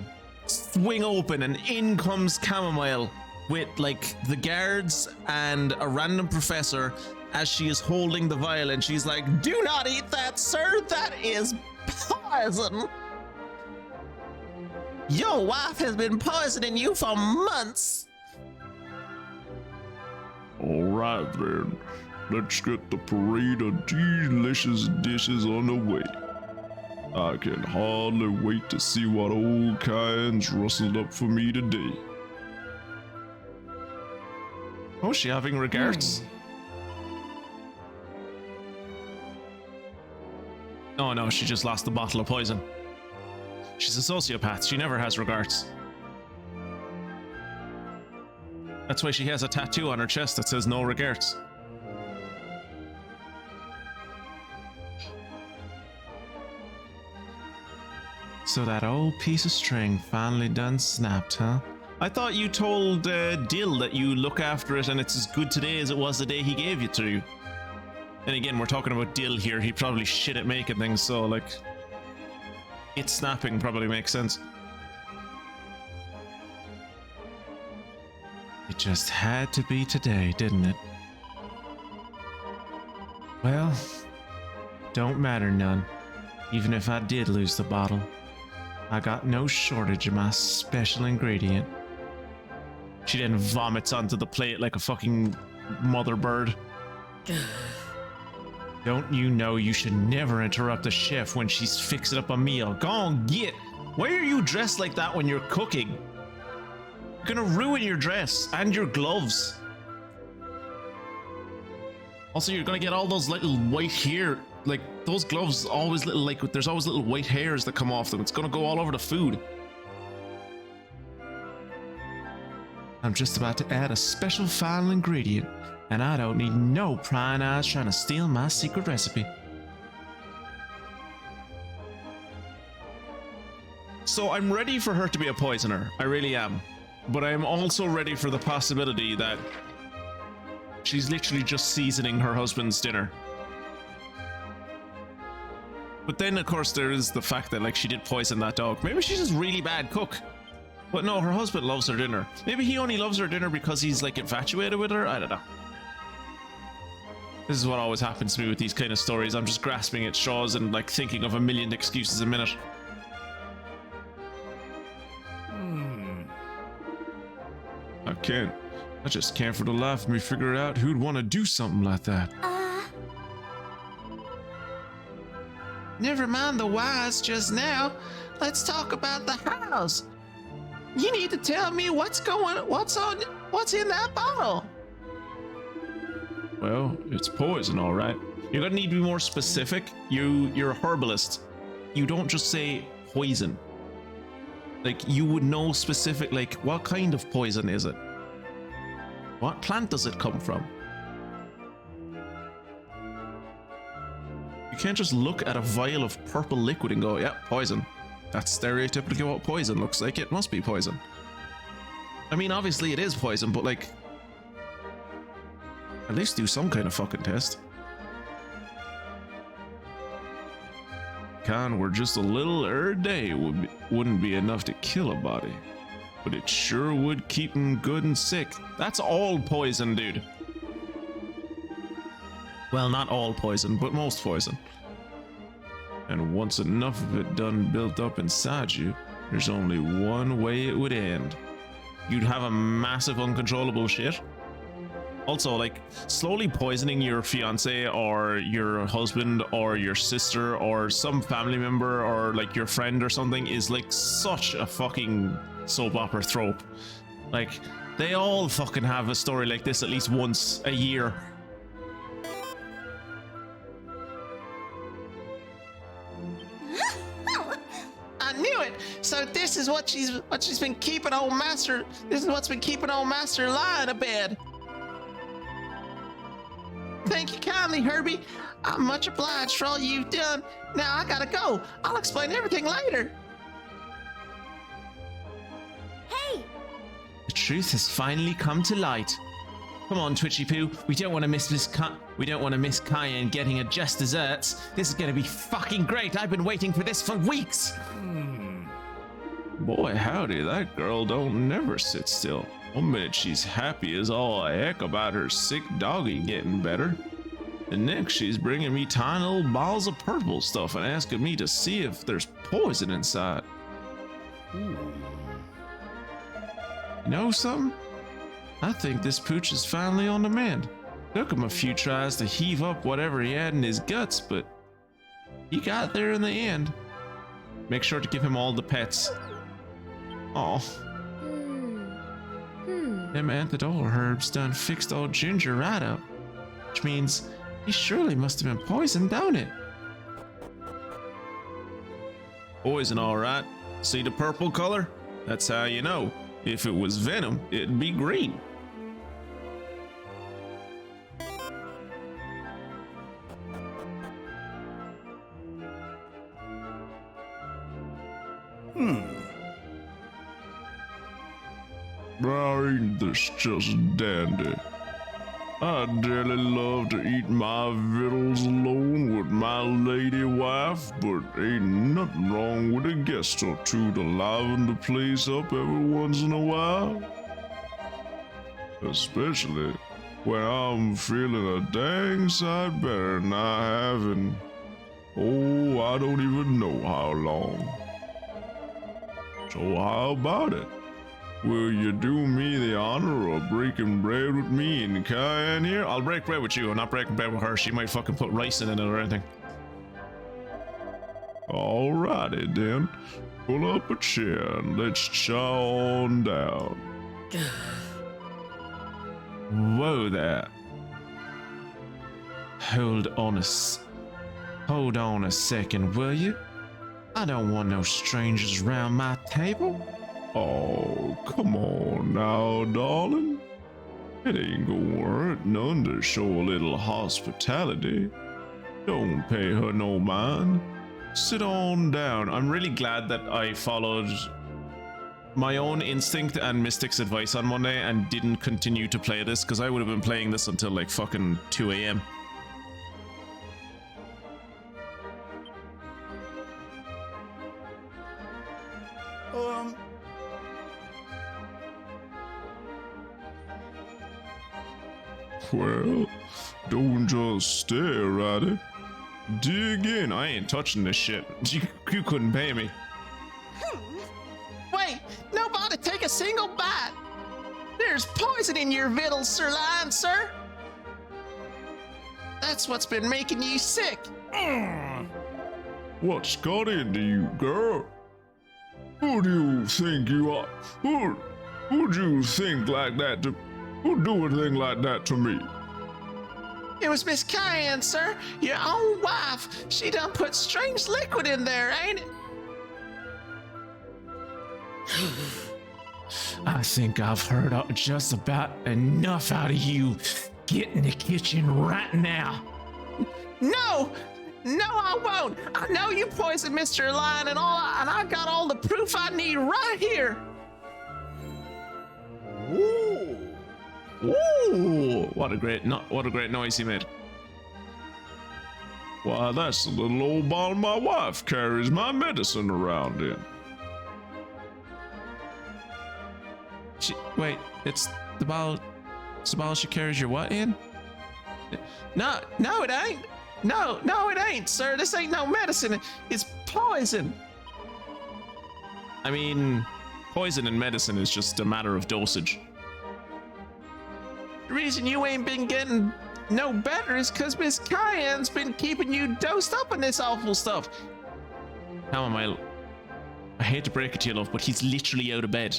swing open and in comes Chamomile with like the guards and a random professor as she is holding the vial, and she's like, "Do not eat that, sir. That is poison. Your wife has been poisoning you for months." All right then, let's get the parade of delicious dishes on the way. I can hardly wait to see what old Cayenne's rustled up for me today. Oh, is she having regrets? Oh no, she just lost the bottle of poison. She's a sociopath. She never has regrets. That's why she has a tattoo on her chest that says no regrets. So that old piece of string finally done snapped, huh? I thought you told Dill that you look after it and it's as good today as it was the day he gave it to you. And again, we're talking about Dill here. He probably shit at making things, so like, it snapping probably makes sense. It just had to be today, didn't it? Well, don't matter none. Even if I did lose the bottle, I got no shortage of my special ingredient. She then vomits onto the plate like a fucking mother bird. Don't you know you should never interrupt a chef when she's fixing up a meal? Go on, get. Why are you dressed like that when you're cooking? You're gonna ruin your dress and your gloves. Also, you're gonna get all those little white hair, like those gloves always little, like there's always little white hairs that come off them. It's gonna go all over the food. I'm just about to add a special final ingredient, and I don't need no prying eyes trying to steal my secret recipe. So I'm ready for her to be a poisoner. I really am. But I'm also ready for the possibility that she's literally just seasoning her husband's dinner. But then, of course, there is the fact that, like, she did poison that dog. Maybe she's just a really bad cook. But no, her husband loves her dinner. Maybe he only loves her dinner because he's, like, infatuated with her? I don't know. This is what always happens to me with these kind of stories. I'm just grasping at straws and, like, thinking of a million excuses a minute. I just can't for the life of me figure out who'd want to do something like that. Never mind the whys just now. Let's talk about the hows. You need to tell me what's in that bottle. Well, it's poison, all right. You're gonna need to be more specific. You're a herbalist. You don't just say poison. Like, you would know specific, like, what kind of poison is it? What plant does it come from? You can't just look at a vial of purple liquid and go, yeah, poison. That's stereotypically what poison looks like. It must be poison. I mean, obviously it is poison, but, like, at least do some kind of fucking test. Con, where just a little every day wouldn't be enough to kill a body, but it sure would keep him good and sick. That's all poison, dude. Well, not all poison, but most poison. And once enough of it done built up inside you, there's only one way it would end. You'd have a massive uncontrollable shit. Also, like, slowly poisoning your fiance or your husband or your sister or some family member or, like, your friend or something is, like, such a fucking soap opera trope. Like, they all fucking have a story like this at least once a year. I knew it. So this is what she's been keeping old master. This is what's been keeping old master lying in bed. Thank you kindly, Herbie. I'm much obliged for all you've done. Now I gotta go. I'll explain everything later. Hey, The truth has finally come to light. Come on, Twitchy Poo. We don't want to miss Cayenne getting her just desserts. This is gonna be fucking great. I've been waiting for this for weeks. Boy, howdy, that girl don't never sit still. One minute she's happy as all heck about her sick doggy getting better. The next she's bringing me tiny little balls of purple stuff and asking me to see if there's poison inside. You know something? I think this pooch is finally on the mend. Took him a few tries to heave up whatever he had in his guts, but he got there in the end. Make sure to give him all the pets. Oh. Them antidote herbs done fixed old Ginger right up. Which means he surely must have been poisoned, don't it? Poison, alright. See the purple color? That's how you know. If it was venom, it'd be green. Now ain't this just dandy? I dearly love to eat my victuals alone with my lady wife, but ain't nothing wrong with a guest or two to liven the place up every once in a while. Especially when I'm feeling a dang sight better than I have in, oh, I don't even know how long. So how about it? Will you do me the honor of breaking bread with me and Cayenne here? I'll break bread with you. I'm not breaking bread with her. She might fucking put rice in it or anything. Alrighty then. Pull up a chair and let's chow on down. Whoa there. Hold on a second, will you? I don't want no strangers around my table. Oh, come on now, darling. It ain't gonna hurt none to show a little hospitality. Don't pay her no mind. Sit on down. I'm really glad that I followed my own instinct and Mystic's advice on Monday and didn't continue to play this, because I would have been playing this until like fucking 2 a.m. Well, don't just stare at it. Dig in. I ain't touching this shit. You couldn't pay me. Wait, nobody take a single bite. There's poison in your victuals, Sir Lion, sir. That's what's been making you sick. What's got into you, girl? Who do you think you are? Who'd you think like that to? Who'd do a thing like that to me? It was Miss Cayenne, sir, your own wife. She done put strange liquid in there, ain't it? I think I've heard just about enough out of you. Get in the kitchen right now. No, I won't. I know you poisoned Mr. Lion and I got all the proof I need right here. Ooh, what a great noise he made. Why, that's the little old bottle my wife carries my medicine around in. Wait, it's the bottle she carries your what in? No, it ain't. No, it ain't, sir. This ain't no medicine. It's poison. I mean, poison and medicine is just a matter of dosage. The reason you ain't been getting no better is because Miss Cayenne's been keeping you dosed up on this awful stuff. I hate to break it to you, love, but he's literally out of bed.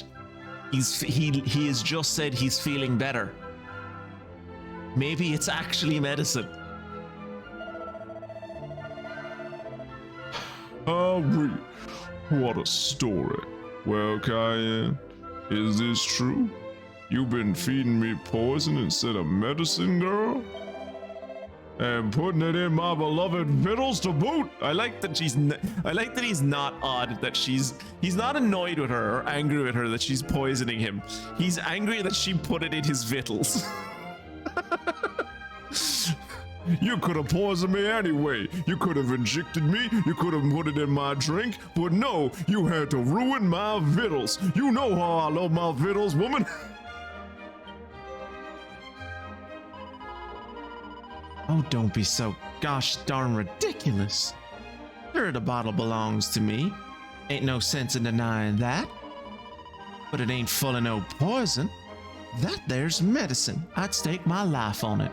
He has just said he's feeling better. Maybe it's actually medicine. What a story. Well, Cayenne, is this true? You've been feeding me poison instead of medicine, girl? And putting it in my beloved victuals to boot? I like that he's not odd that he's not annoyed with her or angry with her that she's poisoning him. He's angry that she put it in his victuals. You could have poisoned me anyway. You could have injected me. You could have put it in my drink. But no, you had to ruin my victuals. You know how I love my victuals, woman. Oh, don't be so gosh darn ridiculous. Sure, the bottle belongs to me. Ain't no sense in denying that. But it ain't full of no poison. That there's medicine. I'd stake my life on it.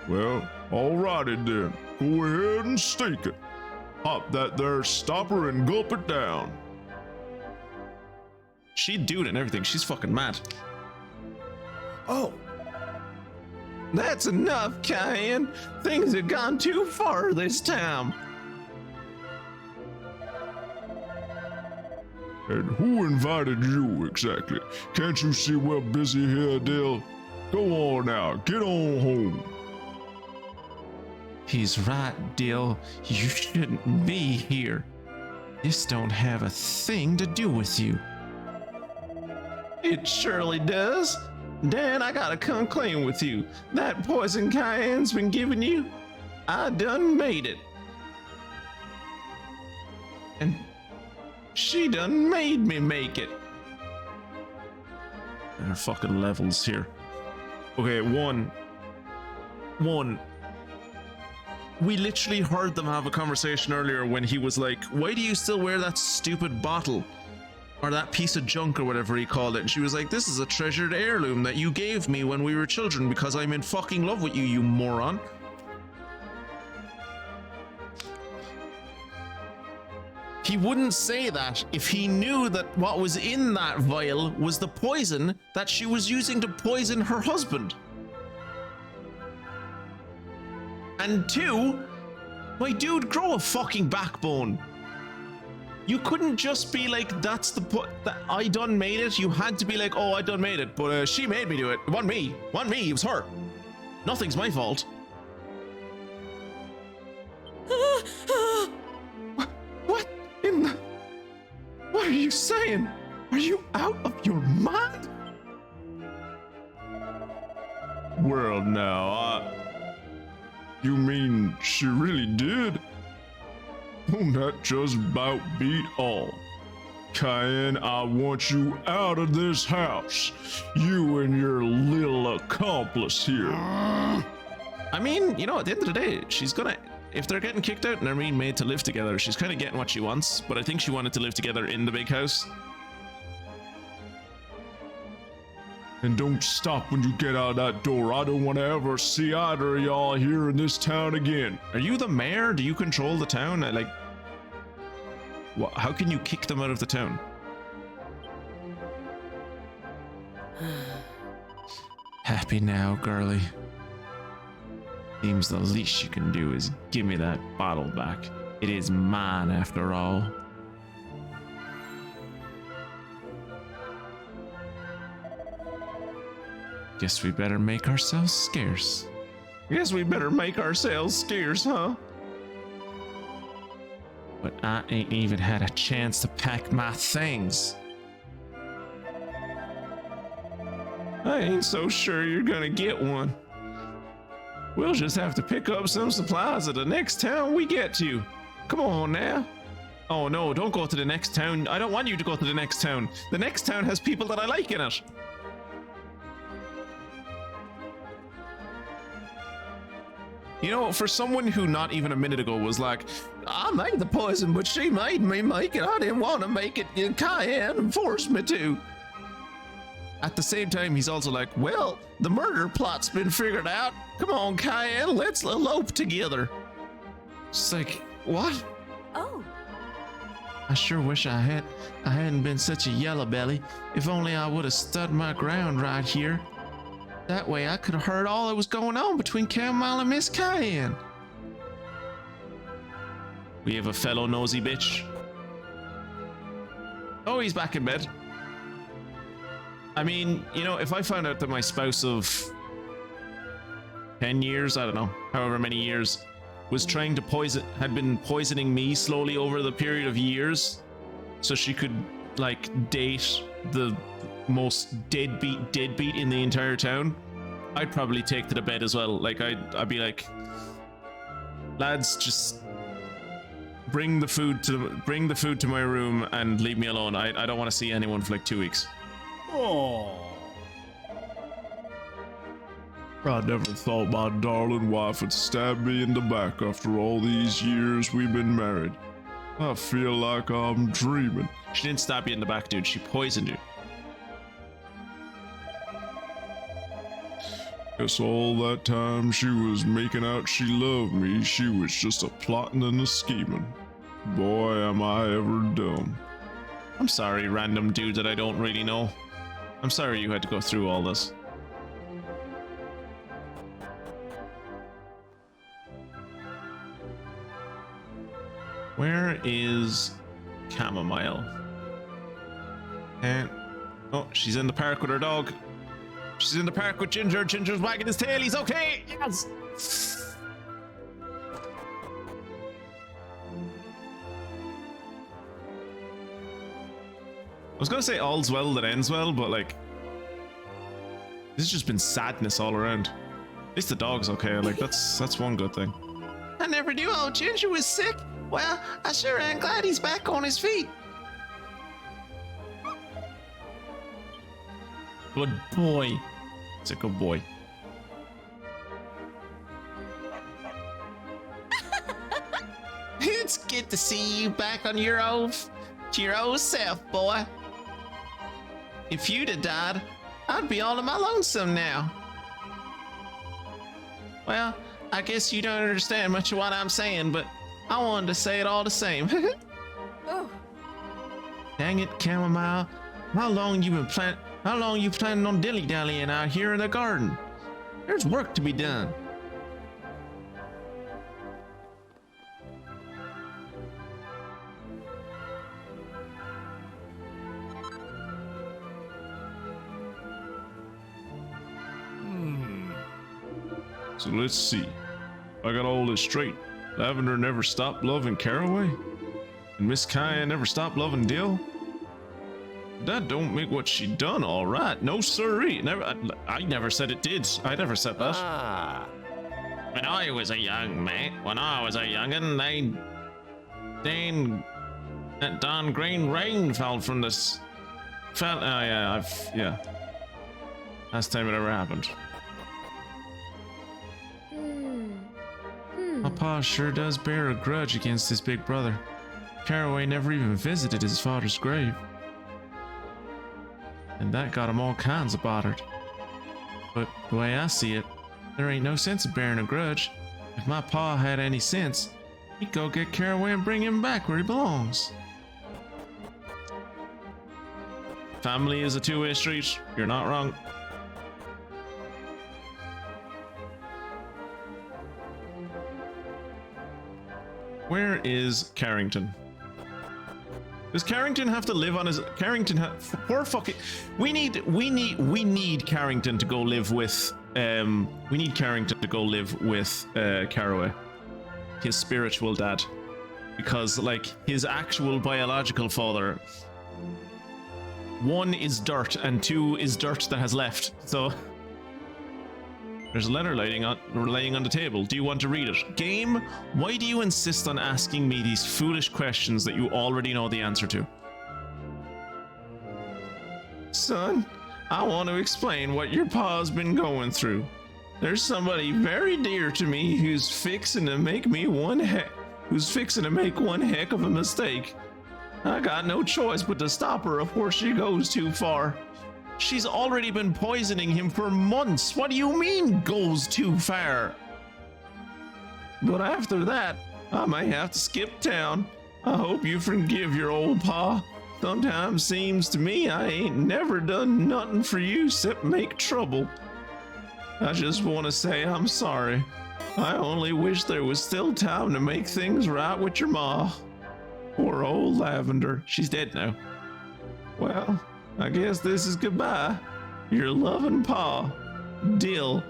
Well, alrighty then. Go ahead and stake it. Pop that there stopper and gulp it down. She'd do it and everything. She's fucking mad. Oh, That's enough, Cayenne. Things have gone too far this time. And who invited you exactly? Can't you see we're busy here, Dill? Go on now, get on home. He's right, Dill. You shouldn't be here. This don't have a thing to do with you. It surely does. Dan, I gotta come clean with you. That poison Cayenne's been giving you, I done made it. And she done made me make it. There are fucking levels here. Okay, one. We literally heard them have a conversation earlier when he was like, why do you still wear that stupid bottle? Or that piece of junk or whatever he called it. And she was like, this is a treasured heirloom that you gave me when we were children because I'm in fucking love with you, you moron. He wouldn't say that if he knew that what was in that vial was the poison that she was using to poison her husband. And two, my dude, grow a fucking backbone. You couldn't just be like, that's the that I done made it. You had to be like, oh, I done made it, but she made me do it. It wasn't me. It was her. Nothing's my fault. What in the... What are you saying? Are you out of your mind? Well, now, you mean she really did? That just about beat all. Cayenne, I want you out of this house. You and your little accomplice here. I mean, you know, at the end of the day, she's gonna... If they're getting kicked out and they're being made to live together, she's kind of getting what she wants, but I think she wanted to live together in the big house. And don't stop when you get out of that door. I don't want to ever see either of y'all here in this town again. Are you the mayor? Do you control the town? Like, what, how can you kick them out of the town? Happy now, girlie. Seems the least you can do is give me that bottle back. It is mine after all. Guess we better make ourselves scarce. Guess we better make ourselves scarce, huh? But I ain't even had a chance to pack my things. I ain't so sure you're gonna get one. We'll just have to pick up some supplies at the next town we get to. Come on now. Oh no, don't go to the next town. I don't want you to go to the next town. The next town has people that I like in it. You know, for someone who not even a minute ago was like, I made the poison, but she made me make it. I didn't want to make it. Cayenne forced me to. At the same time, he's also like, well, the murder plot's been figured out. Come on, Cayenne, let's elope together. It's like, what? Oh. I sure wish I hadn't been such a yellow belly. If only I would have stood my ground right here. That way I could have heard all that was going on between Chamomile and Miss Cayenne. We have a fellow nosy bitch. Oh, he's back in bed. I mean, you know, if I found out that my spouse of 10 years, I don't know, however many years, was trying to had been poisoning me slowly over the period of years, so she could, like, date the most deadbeat in the entire town, I'd probably take to the bed as well. Like, I'd be like, lads, just bring the food to my room and leave me alone. I don't want to see anyone for like 2 weeks. Oh. I never thought my darling wife would stab me in the back after all these years we've been married. I feel like I'm dreaming. She didn't stab you in the back, dude. She poisoned you. Guess all that time she was making out she loved me, she was just a plotting and a scheming. Boy, am I ever dumb. I'm sorry, random dude that I don't really know. I'm sorry you had to go through all this. Where is Chamomile? And oh, she's in the park with her dog. She's in the park with Ginger. Ginger's wagging his tail. He's okay. Yes. I was gonna say all's well that ends well, but like, this has just been sadness all around. At least the dog's okay. Like that's one good thing. I never knew old Ginger was sick. Well, I sure am glad he's back on his feet. Good boy. It's a good boy. It's good to see you back on your old self, boy. If you'd have died, I'd be all on my lonesome now. Well, I guess you don't understand much of what I'm saying, but I wanted to say it all the same. Oh, Dang it, Chamomile. How long you planning on dilly-dallying out here in the garden? There's work to be done. So let's see. I got all this straight. Lavender never stopped loving Caraway? And Miss Kaya never stopped loving Dill? That don't make what she done all right. No sirree. I never said it did. I never said that. Ah. When I was a young youngin', that darn green rain fell from this. Yeah. Last time it ever happened. My pa sure does bear a grudge against his big brother. Caraway never even visited his father's grave. And that got him all kinds of bothered. But the way I see it, there ain't no sense of bearing a grudge. If my pa had any sense, he'd go get Caraway and bring him back where he belongs. Family is a two-way street. You're not wrong. Where is Carrington? Does Carrington have to live on his poor fucking we need Carrington to go live with Caraway, his spiritual dad, because like his actual biological father, one is dirt and two is dirt that has left. So there's a letter laying on the table. Do you want to read it? Game, why do you insist on asking me these foolish questions that you already know the answer to? Son, I want to explain what your pa's been going through. There's somebody very dear to me who's fixing to make one heck of a mistake. I got no choice but to stop her before she goes too far. She's already been poisoning him for months. What do you mean, goes too far? But after that, I may have to skip town. I hope you forgive your old pa. Sometimes seems to me I ain't never done nothing for you except make trouble. I just want to say I'm sorry. I only wish there was still time to make things right with your ma. Poor old Lavender. She's dead now. Well, I guess this is goodbye. Your loving pa, Dill.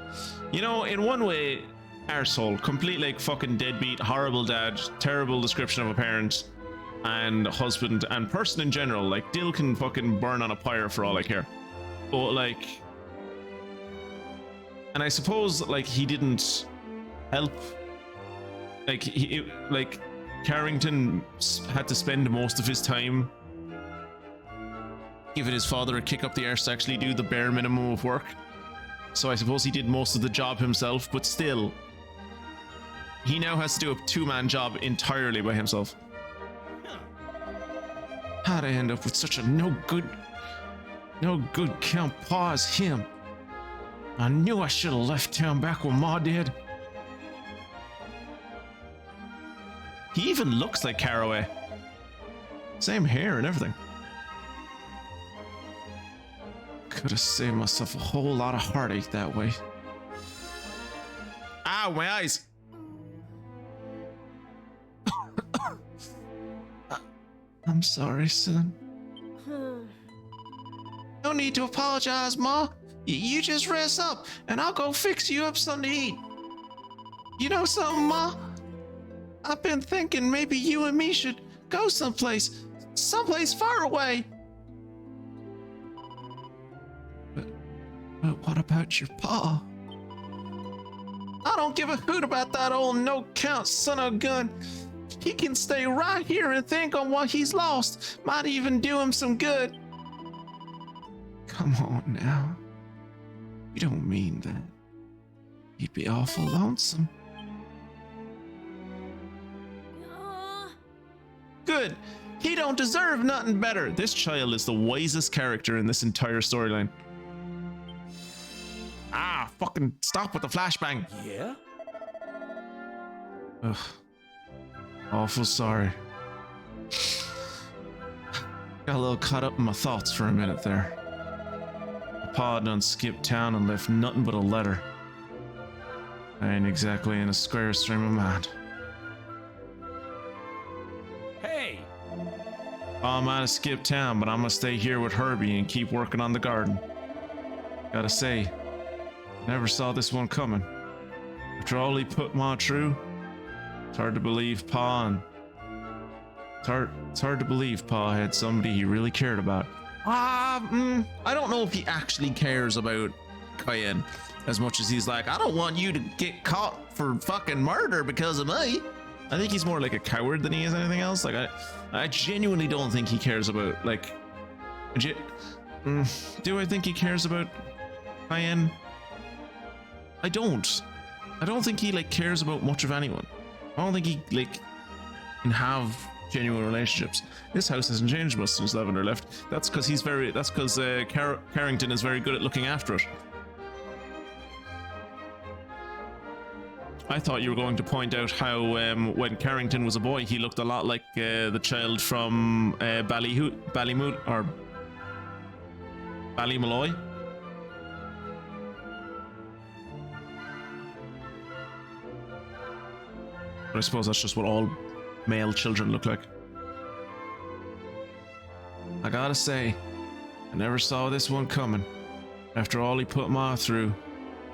You know, in one way, arsehole, complete like fucking deadbeat, horrible dad, terrible description of a parent and husband and person in general. Like, Dill can fucking burn on a pyre for all I care. But like, and I suppose like he didn't help. Like Carrington had to spend most of his time giving his father a kick up the arse to actually do the bare minimum of work. So I suppose he did most of the job himself, but still, he now has to do a two-man job entirely by himself. How'd I end up with such a no good count pa as him? I knew I should have left town back when Ma did. He even looks like Caraway. Same hair and everything. Could have saved myself a whole lot of heartache that way. Ow, my eyes! I'm sorry, son. No need to apologize, Ma. You just rest up, and I'll go fix you up something to eat. You know something, Ma? I've been thinking maybe you and me should go someplace far away. But what about your pa? I don't give a hoot about that old no-count son of a gun. He can stay right here and think on what he's lost. Might even do him some good. Come on now. You don't mean that. He'd be awful lonesome. Good. He don't deserve nothing better. This child is the wisest character in this entire storyline. Ah, fucking stop with the flashbang. Yeah? Ugh. Awful sorry. Got a little caught up in my thoughts for a minute there. My pa done skipped town and left nothing but a letter. I ain't exactly in a square stream of mind. Hey! I might have skipped town, but I'm gonna stay here with Herbie and keep working on the garden. Gotta say, never saw this one coming. After all he put Ma through, it's hard to believe Pa and... It's hard to believe Pa had somebody he really cared about. I don't know if he actually cares about Cayenne as much as he's like, I don't want you to get caught for fucking murder because of me. I think he's more like a coward than he is anything else. Like, I genuinely don't think he cares about, like... do I think he cares about Cayenne? I don't. I don't think he, like, cares about much of anyone. I don't think he, like, can have genuine relationships. This house hasn't changed much since Lavender left. That's because Carrington is very good at looking after it. I thought you were going to point out how when Carrington was a boy, he looked a lot like the child from Ballymoot or Ballymalloy. But I suppose that's just what all male children look like. I gotta say, I never saw this one coming. After all he put Ma through,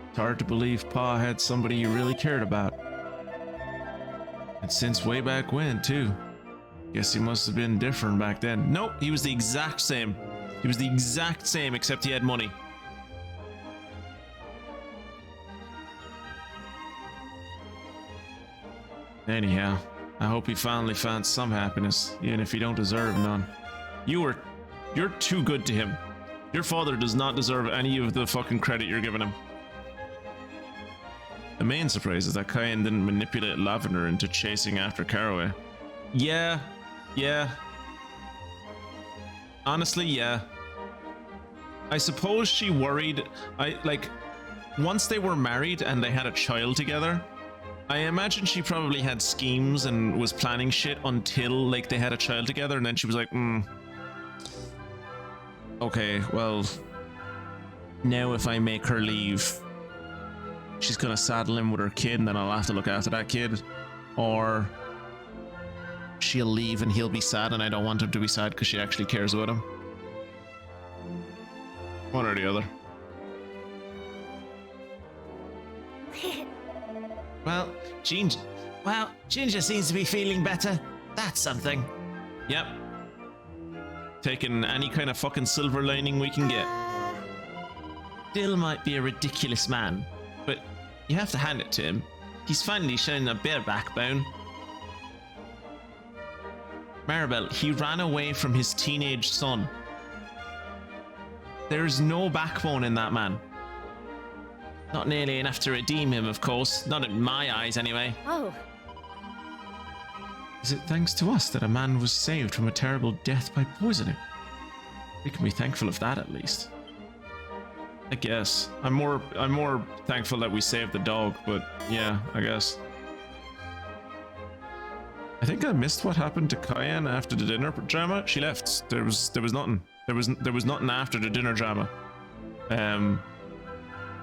it's hard to believe Pa had somebody he really cared about. And since way back when, too. Guess he must have been different back then. Nope, he was the exact same. He was the exact same, except he had money. Anyhow, I hope he finally found some happiness, even if he don't deserve none. You're too good to him. Your father does not deserve any of the fucking credit you're giving him. The main surprise is that Cayenne didn't manipulate Lavender into chasing after Caraway. Yeah. Honestly, yeah. I suppose she worried, once they were married and they had a child together, I imagine she probably had schemes and was planning shit until, like, they had a child together, and then she was like, okay, well, now if I make her leave, she's gonna saddle him with her kid, and then I'll have to look after that kid. Or she'll leave and he'll be sad, and I don't want him to be sad because she actually cares about him. One or the other. Well, Ginger seems to be feeling better. That's something. Yep. Taking any kind of fucking silver lining we can get. Dill might be a ridiculous man, but you have to hand it to him. He's finally showing a bit of backbone. Maribel, he ran away from his teenage son. There's no backbone in that man. Not nearly enough to redeem him, of course. Not in my eyes, anyway. Oh, Is it thanks to us that a man was saved from a terrible death by poisoning? We can be thankful of that, at least. I guess. I'm more thankful that we saved the dog, but yeah, I guess. I think I missed what happened to Cayenne after the dinner drama. She left. There was nothing. There was nothing after the dinner drama.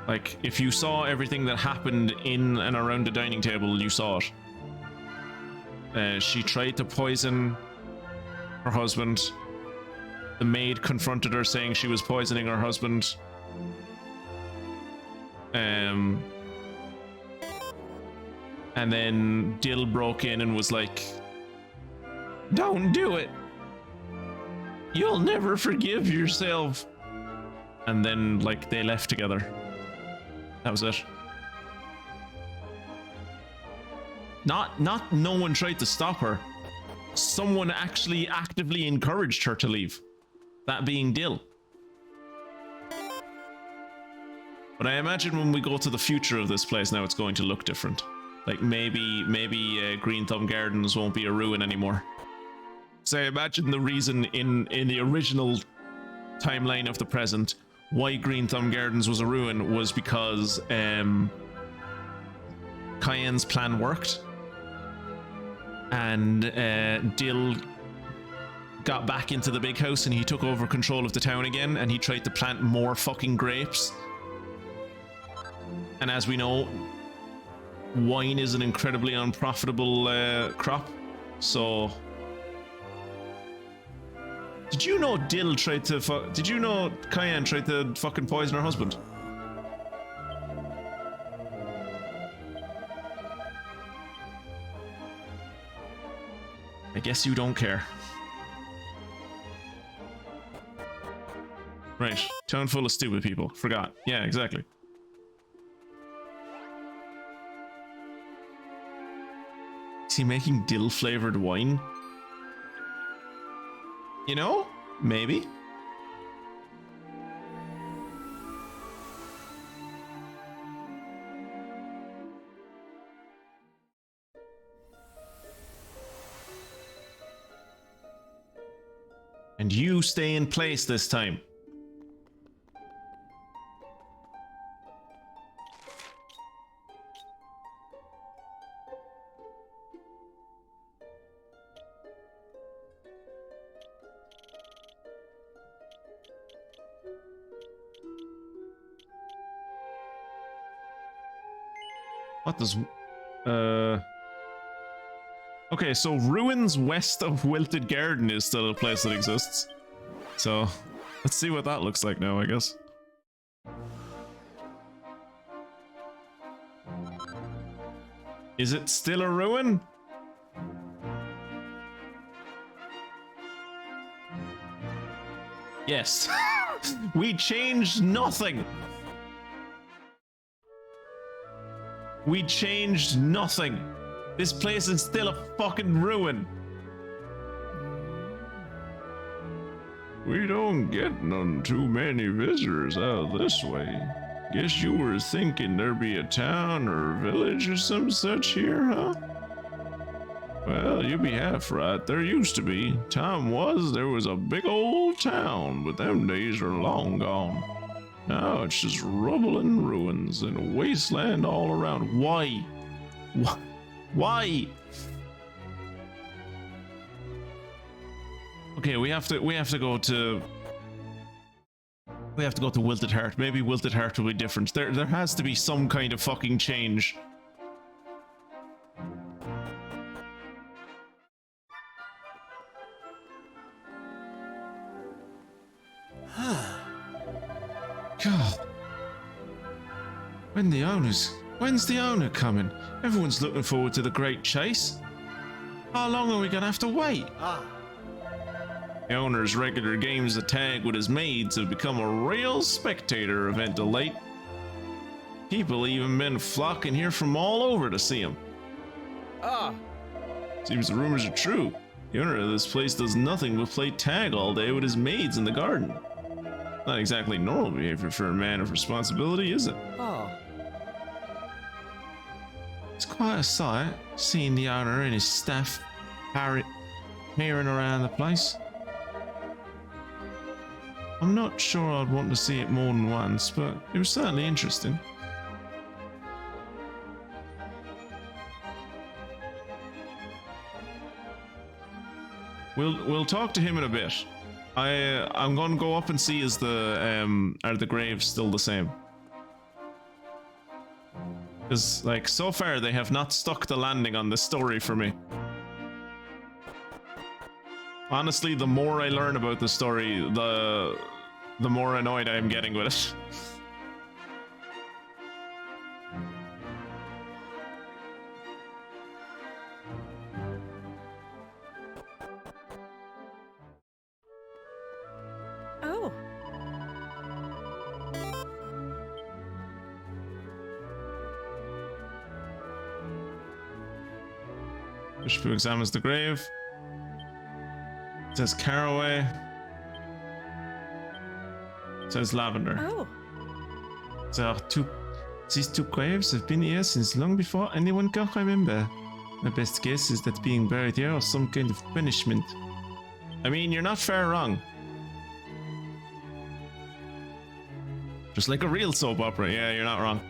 Like, if you saw everything that happened in and around the dining table, you saw it. She tried to poison her husband. The maid confronted her saying she was poisoning her husband. And then Dill broke in and was like, "Don't do it. You'll never forgive yourself." And then, like, they left together. That was it. Not no one tried to stop her. Someone actually actively encouraged her to leave. That being Dill. But I imagine when we go to the future of this place now, it's going to look different. Like maybe Green Thumb Gardens won't be a ruin anymore. So I imagine the reason in the original timeline of the present why Green Thumb Gardens was a ruin was because Cayenne's plan worked, and Dill got back into the big house and he took over control of the town again, and he tried to plant more fucking grapes. And as we know, wine is an incredibly unprofitable crop, so... Did you know Dill tried to did you know Cayenne tried to fucking poison her husband? I guess you don't care. Right, town full of stupid people. Forgot. Yeah, exactly. Is he making dill flavored wine? You know, maybe. And you stay in place this time. What does... Okay, so ruins west of Wilted Garden is still a place that exists. So, let's see what that looks like now, I guess. Is it still a ruin? Yes. We changed nothing. We changed nothing. This place is still a fucking ruin. We don't get none too many visitors out this way. Guess you were thinking there'd be a town or village or some such here, huh? Well, you be half right. There used to be. Time was there was a big old town, but them days are long gone. Now it's just rubble and ruins and a wasteland all around. Why? Why? Okay, we have to go to Wilted Heart. Maybe Wilted Heart will be different. There has to be some kind of fucking change. God. When's the owner coming? Everyone's looking forward to the great chase. How long are we gonna have to wait? The owner's regular games of tag with his maids have become a real spectator event of late. People even been flocking here from all over to see him. Seems the rumors are true. The owner of this place does nothing but play tag all day with his maids in the garden. Not exactly normal behavior for a man of responsibility, is it? It's quite a sight, seeing the owner and his staff peering around the place. I'm not sure I'd want to see it more than once, but it was certainly interesting. We'll talk to him in a bit. I'm gonna go up and see are the graves still the same? Because, like, so far they have not stuck the landing on this story for me. Honestly, the more I learn about the story, the more annoyed I am getting with it. Oh. Bishop who examines the grave. It says Caraway. It says Lavender. Oh. These two graves have been here since long before anyone can remember. My best guess is that being buried here was some kind of punishment. I mean, you're not far wrong. Just like a real soap opera. Yeah, you're not wrong.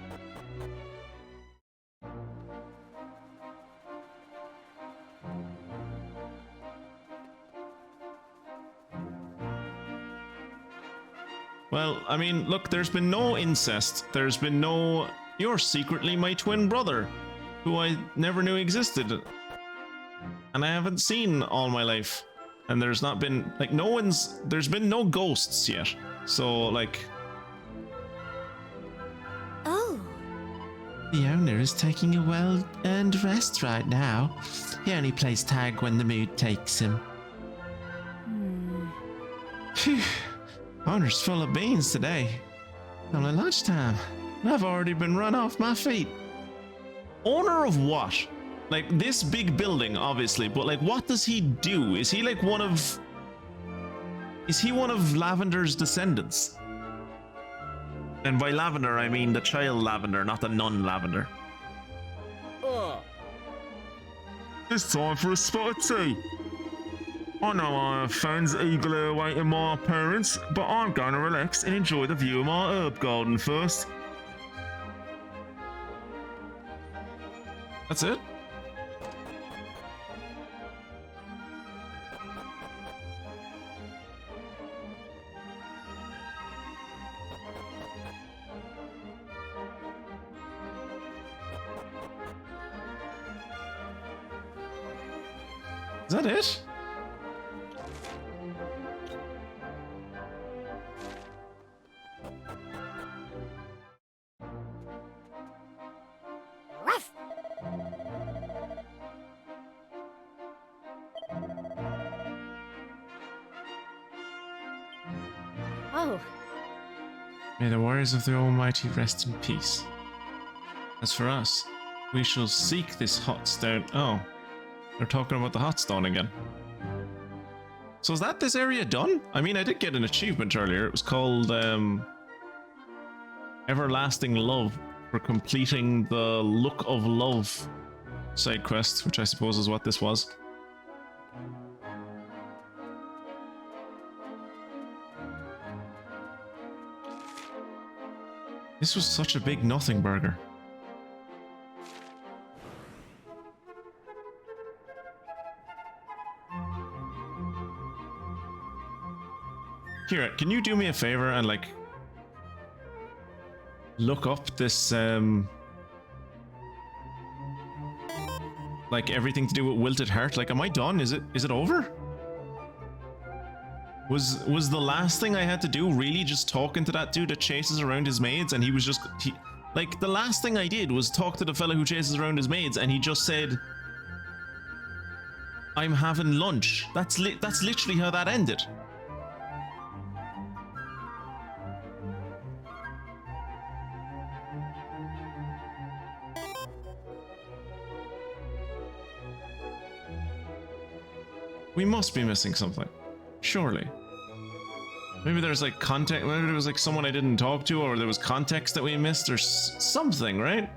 Well, I mean, look, there's been no incest. There's been no... You're secretly my twin brother, who I never knew existed. And I haven't seen all my life. And there's not been... Like, no one's... There's been no ghosts yet. So, like... Oh. The owner is taking a well-earned rest right now. He only plays tag when the mood takes him. Phew. Owner's full of beans today. Only lunchtime. And I've already been run off my feet. Owner of what? Like, this big building, obviously, but like, what does he do? Is he like one of... Is he one of Lavender's descendants? And by Lavender, I mean the child Lavender, not the nun Lavender. It's time for a spot of tea. I know I have fans eagerly awaiting my appearance, but I'm going to relax and enjoy the view of my herb garden first. That's it? Is that it? Ruff. Oh. May the warriors of the Almighty rest in peace. As for us, we shall seek this hot stone. Oh, they're talking about the hot stone again. So is that this area done? I mean, I did get an achievement earlier. It was called Everlasting Love for completing the Look of Love side quest, which I suppose is what this was. This was such a big nothing burger. Kira, can you do me a favor and like look up this like everything to do with Wilted Heart? Like, am I done? Is it over? Was the last thing I had to do really just talking to that dude that chases around his maids, and he was just like, the last thing I did was talk to the fella who chases around his maids, and he just said, "I'm having lunch." That's literally how that ended. We must be missing something. Surely. Maybe there's like context, maybe there was like someone I didn't talk to, or there was context that we missed, or something, right?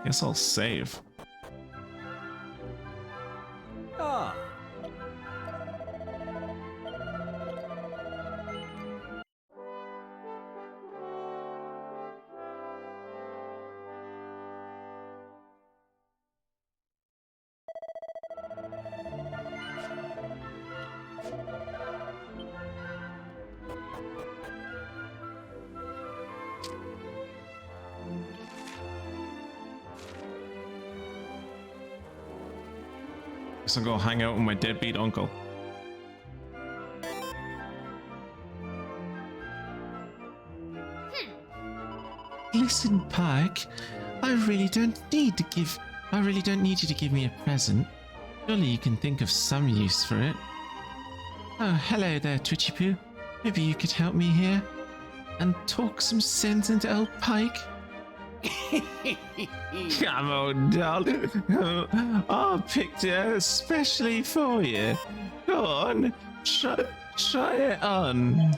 Guess I'll save. Ah. Guess I'll go hang out with my deadbeat uncle. Listen, Pike, I really don't need you to give me a present. Surely you can think of some use for it. Oh, hello there, Twitchy Poo. Maybe you could help me here and talk some sense into old Pike. Come on, darling. I picked it out especially for you. Go on, try it on.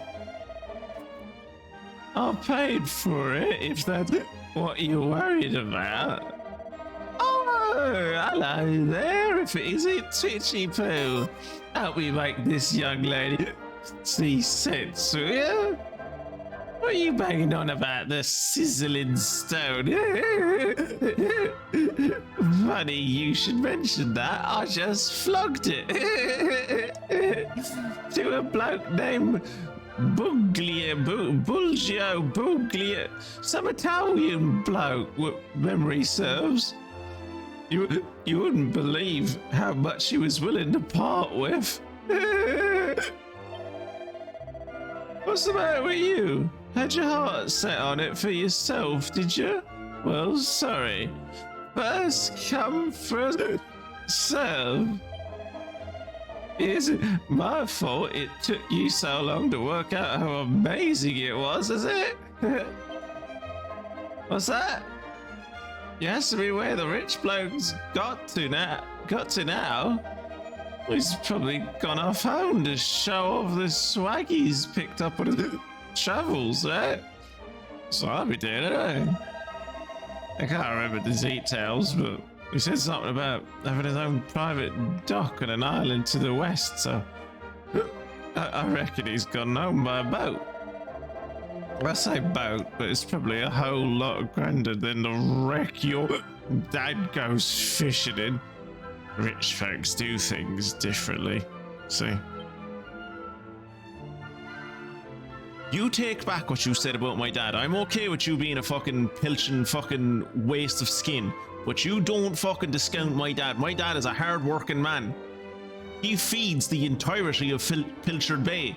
I paid for it, if that's what you're worried about. Oh, hello there. If it isn't Twitchy Poo, help me make this young lady see sense, will you? What are you banging on about the sizzling stone? Funny you should mention that. I just flogged it to a bloke named Buglia, some Italian bloke, what memory serves. You wouldn't believe how much he was willing to part with. What's the matter with you? Had your heart set on it for yourself, did you? Well, sorry. First come, first serve. Is it my fault it took you so long to work out how amazing it was, is it? What's that? You asked me where the rich bloke's got to now. He's probably gone off home to show off the swag he's picked up on his travels, right? So I'll be doing it, eh? I can't remember the details, but he said something about having his own private dock on an island to the west, so I reckon he's gone home by boat. I say boat, but it's probably a whole lot grander than the wreck your dad goes fishing in. Rich folks do things differently, see? You take back what you said about my dad. I'm okay with you being a fucking pilching fucking waste of skin, but you don't fucking discount my dad. My dad is a hard-working man. He feeds the entirety of Pilchard Bay.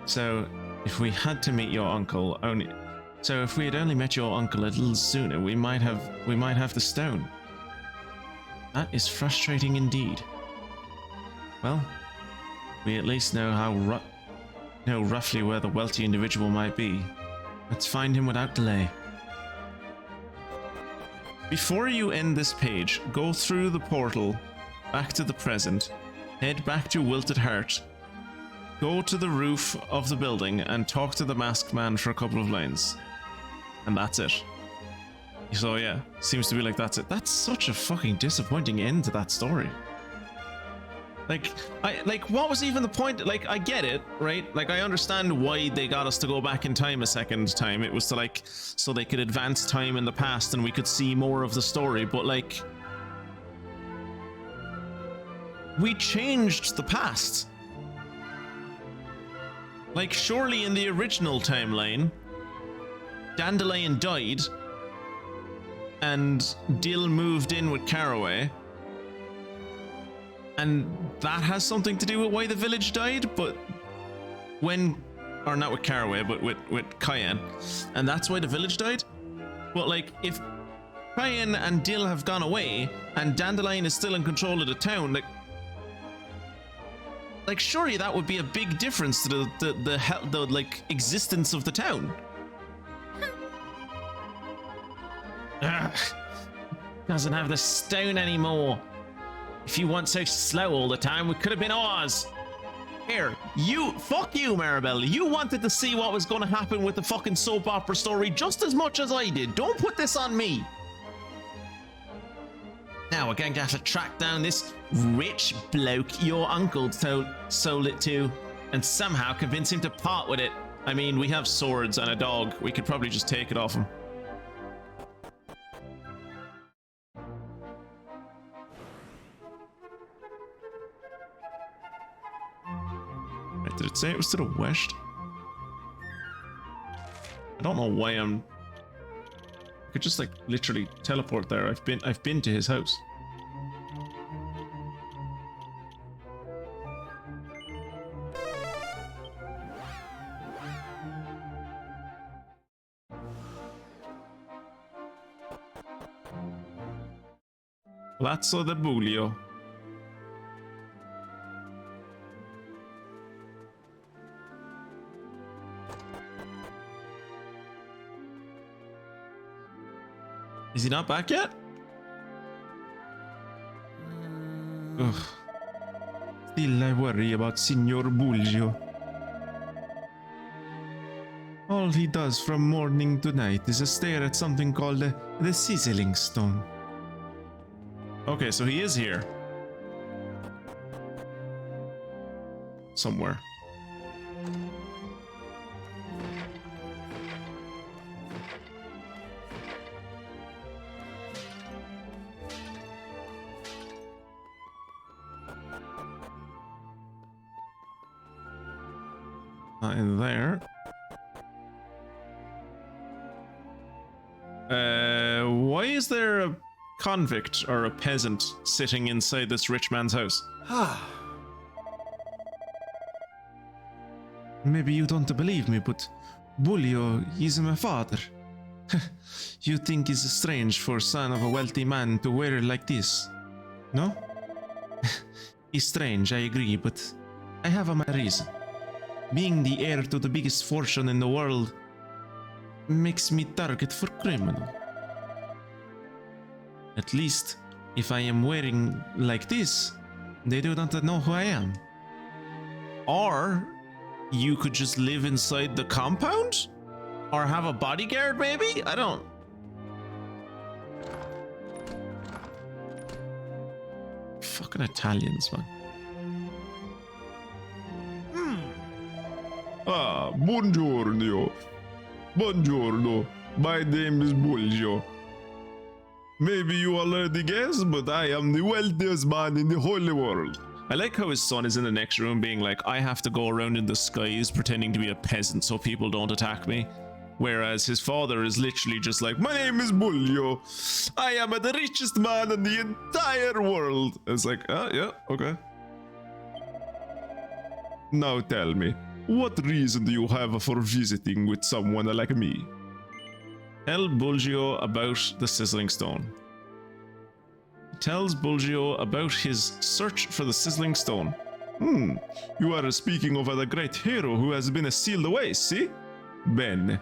So, if we had to meet your uncle, if we had only met your uncle a little sooner, we might have the stone. That is frustrating indeed. Well, we at least know know roughly where the wealthy individual might be. Let's find him without delay. Before you end this page, go through the portal back to the present, head back to Wilted Heart, go to the roof of the building and talk to the masked man for a couple of lines. And that's it. So yeah, seems to be like that's it. That's such a fucking disappointing end to that story. What was even the point? Like, I get it, right? Like, I understand why they got us to go back in time a second time. It was to, like, so they could advance time in the past and we could see more of the story, but, like, we changed the past. Like, surely in the original timeline, Dandelion died and Dill moved in with Caraway. And that has something to do with why the village died, but or not with Caraway, but with Cayenne. And that's why the village died? But like, if Cayenne and Dill have gone away, and Dandelion is still in control of the town, like surely that would be a big difference to the like existence of the town. Ugh. Doesn't have the stone anymore. If you weren't so slow all the time, we could have been ours. Here, fuck you, Maribel. You wanted to see what was going to happen with the fucking soap opera story just as much as I did. Don't put this on me. Now we're going to have to track down this rich bloke your uncle sold it to and somehow convince him to part with it. I mean, we have swords and a dog. We could probably just take it off him. Did it say it was to the west? I don't know why I could just like literally teleport there. I've been to his house. Palazzo de Buglio. Is he not back yet? Ugh. Still I worry about Signor Bulgio. All he does from morning to night is stare at something called the sizzling stone. Okay, so he is here. Somewhere. Not in there. Why is there a convict or a peasant sitting inside this rich man's house? Maybe you don't believe me, but Bulio is my father. You think it's strange for son of a wealthy man to wear like this? No? It's strange, I agree, but I have my reason. Being the heir to the biggest fortune in the world makes me target for criminal. At least, if I am wearing like this, they do not know who I am. Or you could just live inside the compound? Or have a bodyguard, maybe? I don't... Fucking Italians, man. Ah, buongiorno. Buongiorno. My name is Bulgio. Maybe you already guessed, but I am the wealthiest man in the whole world. I like how his son is in the next room being like, I have to go around in the skies pretending to be a peasant so people don't attack me. Whereas his father is literally just like, my name is Bulgio. I am the richest man in the entire world. It's like, oh, yeah, okay. Now tell me, what reason do you have for visiting with someone like me? Tell Bulgio about the sizzling stone. He tells Bulgio about his search for the sizzling stone. You are speaking of the great hero who has been sealed away, see? Bene.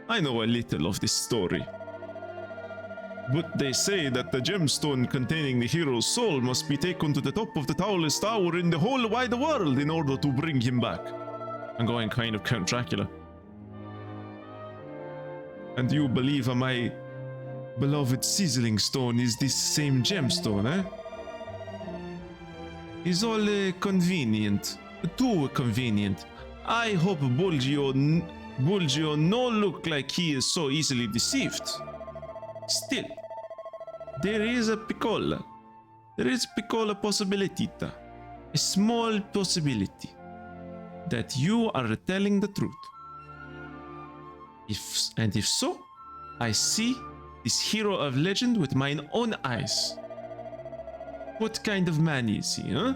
I know a little of this story. But they say that the gemstone containing the hero's soul must be taken to the top of the tallest tower in the whole wide world in order to bring him back. I'm going kind of Count Dracula. And you believe my beloved sizzling stone is this same gemstone, eh? It's all convenient. Too convenient. I hope Bulgio no look like he is so easily deceived. Still, there is a piccola. There is a piccola possibilità. A small possibility that you are telling the truth. If so, I see this hero of legend with mine own eyes. What kind of man is he, huh?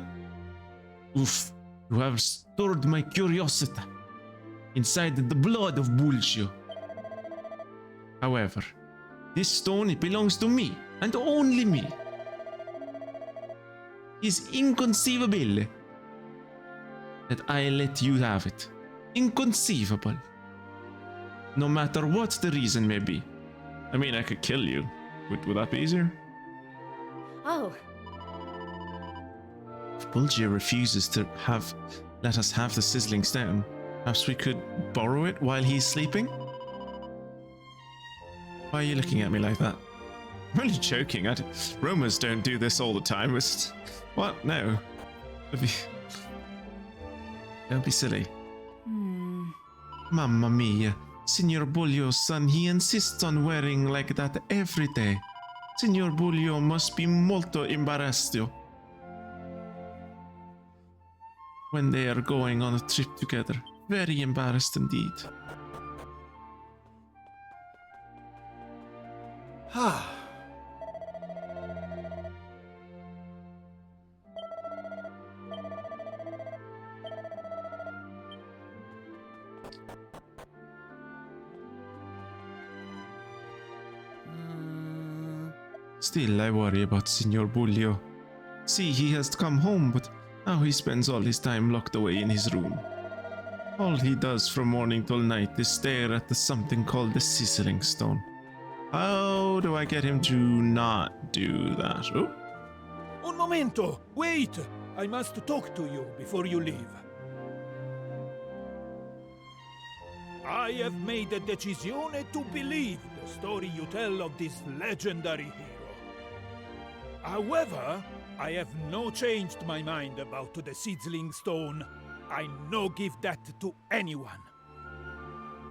Oof, you have stirred my curiosity inside the blood of Bulgio. However, this stone, it belongs to me, and only me. It's inconceivable that I let you have it. Inconceivable. No matter what the reason may be. I mean, I could kill you. Would that be easier? Oh, If Bulgio refuses to let us have the sizzling stone, perhaps we could borrow it while he's sleeping? Why are you looking at me like that? I'm only joking. Romans don't do this all the time. What? No. Don't be silly. Mamma mia. Signor Bulgio's son, he insists on wearing like that every day. Signor Bulgio must be molto imbarazzo when they are going on a trip together. Very embarrassed indeed. Still, I worry about Signor Bulgio. See, he has come home, but now he spends all his time locked away in his room. All he does from morning till night is stare at something called the sizzling stone. How do I get him to not do that? Oh, Un momento! Wait! I must talk to you before you leave. I have made a decisione to believe the story you tell of this legendary hero. However, I have no changed my mind about the Sizzling Stone. I no give that to anyone.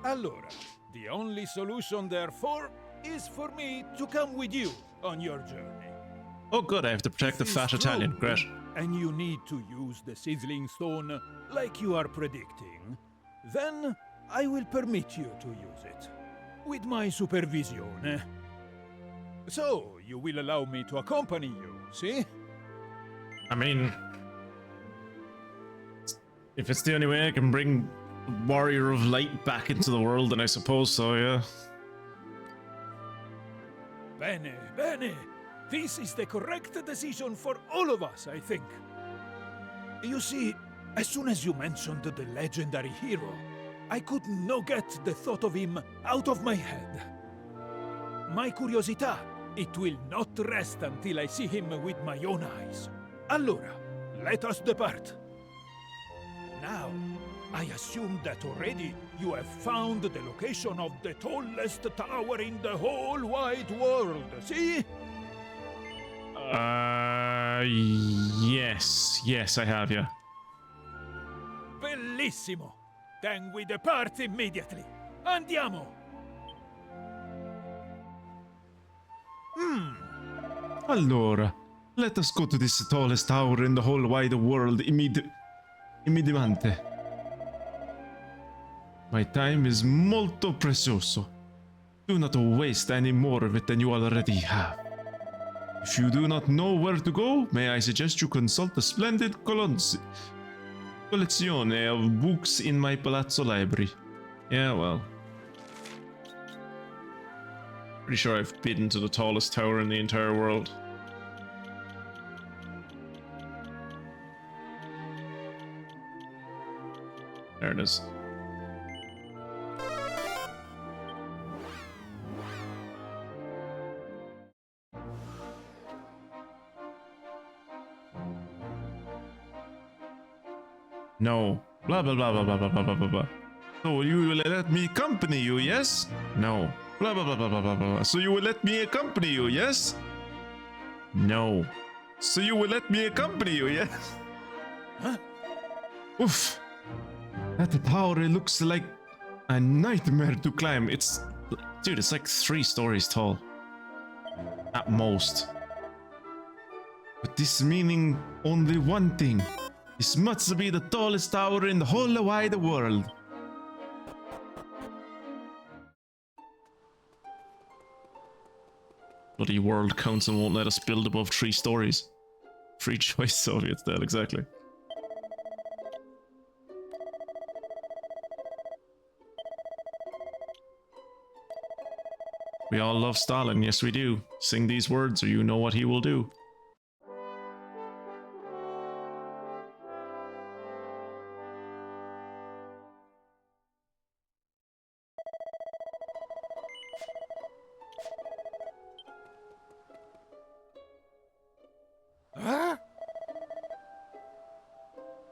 Allora, the only solution therefore is for me to come with you on your journey. oh good, I have to protect the If fat it's Italian. true, Great. And you need to use the Sizzling Stone like you are predicting, then I will permit you to use it. With my supervisione. So, you will allow me to accompany you, see? I mean, if it's the only way I can bring Warrior of Light back into the world, then I suppose so, yeah. Bene, bene. This is the correct decision for all of us, I think. You see, as soon as you mentioned the legendary hero, I could not get the thought of him out of my head. My curiosità, it will not rest until I see him with my own eyes. Allora, let us depart. Now, I assume that already you have found the location of the tallest tower in the whole wide world, see? Yes, I have, yeah. Bellissimo! Then we depart immediately. Andiamo! Allora, let us go to this tallest tower in the whole wide world immediatamente. My time is molto prezioso. Do not waste any more of it than you already have. If you do not know where to go, may I suggest you consult the splendid collezione of books in my palazzo library. Yeah, well. Pretty sure I've been to the tallest tower in the entire world. There it is. No. Blah blah blah blah blah blah blah blah blah blah. So you will let me accompany you, yes? No. Blah blah blah blah blah blah blah. So you will let me accompany you, yes? No. So you will let me accompany you, yes? Huh? Oof. That tower looks like a nightmare to climb. Dude, it's like 3 stories tall. At most. But this meaning only one thing. This must be the tallest tower in the whole wide world. Bloody World Council won't let us build above 3 stories. Free choice Soviet style, exactly. We all love Stalin, yes we do. Sing these words or you know what he will do. Huh?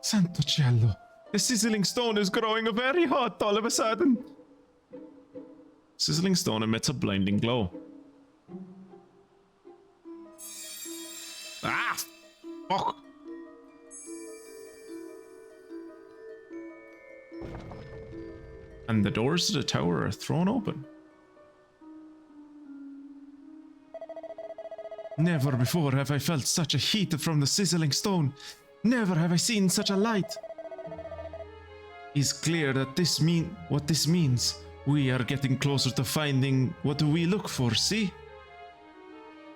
Santo cielo, the sizzling stone is growing very hot all of a sudden. Sizzling stone emits a blinding glow. Ah! Fuck! And the doors to the tower are thrown open. Never before have I felt such a heat from the sizzling stone. Never have I seen such a light. It's clear that what this means. We are getting closer to finding what we look for, see?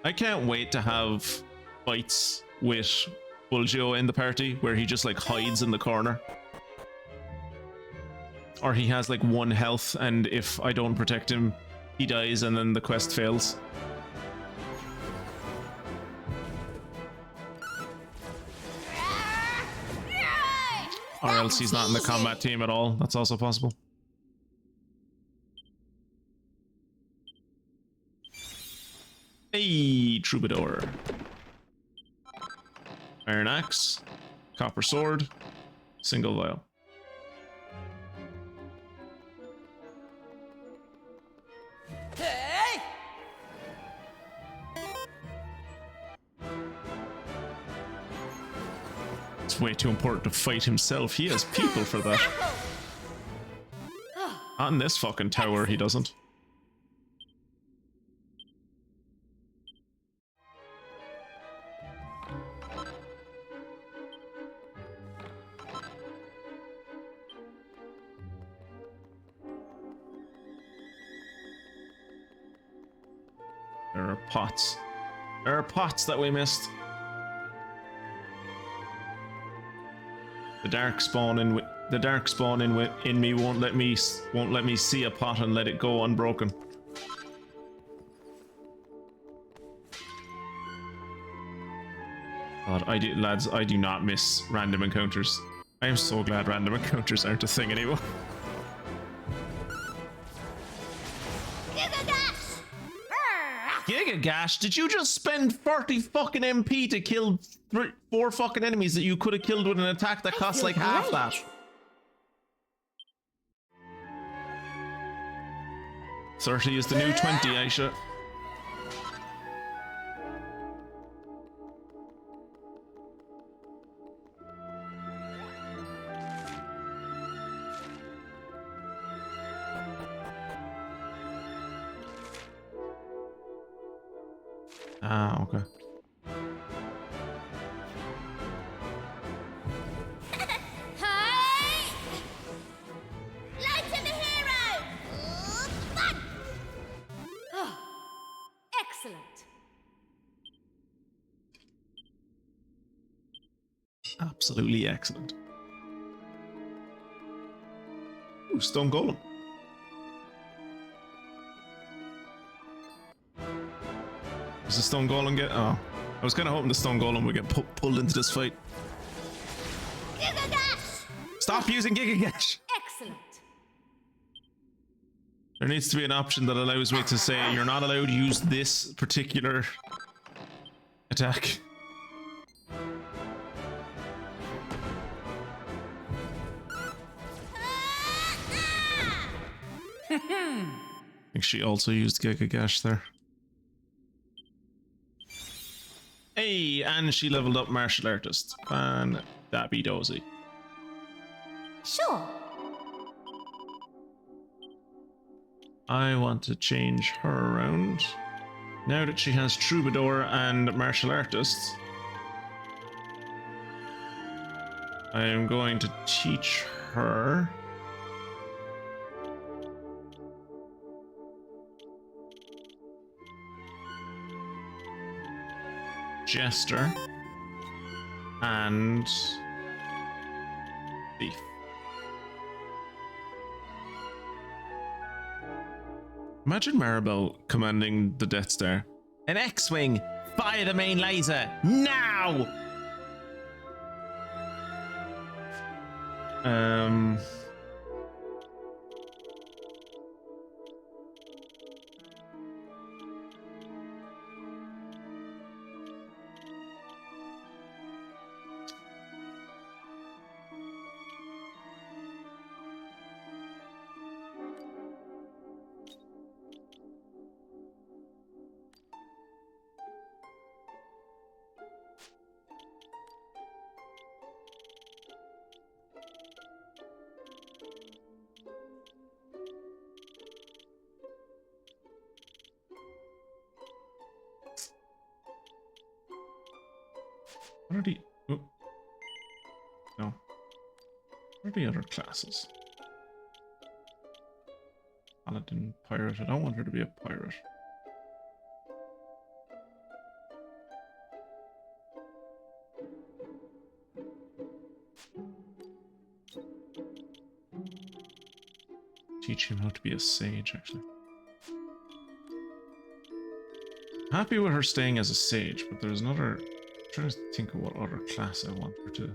I can't wait to have fights with Bulgio in the party where he just like hides in the corner. Or he has like 1 health and if I don't protect him, he dies and then the quest fails. Or else he's not in the combat team at all. That's also possible. Troubadour. Iron Axe. Copper Sword. Single Vial. Hey! It's way too important to fight himself. He has people for that. On this fucking tower, he doesn't. There are pots. There are pots that we missed. The dark spawn in in me won't let me see a pot and let it go unbroken. God, lads, I do not miss random encounters. I am so glad random encounters aren't a thing anymore. Gigagash, did you just spend 30 fucking MP to kill 4 fucking enemies that you could have killed with an attack that costs like half that? $30 is the new 20, Aisha. Ah, okay. Hey! Light to the hero! Fun! Oh, excellent. Absolutely excellent. Ooh, Stone Golem. Does the Stone Golem get... Oh. I was kind of hoping the Stone Golem would get pulled into this fight. Gigagash! Stop using Gigagash! Excellent. There needs to be an option that allows me to say you're not allowed to use this particular attack. I think she also used Gigagash there. Hey, and she leveled up Martial Artist. Fan-dabby-dozy. Sure. I want to change her around. Now that she has Troubadour and Martial Artist, I am going to teach her Jester and Thief. Imagine Maribel commanding the Death Star. An X-Wing! Fire the main laser! Now! What are the... Oh. No. What are the other classes? Paladin, Pirate. I don't want her to be a pirate. Teach him how to be a sage, actually. Happy with her staying as a sage, but there's another... I'm trying to think of what other class I want her to...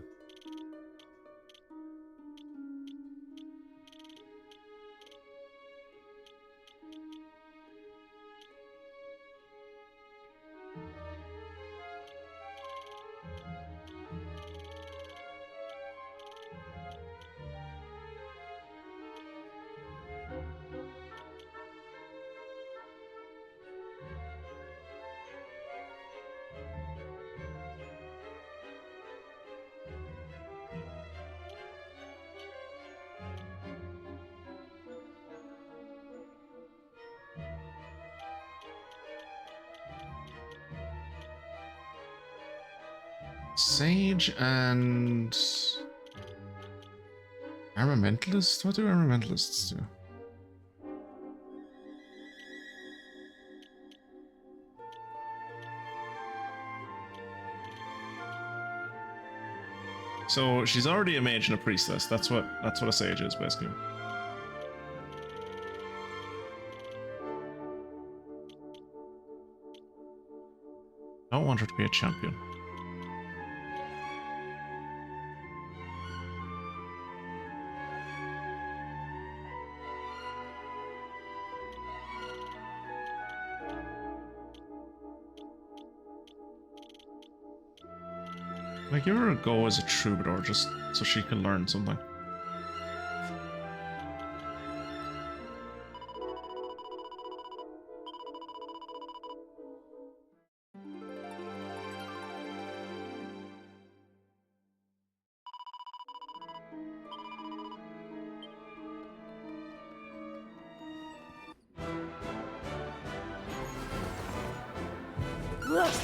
Sage and Armamentalist? What do Armamentalists do? So she's already a mage and a priestess. That's what a sage is, basically. I don't want her to be a champion. Like, give her a go as a troubadour just so she can learn something. Slice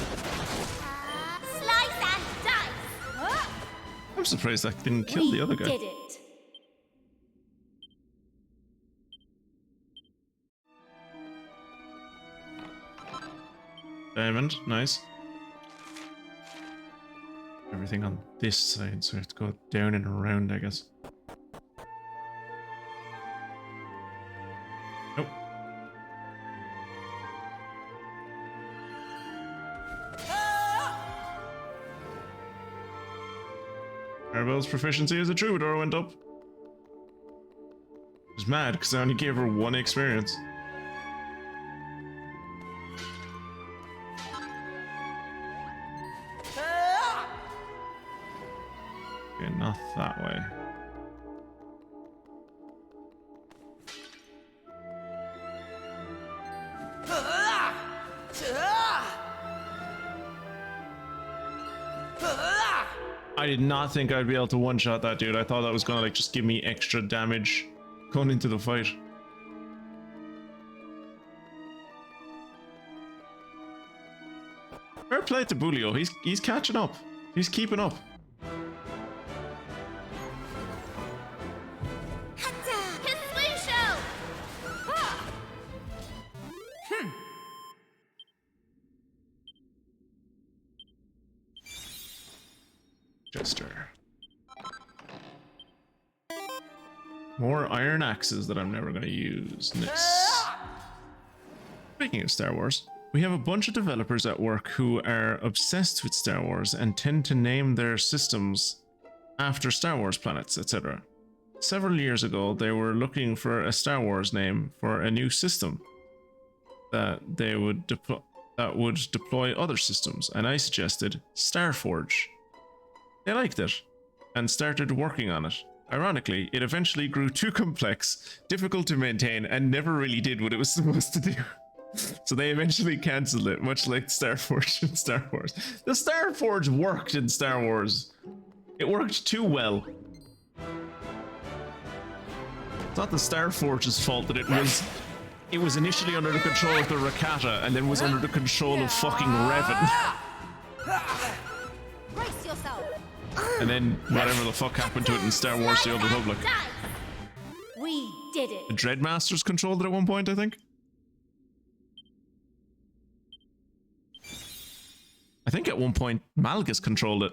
and dice. I'm surprised that didn't kill the other guy. Did it. Diamond, nice. Everything on this side, so I have to go down and around, I guess. Nope. Arabelle's proficiency as a troubadour went up. I was mad because I only gave her 1 experience. Okay, not that way. I did not think I'd be able to one-shot that dude. I thought that was gonna like just give me extra damage going into the fight. Fair play to Bulio. He's catching up. He's keeping up. Jester. More iron axes that I'm never going to use. Nice. Speaking of Star Wars, we have a bunch of developers at work who are obsessed with Star Wars and tend to name their systems after Star Wars planets, etc. Several years ago, they were looking for a Star Wars name for a new system that they would deploy other systems, and I suggested Starforge. They liked it and started working on it. Ironically, it eventually grew too complex, difficult to maintain, and never really did what it was supposed to do. So they eventually cancelled it, much like Starforge in Star Wars. The Starforge worked in Star Wars. It worked too well. It's not the Starforge's fault that it was initially under the control of the Rakata and then was under the control of fucking Revan. Brace yourself. And then whatever the fuck happened to it in Star Wars The Old Republic. We did it. The Dreadmasters controlled it at one point, I think. I think at one point Malgus controlled it.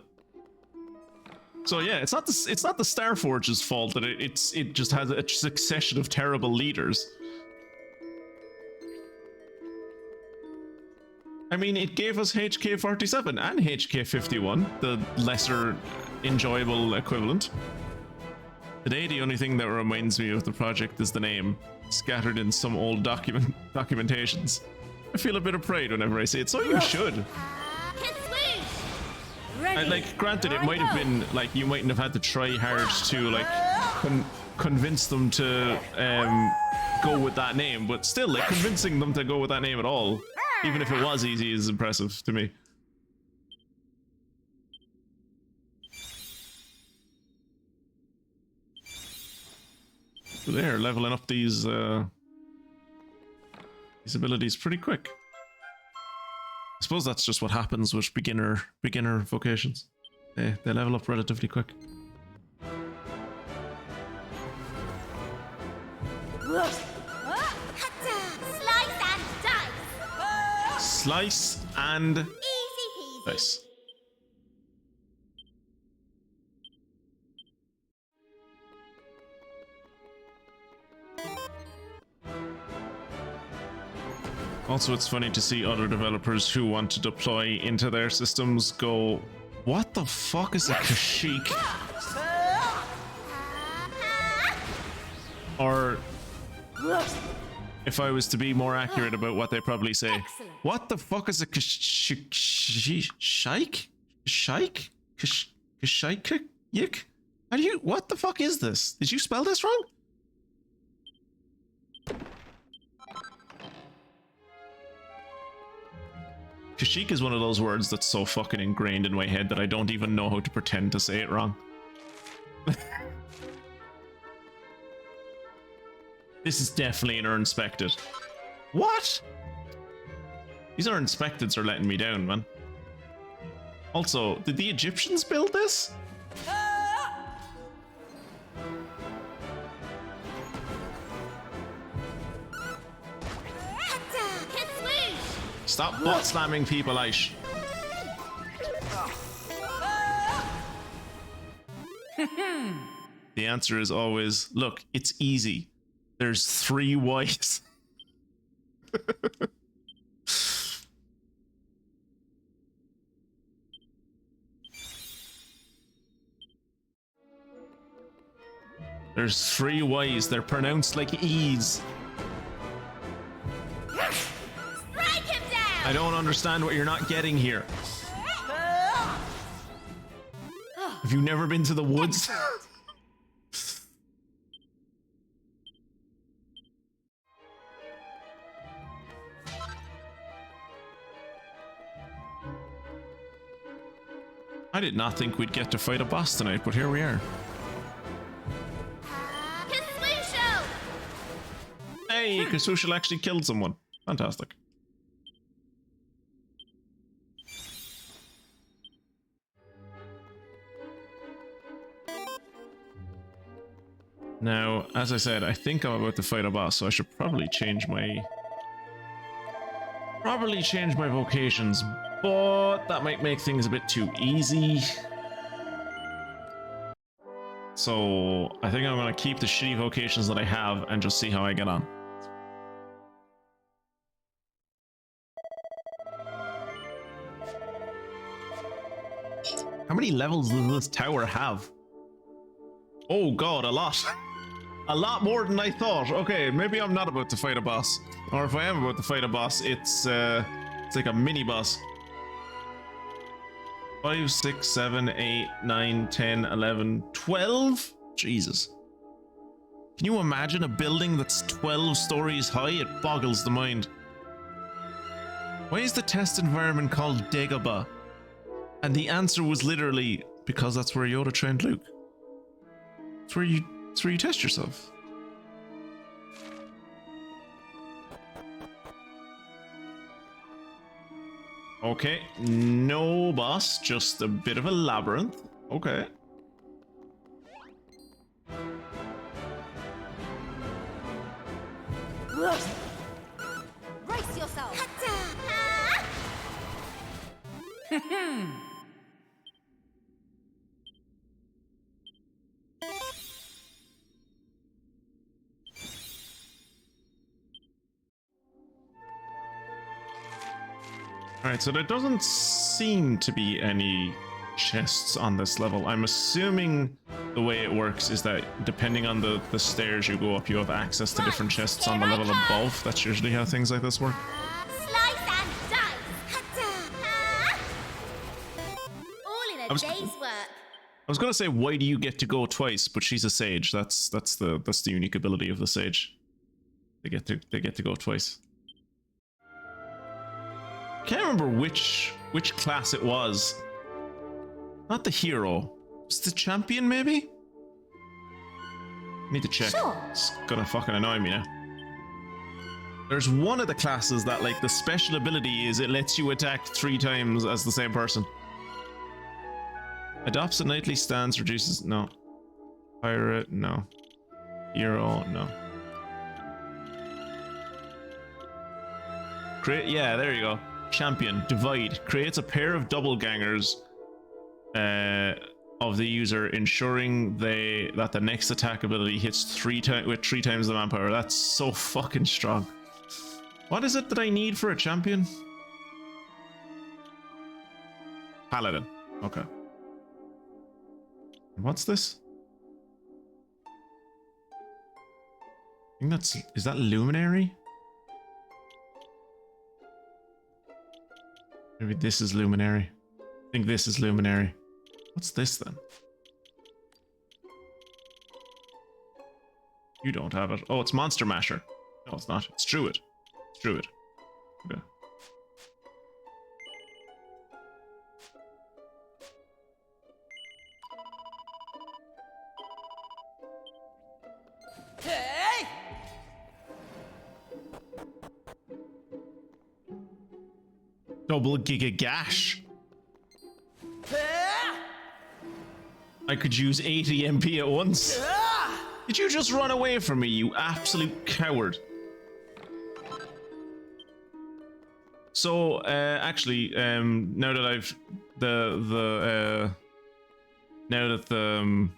So yeah, it's not the Starforge's fault that it just has a succession of terrible leaders. I mean, it gave us HK47 and HK51, the lesser enjoyable equivalent. Today, the only thing that reminds me of the project is the name, scattered in some old documentations. I feel a bit of pride whenever I say it, so you should. Like, granted, it might have been, like, you mightn't have had to try hard to, like, convince them to go with that name, but still, like, convincing them to go with that name at all, even if it was easy, is impressive to me. So they're leveling up these abilities pretty quick. I suppose that's just what happens with beginner vocations. They level up relatively quick. Slice and Slice and dice. Easy peasy. dice. Also, it's funny to see other developers who want to deploy into their systems go, what the fuck is a Kashyyyk? Or, if I was to be more accurate about what they probably say, Excellent. what the fuck is a Kashyyyk? Kashyyyk? How do you, what the fuck is this? Did you spell this wrong? Kashyyyk is one of those words that's so fucking ingrained in my head that I don't even know how to pretend to say it wrong. This is definitely an Unspected. What? These Unspecteds are letting me down, man. Also, did the Egyptians build this? Stop butt slamming people, Aish. The answer is always, look, it's easy. There's 3 Ys. There's 3 Ys. They're pronounced like E's. Strike him down. I don't understand what you're not getting here. Have you never been to the woods? I did not think we'd get to fight a boss tonight, but here we are. Kaslusho. Hey, Kasushal actually killed someone. Fantastic. Now, as I said, I think I'm about to fight a boss, so I should probably change my vocations, but that might make things a bit too easy. So I think I'm gonna keep the shitty vocations that I have and just see how I get on. How many levels does this tower have? Oh god, a lot. A lot more than I thought. Okay, maybe I'm not about to fight a boss. Or if I am about to fight a boss, it's like a mini boss. 5, 6, 7, 8, 9, 10, 11, 12? Jesus. Can you imagine a building that's 12 stories high? It boggles the mind. Why is the test environment called Dagobah? And the answer was literally, because that's where Yoda trained Luke. It's where you test yourself. Okay, no boss, just a bit of a labyrinth. Okay. Brace yourself. Alright, so there doesn't seem to be any chests on this level. I'm assuming the way it works is that depending on the stairs you go up, you have access to different chests on the level above. That's usually how things like this work. Slice and dice. All in a day's work. I was gonna say, why do you get to go twice? But she's a sage. That's the unique ability of the sage. They get to go twice. Can't remember which class it was. Not the hero. Was it the champion, maybe? Need to check. Sure. It's gonna fucking annoy me now. There's one of the classes that, like, the special ability is it lets you attack 3 times as the same person. Adopts a knightly stance, reduces... No. Pirate, no. Hero, no. Create... Yeah, there you go. Champion, divide. Creates a pair of doppelgangers of the user, ensuring that the next attack ability hits with 3 times the manpower. That's so fucking strong. What is it that I need for a champion? Paladin. Okay. What's this? I think that's... Is that Luminary? Maybe this is Luminary. I think this is Luminary. What's this then? You don't have it. Oh, it's Monster Masher. No, it's not. It's Druid. It's Druid. Okay. Double Giga Gash. I could use 80 MP at once. Did you just run away from me, you absolute coward? So, actually, now that I've now that the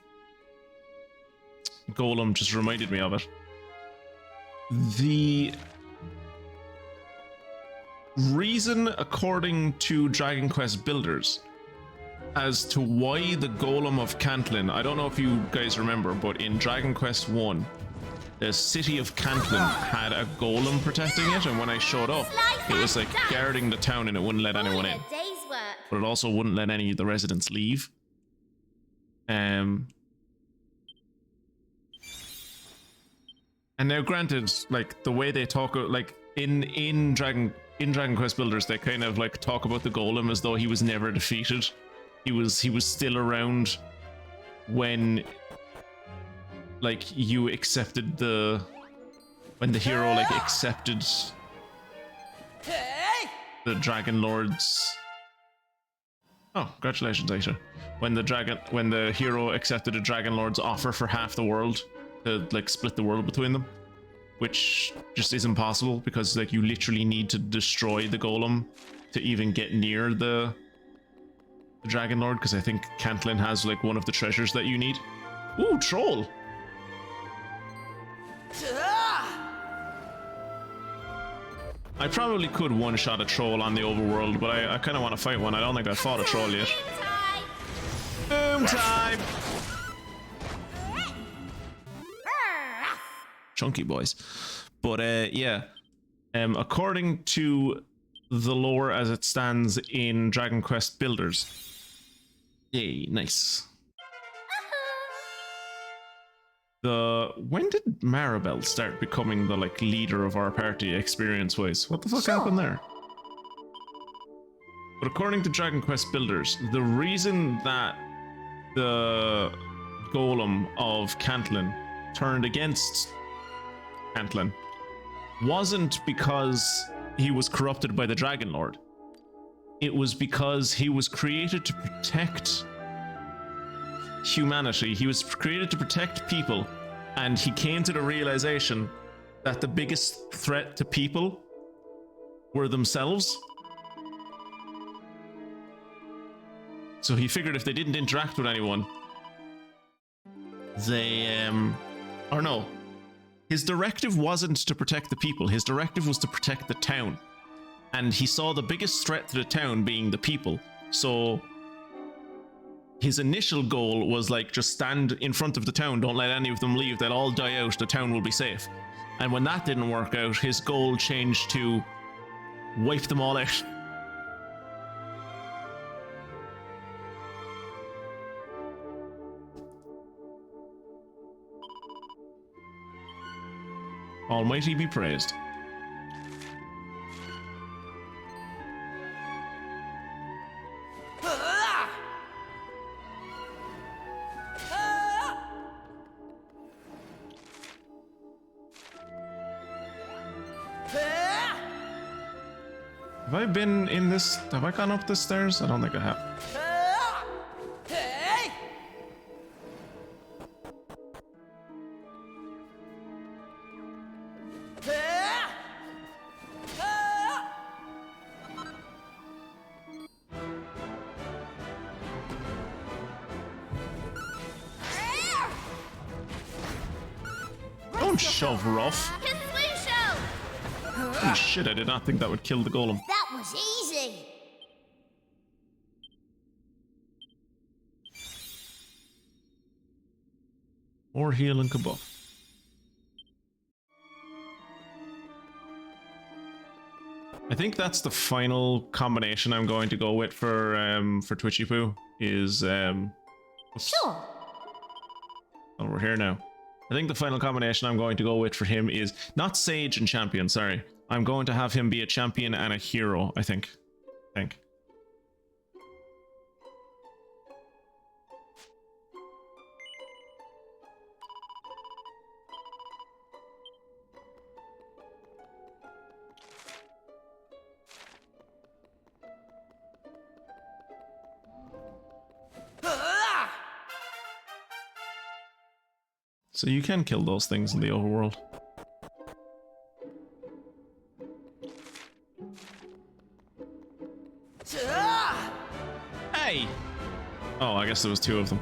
golem just reminded me of it, the reason, according to Dragon Quest builders, as to why the Golem of Cantlin, I don't know if you guys remember, but in Dragon Quest 1, the city of Cantlin had a golem protecting it, and when I showed up, it was like guarding the town and it wouldn't let anyone in. But it also wouldn't let any of the residents leave. And now granted, like the way they talk, like in Dragon Quest builders, they kind of like talk about the golem as though he was never defeated. He was still around when like you accepted when the hero like accepted the Dragon Lord's... Oh, congratulations, Aisha. When the hero accepted a Dragon Lord's offer for half the world to like split the world between them, which just isn't possible because like you literally need to destroy the golem to even get near the Dragon Lord, because I think Cantlin has like one of the treasures that you need. Ooh, troll! I probably could one-shot a troll on the overworld, but I kind of want to fight one. I don't think I fought a troll yet. Boom time! Chunky boys. But yeah, according to the lore as it stands in Dragon Quest builders. Yay, nice. When did Maribel start becoming the like leader of our party experience-wise? What the fuck happened there? But according to Dragon Quest builders, the reason that the golem of Cantlin turned against Cantlin wasn't because he was corrupted by the Dragon Lord. It was because he was created to protect humanity. He was created to protect people, and he came to the realization that the biggest threat to people were themselves. So he figured if they didn't interact with anyone, they or no, his directive wasn't to protect the people. His directive was to protect the town. And he saw the biggest threat to the town being the people. So his initial goal was like, just stand in front of the town, don't let any of them leave, they'll all die out, the town will be safe. And when that didn't work out, his goal changed to wipe them all out. Almighty be praised. Have I been in this? Have I gone up the stairs? I don't think I have. Don't shove rough. Kaslusho! Oh shit, I did not think that would kill the golem. That was easy. Or heal and kabuff. I think that's the final combination I'm going to go with for Twitchy Poo is Sure. Oh, we're here now. I think the final combination I'm going to go with for him is not Sage and Champion, sorry. I'm going to have him be a champion and a hero, I think. So you can kill those things in the overworld. Hey! Oh, I guess there was two of them.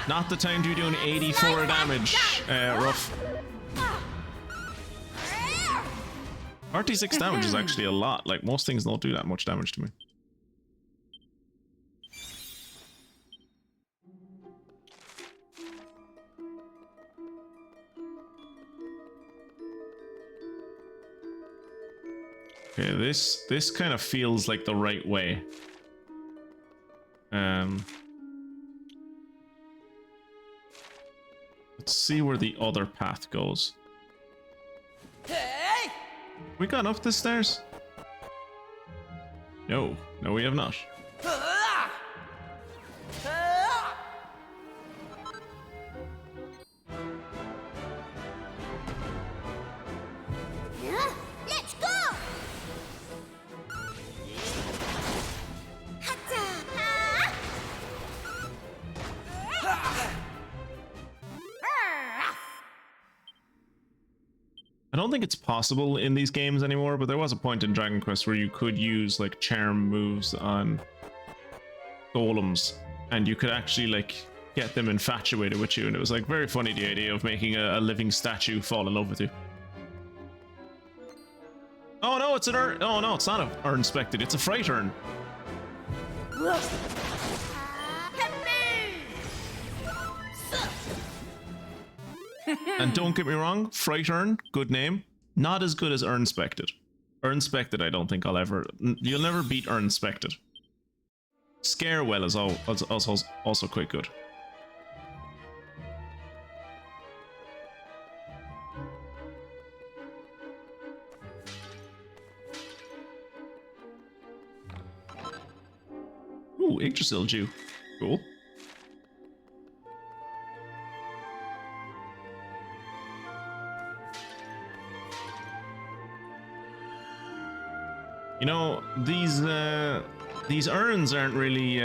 Not the time to be doing 84 damage, Rough. 36 damage is actually a lot. Like, most things don't do that much damage to me. Okay, this kind of feels like the right way. Let's see where the other path goes. We gone up the stairs? No, we have not. Let's go! I don't think it's possible in these games anymore, but there was a point in Dragon Quest where you could use like charm moves on golems, and you could actually like get them infatuated with you, and it was like very funny, the idea of making a living statue fall in love with you. Oh no, it's an urn. Oh no, it's not an urn spected, it's a fright urn. And don't get me wrong, Fright Urn, good name. Not as good as Urnspected. Urnspected, I don't think I'll ever... You'll never beat Urnspected. Scarewell is also quite good. Ooh, Yggdrasil Jew. Cool. You know, these urns aren't really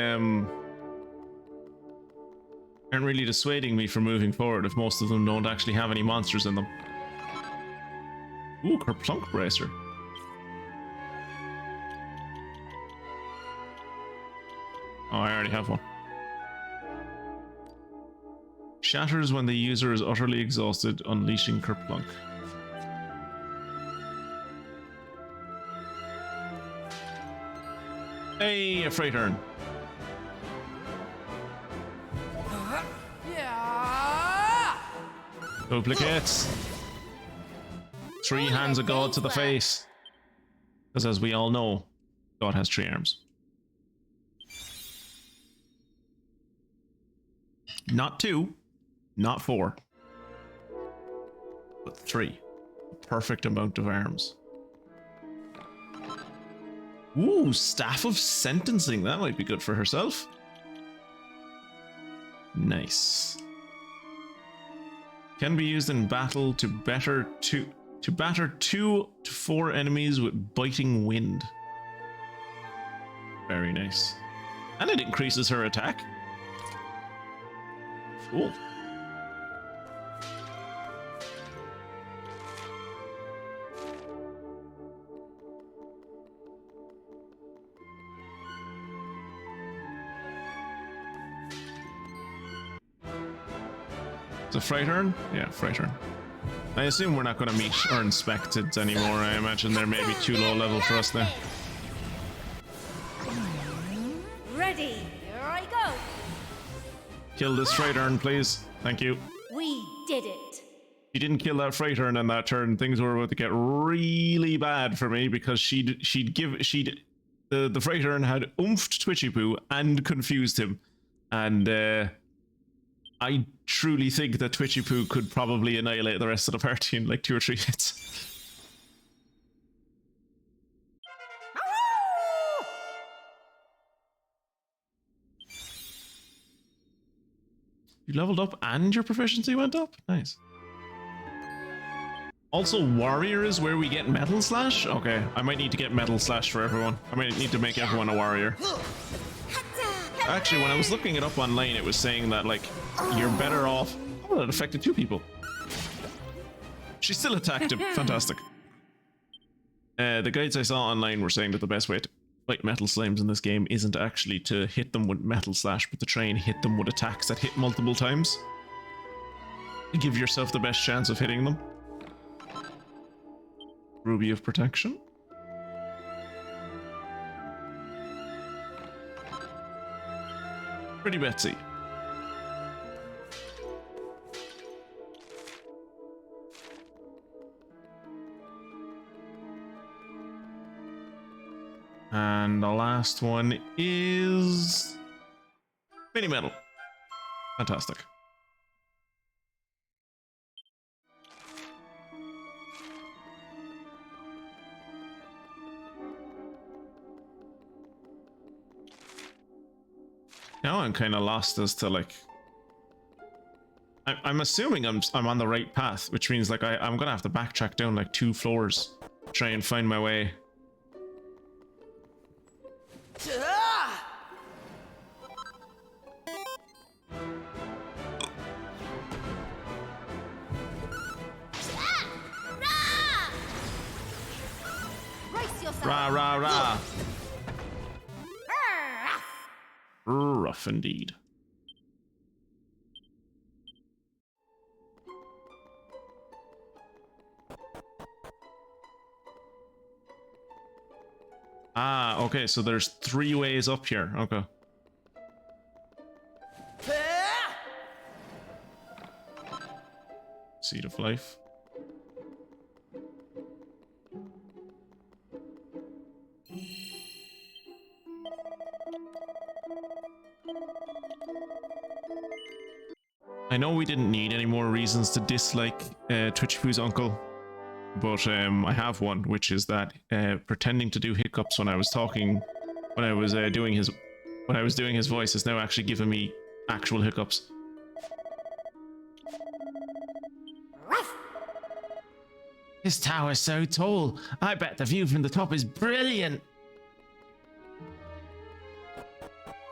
dissuading me from moving forward if most of them don't actually have any monsters in them. Ooh, Kerplunk Bracer. Oh, I already have one. Shatters when the user is utterly exhausted, unleashing Kerplunk. Hey, a Fright Urn. Duplicates. 3 hands of God to the face. Because as we all know, God has 3 arms. Not 2, not 4, but 3. A perfect amount of arms. Ooh, Staff of Sentencing. That might be good for herself. Nice. Can be used in battle to batter 2 to 4 enemies with biting wind. Very nice. And it increases her attack. Cool. It's a freight urn? Yeah, freight urn. I assume we're not going to meet Urnspected anymore. I imagine they're maybe too low level for us now. Ready. Here I go. Kill this freight urn, please. Thank you. We did it. She didn't kill that freight urn on that turn. Things were about to get really bad for me because the freight urn had oomphed Twitchy Poo and confused him. And I truly think that Twitchy Poo could probably annihilate the rest of the party in like 2 or 3 hits. You leveled up and your proficiency went up? Nice. Also, warrior is where we get metal slash? Okay, I might need to get metal slash for everyone. I might need to make everyone a warrior. Actually, when I was looking it up online, it was saying that, like, you're better off... Oh, that affected 2 people. She still attacked him. Fantastic. The guides I saw online were saying that the best way to fight metal slimes in this game isn't actually to hit them with metal slash, but to try and hit them with attacks that hit multiple times. To give yourself the best chance of hitting them. Ruby of Protection. Pretty Betsy. And the last one is Mini Metal. Fantastic. Now I'm kind of lost as to like. I'm assuming I'm on the right path, which means like I'm gonna have to backtrack down like 2 floors, try and find my way. Brace yourself. Rah rah rah. Rough indeed. Ah, okay, so there's 3 ways up here. Okay. Seed of Life. I know we didn't need any more reasons to dislike Twitchy Poo's uncle, but I have one, which is that pretending to do hiccups when I was talking, when I was doing his voice, is now actually giving me actual hiccups. This tower's so tall. I bet the view from the top is brilliant.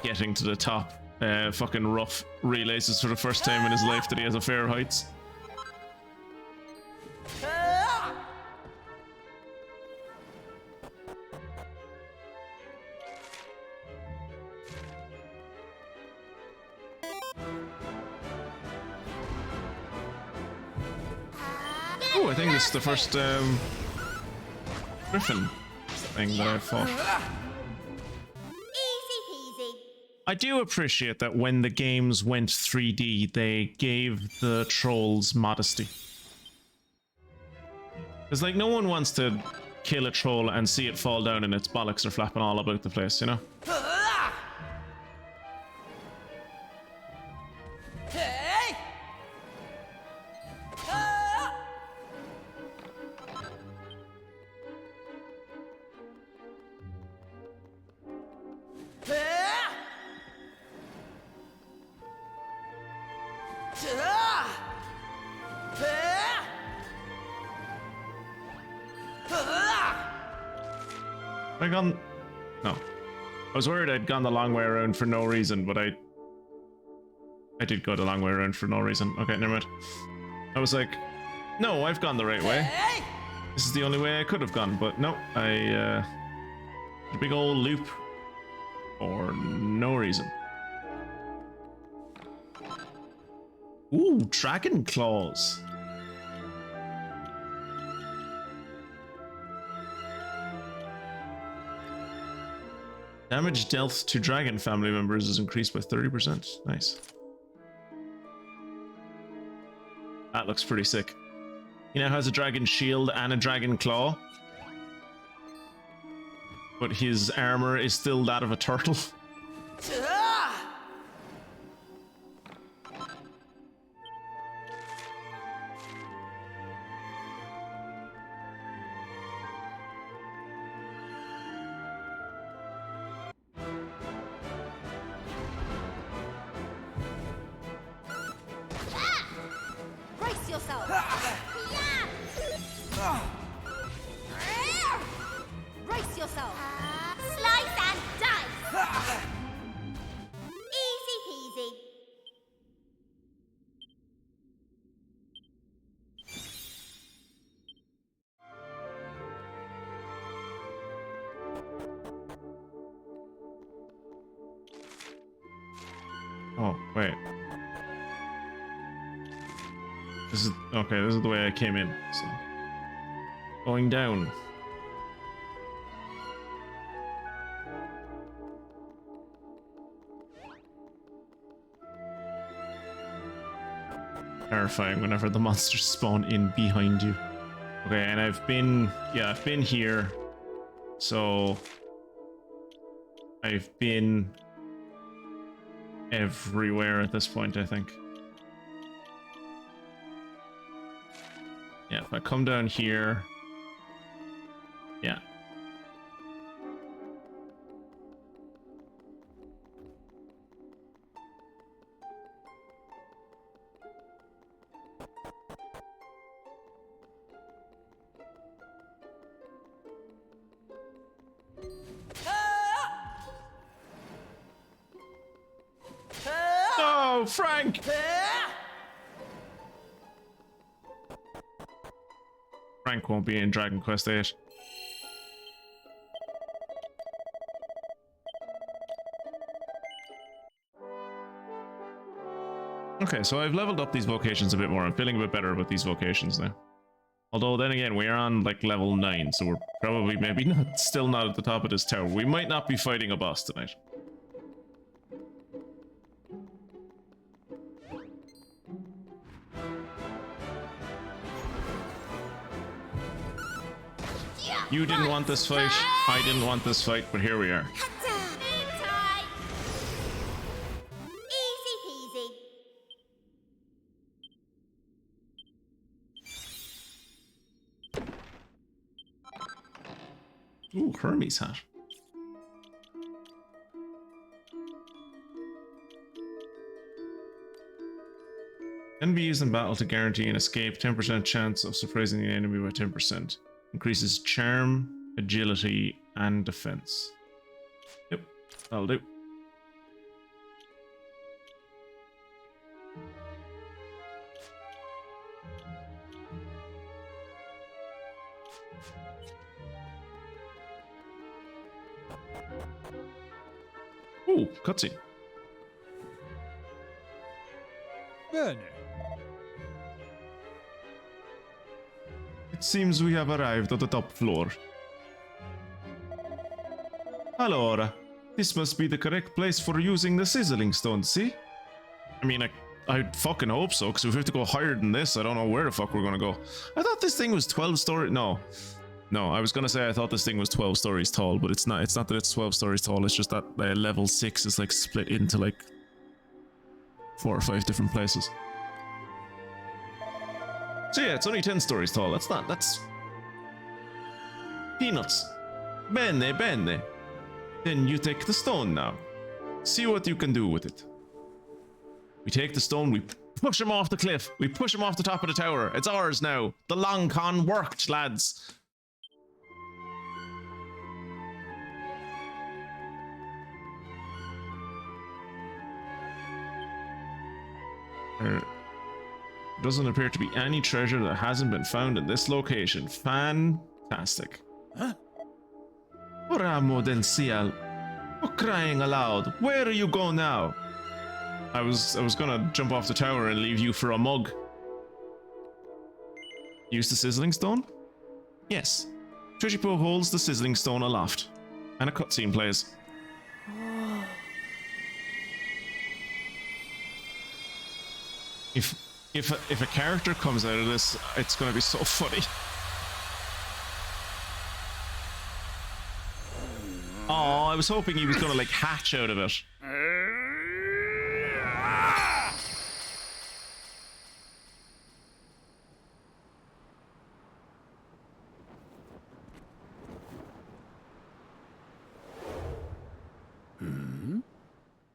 Getting to the top. Fucking Rough realizes for the first time in his life that he has a fair heights. Oh, I think this is the first Griffin thing that I've fought. Easy peasy. I do appreciate that when the games went 3D, they gave the trolls modesty. Because, like, no one wants to kill a troll and see it fall down and its bollocks are flapping all about the place, you know? I gone... No. I was worried I'd gone the long way around for no reason, but I did go the long way around for no reason. Okay, never mind. I was like, no, I've gone the right way. This is the only way I could have gone, but no, a big old loop for no reason. Ooh, dragon claws. Damage dealt to dragon family members is increased by 30%. Nice. That looks pretty sick. He now has a dragon shield and a dragon claw. But his armor is still that of a turtle. Brace yourself. Brace yourself. Slice and dice. Easy peasy. Oh, wait. This is okay, this is the way I came in. So going down. Terrifying whenever the monsters spawn in behind you. Okay, and I've been here. So I've been everywhere at this point, I think. Yeah, if I come down here. Yeah. Oh, Frank! Frank won't be in Dragon Quest VIII. Okay, so I've leveled up these vocations a bit more. I'm feeling a bit better about these vocations now. Although then again, we are on like level 9, so we're probably maybe not still not at the top of this tower. We might not be fighting a boss tonight. You didn't want this fight, I didn't want this fight, but here we are. Easy peasy. Ooh, Hermes hat. Can be used in battle to guarantee an escape, 10% chance of surprising the enemy by 10%. Increases charm, agility, and defense. Yep, that'll do. Ooh, cutscene. Bene. It seems we have arrived at the top floor. Allora, this must be the correct place for using the sizzling stone, see? I mean, I fucking hope so, because if we have to go higher than this, I don't know where the fuck we're gonna go. I thought this thing was 12 stories. No, I was gonna say I thought this thing was 12 stories tall, but it's not. It's not that it's 12 stories tall, it's just that level 6 is like split into like 4 or 5 different places. So yeah, it's only 10 stories tall. That's peanuts. Bene, bene. Then you take the stone now. See what you can do with it. We take the stone, we push him off the cliff. We push him off the top of the tower. It's ours now. The long con worked, lads. There doesn't appear to be any treasure that hasn't been found in this location. Fantastic. Huh? Ora del ciel. Oh, crying aloud. Where are you going now? I was gonna jump off the tower and leave you for a mug. Use the sizzling stone? Yes. Trishipo holds the sizzling stone aloft, and a cutscene plays. If a character comes out of this, it's gonna be so funny. Oh, I was hoping he was gonna like hatch out of it.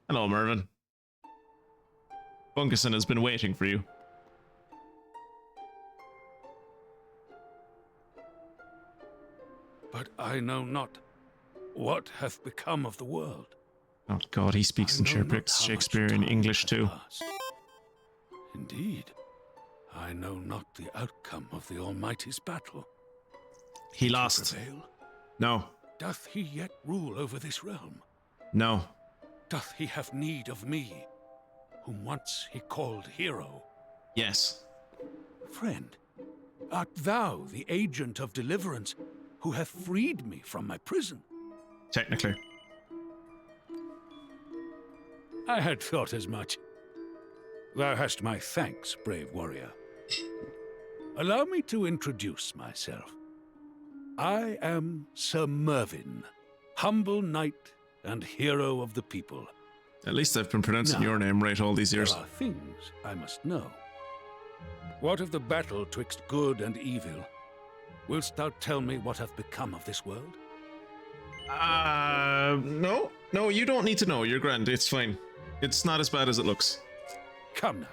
Hello, Mervyn. Bunkuson has been waiting for you. But I know not what hath become of the world. Oh God, he speaks in Shakespearean English too. Indeed, I know not the outcome of the Almighty's battle. He lost. Prevail? No. Doth he yet rule over this realm? No. Doth he have need of me, whom once he called hero? Yes. Friend, art thou the agent of deliverance who hath freed me from my prison? Technically. I had thought as much. Thou hast my thanks, brave warrior. Allow me to introduce myself. I am Sir Mervyn, humble knight and hero of the people. At least I've been pronouncing your name right all these years. There are things I must know. What of the battle twixt good and evil? Willst thou tell me what hath become of this world? No. No, you don't need to know. You're grand. It's fine. It's not as bad as it looks. Come now.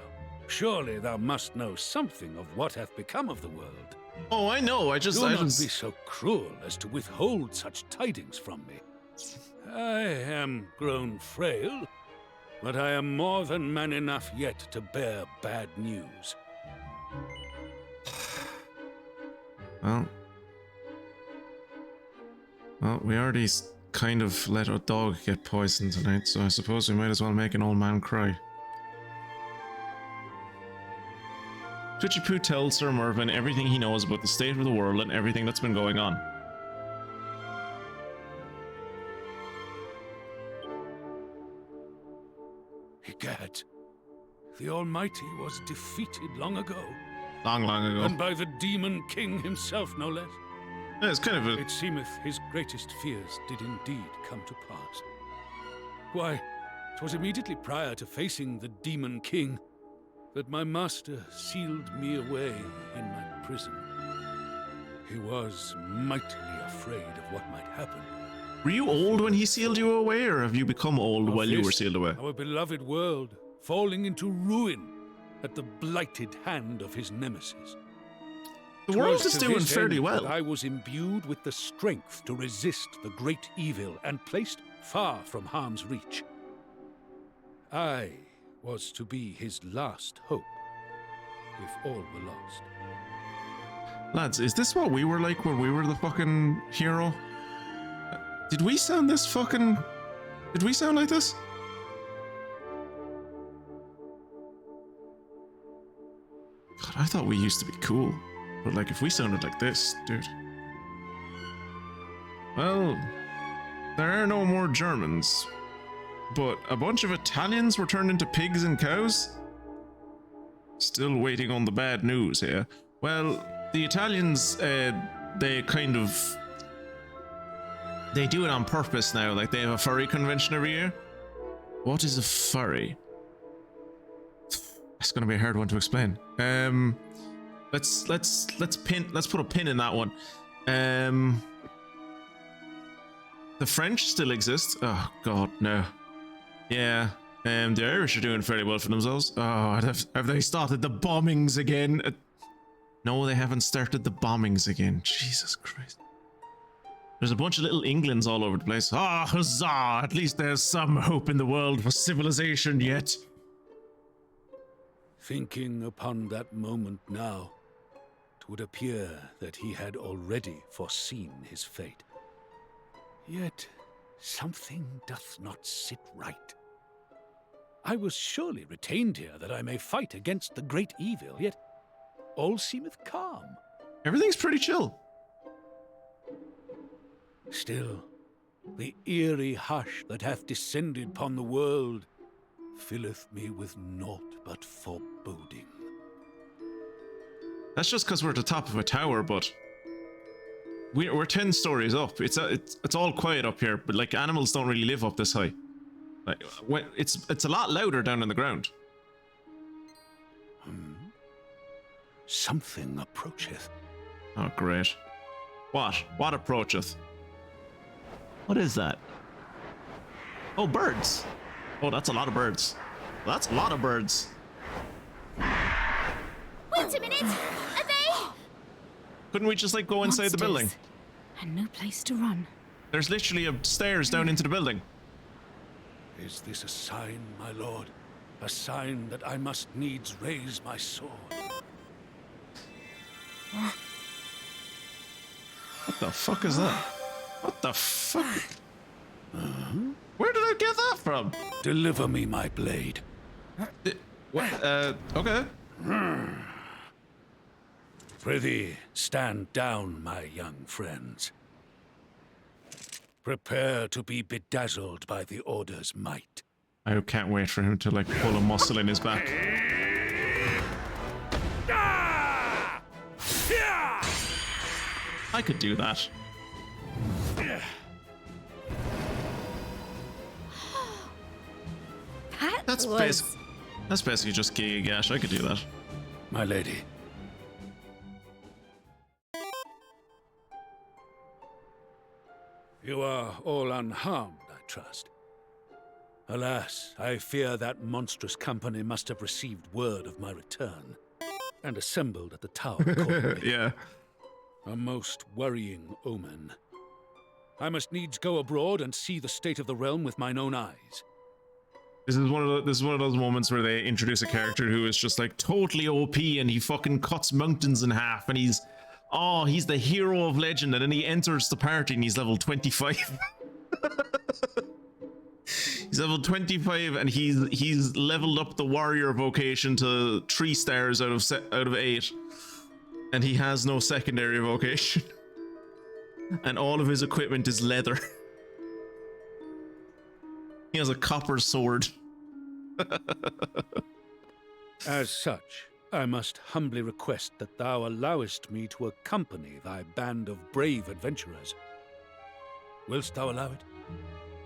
Surely thou must know something of what hath become of the world. Oh, I know. Do not be so cruel as to withhold such tidings from me. I am grown frail, but I am more than man enough yet to bear bad news. Well, we already kind of let a dog get poisoned tonight, so I suppose we might as well make an old man cry. Twitchy Poo tells Sir Mervyn everything he knows about the state of the world and everything that's been going on. Egad, the Almighty was defeated long ago. Long ago. And by the Demon King himself, no less. Yeah, it's kind of a... It seemeth his greatest fears did indeed come to pass. Why, 'twas immediately prior to facing the Demon King that my master sealed me away in my prison. He was mightily afraid of what might happen. Were you old when he sealed you away, or have you become old while you were sealed away? Our beloved world falling into ruin at the blighted hand of his nemesis. The world is doing fairly well. I was imbued with the strength to resist the great evil and placed far from harm's reach. I was to be his last hope, if all were lost. Lads, is this what we were like when we were the fucking hero? Did we sound this fucking... Did we sound like this? God, I thought we used to be cool. But like, if we sounded like this, dude. Well, there are no more Germans. But a bunch of Italians were turned into pigs and cows? Still waiting on the bad news here. Well, the Italians, they kind of... They do it on purpose now, like they have a furry convention every year. What is a furry? That's gonna be a hard one to explain. Let's put a pin in that one. The French still exist. Oh God, no. Yeah. The Irish are doing fairly well for themselves. Oh, have they started the bombings again? No, they haven't started the bombings again. Jesus Christ. There's a bunch of little Englands all over the place. Ah, huzzah! At least there's some hope in the world for civilization yet. Thinking upon that moment now, it would appear that he had already foreseen his fate. Yet, something doth not sit right. I was surely retained here that I may fight against the great evil, yet all seemeth calm. Everything's pretty chill. Still, the eerie hush that hath descended upon the world filleth me with naught but foreboding. That's just because we're at the top of a tower, but we're 10 stories up. It's all quiet up here, but like animals don't really live up this high. Like it's a lot louder down on the ground. Something approacheth. Oh, great. What? What approacheth? What is that? Oh, birds. Oh, that's a lot of birds. That's a lot of birds. Wait a minute! Are they? Couldn't we just like go inside the building? Monsters. And no place to run. There's literally stairs down into the building. Is this a sign, my lord? A sign that I must needs raise my sword? What the fuck is that? What the fuck? Where did I get that from? Deliver me my blade. What? Okay. Prithee, stand down, my young friends. Prepare to be bedazzled by the Order's might. I can't wait for him to like pull a muscle in his back. I could do that. That's basically just Giga Gash. I could do that. My lady. You are all unharmed, I trust. Alas, I fear that monstrous company must have received word of my return and assembled at the tower accordingly. Yeah. A most worrying omen. I must needs go abroad and see the state of the realm with mine own eyes. This is one of those moments where they introduce a character who is just like totally OP and he fucking cuts mountains in half and he's the hero of legend, and then he enters the party and he's level 25. He's level 25 and he's leveled up the warrior vocation to 3 stars out of 8. And he has no secondary vocation. And all of his equipment is leather. He has a copper sword. As such, I must humbly request that thou allowest me to accompany thy band of brave adventurers. Willst thou allow it?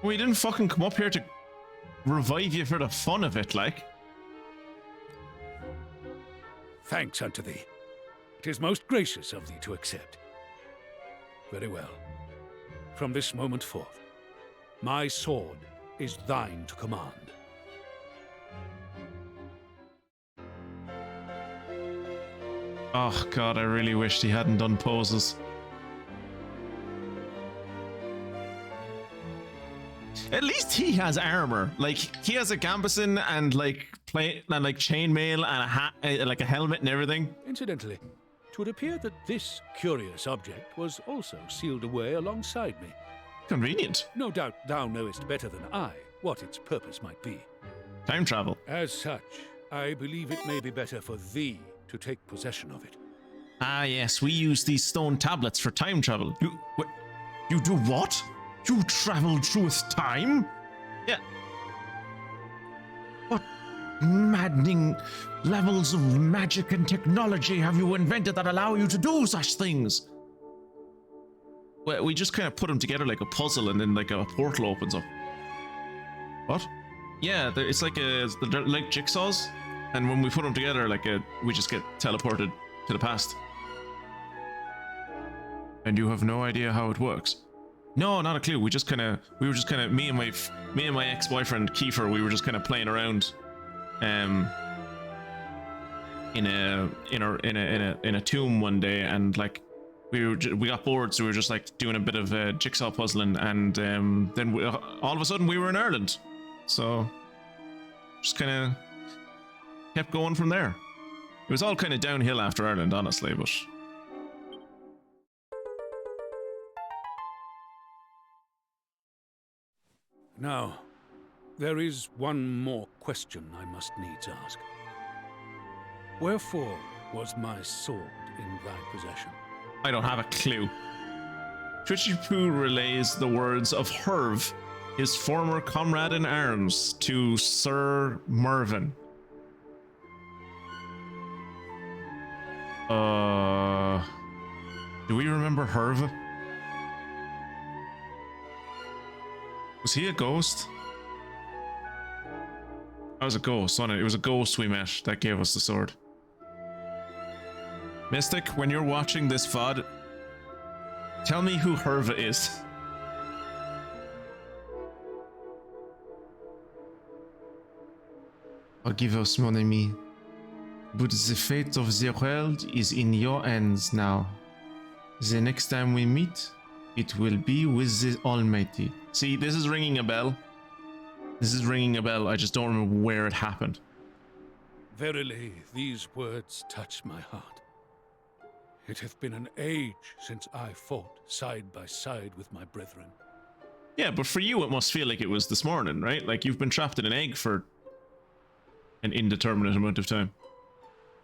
We didn't fucking come up here to revive you for the fun of it, like. Thanks unto thee. It is most gracious of thee to accept. Very well. From this moment forth, my sword is thine to command. Oh god, I really wished he hadn't done poses. At least he has armor. Like, he has a gambeson and like chainmail and a hat, like a helmet and everything. Incidentally, it would appear that this curious object was also sealed away alongside me. Convenient. No doubt thou knowest better than I what its purpose might be. Time travel. As such, I believe it may be better for thee to take possession of it. Ah yes, we use these stone tablets for time travel. You do what? You travel through time? Yeah. What maddening levels of magic and technology have you invented that allow you to do such things? Well, we just kind of put them together like a puzzle and then like a portal opens up. What? Yeah, it's like they're like jigsaws, and when we put them together, like we just get teleported to the past. And you have no idea how it works? No, not a clue. We were just kind of me and my ex-boyfriend Kiefer. We were just kind of playing around, in a tomb one day, and like we got bored, so we were just like doing a bit of jigsaw puzzling, and then all of a sudden we were in Ireland, so just kind of kept going from there. It was all kind of downhill after Ireland, honestly, but. Now, There is one more question I must needs ask. Wherefore was my sword in thy possession? I don't have a clue. Twitchy Poo relays the words of Herv, his former comrade in arms, to Sir Mervyn. Do we remember Herv? Was he a ghost? That was a ghost, wasn't it? It was a ghost we met that gave us the sword. Mystic, when you're watching this VoD, tell me who Herva is. Forgive us, mon ami, but the fate of the world is in your hands now. The next time we meet, it will be with the Almighty. See, this is ringing a bell. This is ringing a bell. I just don't remember where it happened. Verily, these words touch my heart. It hath been an age since I fought side by side with my brethren. Yeah, but for you, it must feel like it was this morning, right? Like you've been trapped in an egg for an indeterminate amount of time.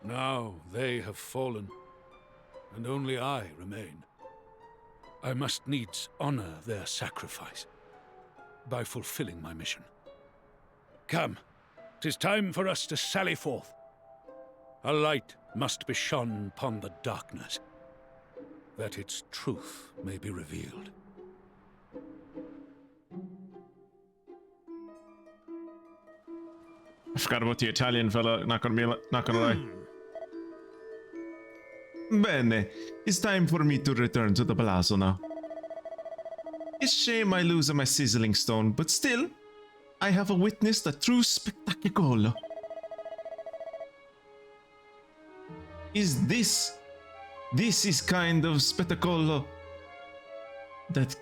Now they have fallen, and only I remain. I must needs honor their sacrifice by fulfilling my mission. Come, 'tis time for us to sally forth. A light must be shone upon the darkness, that its truth may be revealed. I forgot about the Italian fella, not gonna lie. Bene, it's time for me to return to the palazzo now. It's shame I lose my sizzling stone, but still, I have witnessed a true spectacle. This is kind of spectacle that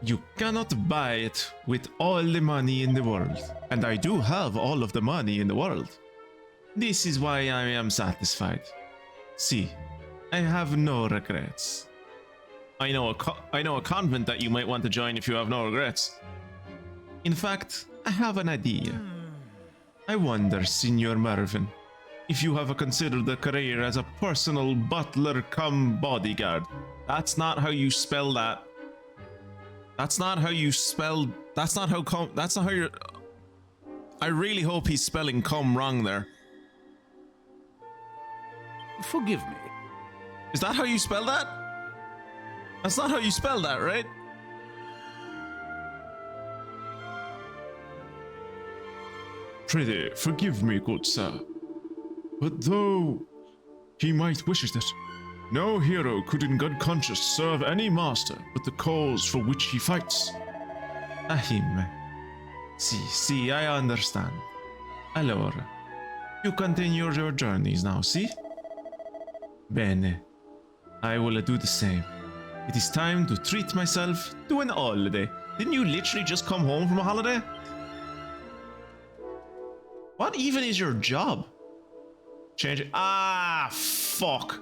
you cannot buy it with all the money in the world. And I do have all of the money in the world. This is why I am satisfied. See, I have no regrets. I know a convent that you might want to join if you have no regrets. In fact, I have an idea. I wonder, Signor Mervyn, if you have considered a career as a personal butler cum bodyguard. That's not how you spell that. That's not how you spell. That's not how you're. I really hope he's spelling cum wrong there. Forgive me. Is that how you spell that? That's not how you spell that, right? Prithee, forgive me, good sir. But though he might wish it, no hero could in good conscience serve any master but the cause for which he fights. Ahim. See, I understand. Allora, you continue your journeys now, see? Bene. I will do the same. It is time to treat myself to an holiday. Didn't you literally just come home from a holiday? What even is your job? Change it. Ah, fuck.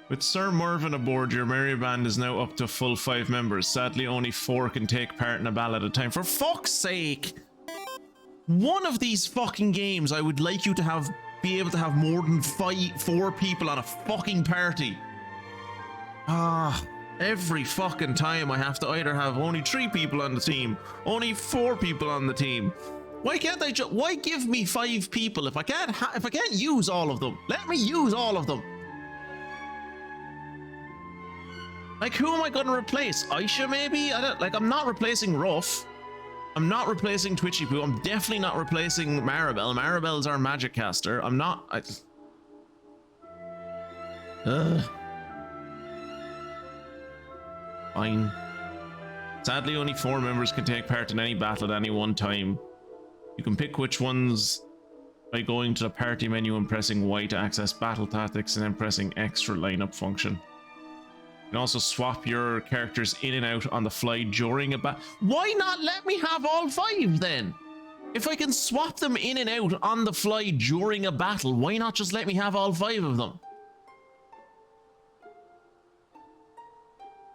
With Sir Mervyn aboard, your merry band is now up to a full 5 members. Sadly, only 4 can take part in a ball at a time. For fuck's sake! One of these fucking games, I would like you to be able to have more than 4 people on a fucking party. Every fucking time I have to either have only 3 people on the team, only 4 people on the team. Why can't I why give me 5 people if I can't use all of them? Let me use all of them. Like, who am I gonna replace? Aisha, maybe? I'm not replacing Ruff. I'm not replacing Twitchy Poo. I'm definitely not replacing Maribel. Maribel's our magic caster. I'm not. Fine. Sadly, only 4 members can take part in any battle at any one time. You can pick which ones by going to the party menu and pressing Y to access battle tactics and then pressing X for lineup function. You can also swap your characters in and out on the fly during a battle. Why not let me have all 5 then? If I can swap them in and out on the fly during a battle, why not just let me have all 5 of them?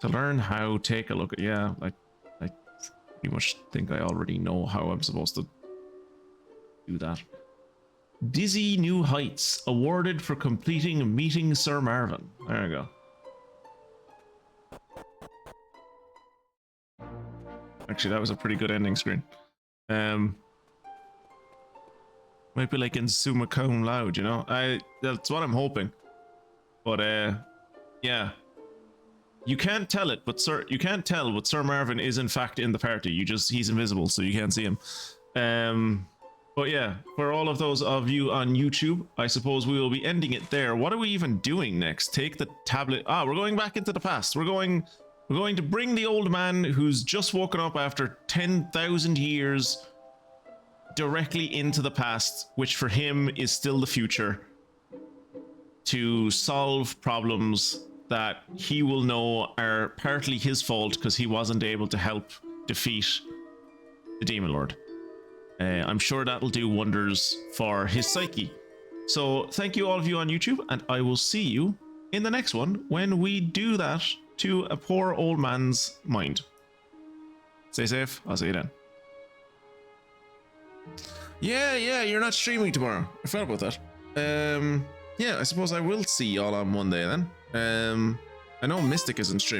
To learn how, take a look at, yeah, I pretty much think I already know how I'm supposed to do that. Dizzy New Heights, awarded for completing meeting Sir Marvin. There we go. Actually, that was a pretty good ending screen. Might be like in summa cum laude, you know? That's what I'm hoping. But yeah. You can't tell it, but you can't tell, but Sir Marvin is in fact in the party. He's invisible, so you can't see him. But yeah, for all of those of you on YouTube, I suppose we will be ending it there. What are we even doing next? Take the tablet. Ah, we're going back into the past. We're going to bring the old man who's just woken up after 10,000 years directly into the past, which for him is still the future, to solve problems that he will know are partly his fault because he wasn't able to help defeat the Demon Lord. I'm sure that'll do wonders for his psyche. So thank you all of you on YouTube, and I will see you in the next one when we do that to a poor old man's mind. Stay safe. I'll see you then. Yeah, you're not streaming tomorrow. I forgot about that. Yeah, I suppose I will see y'all on Monday then. I know Mystic isn't streaming.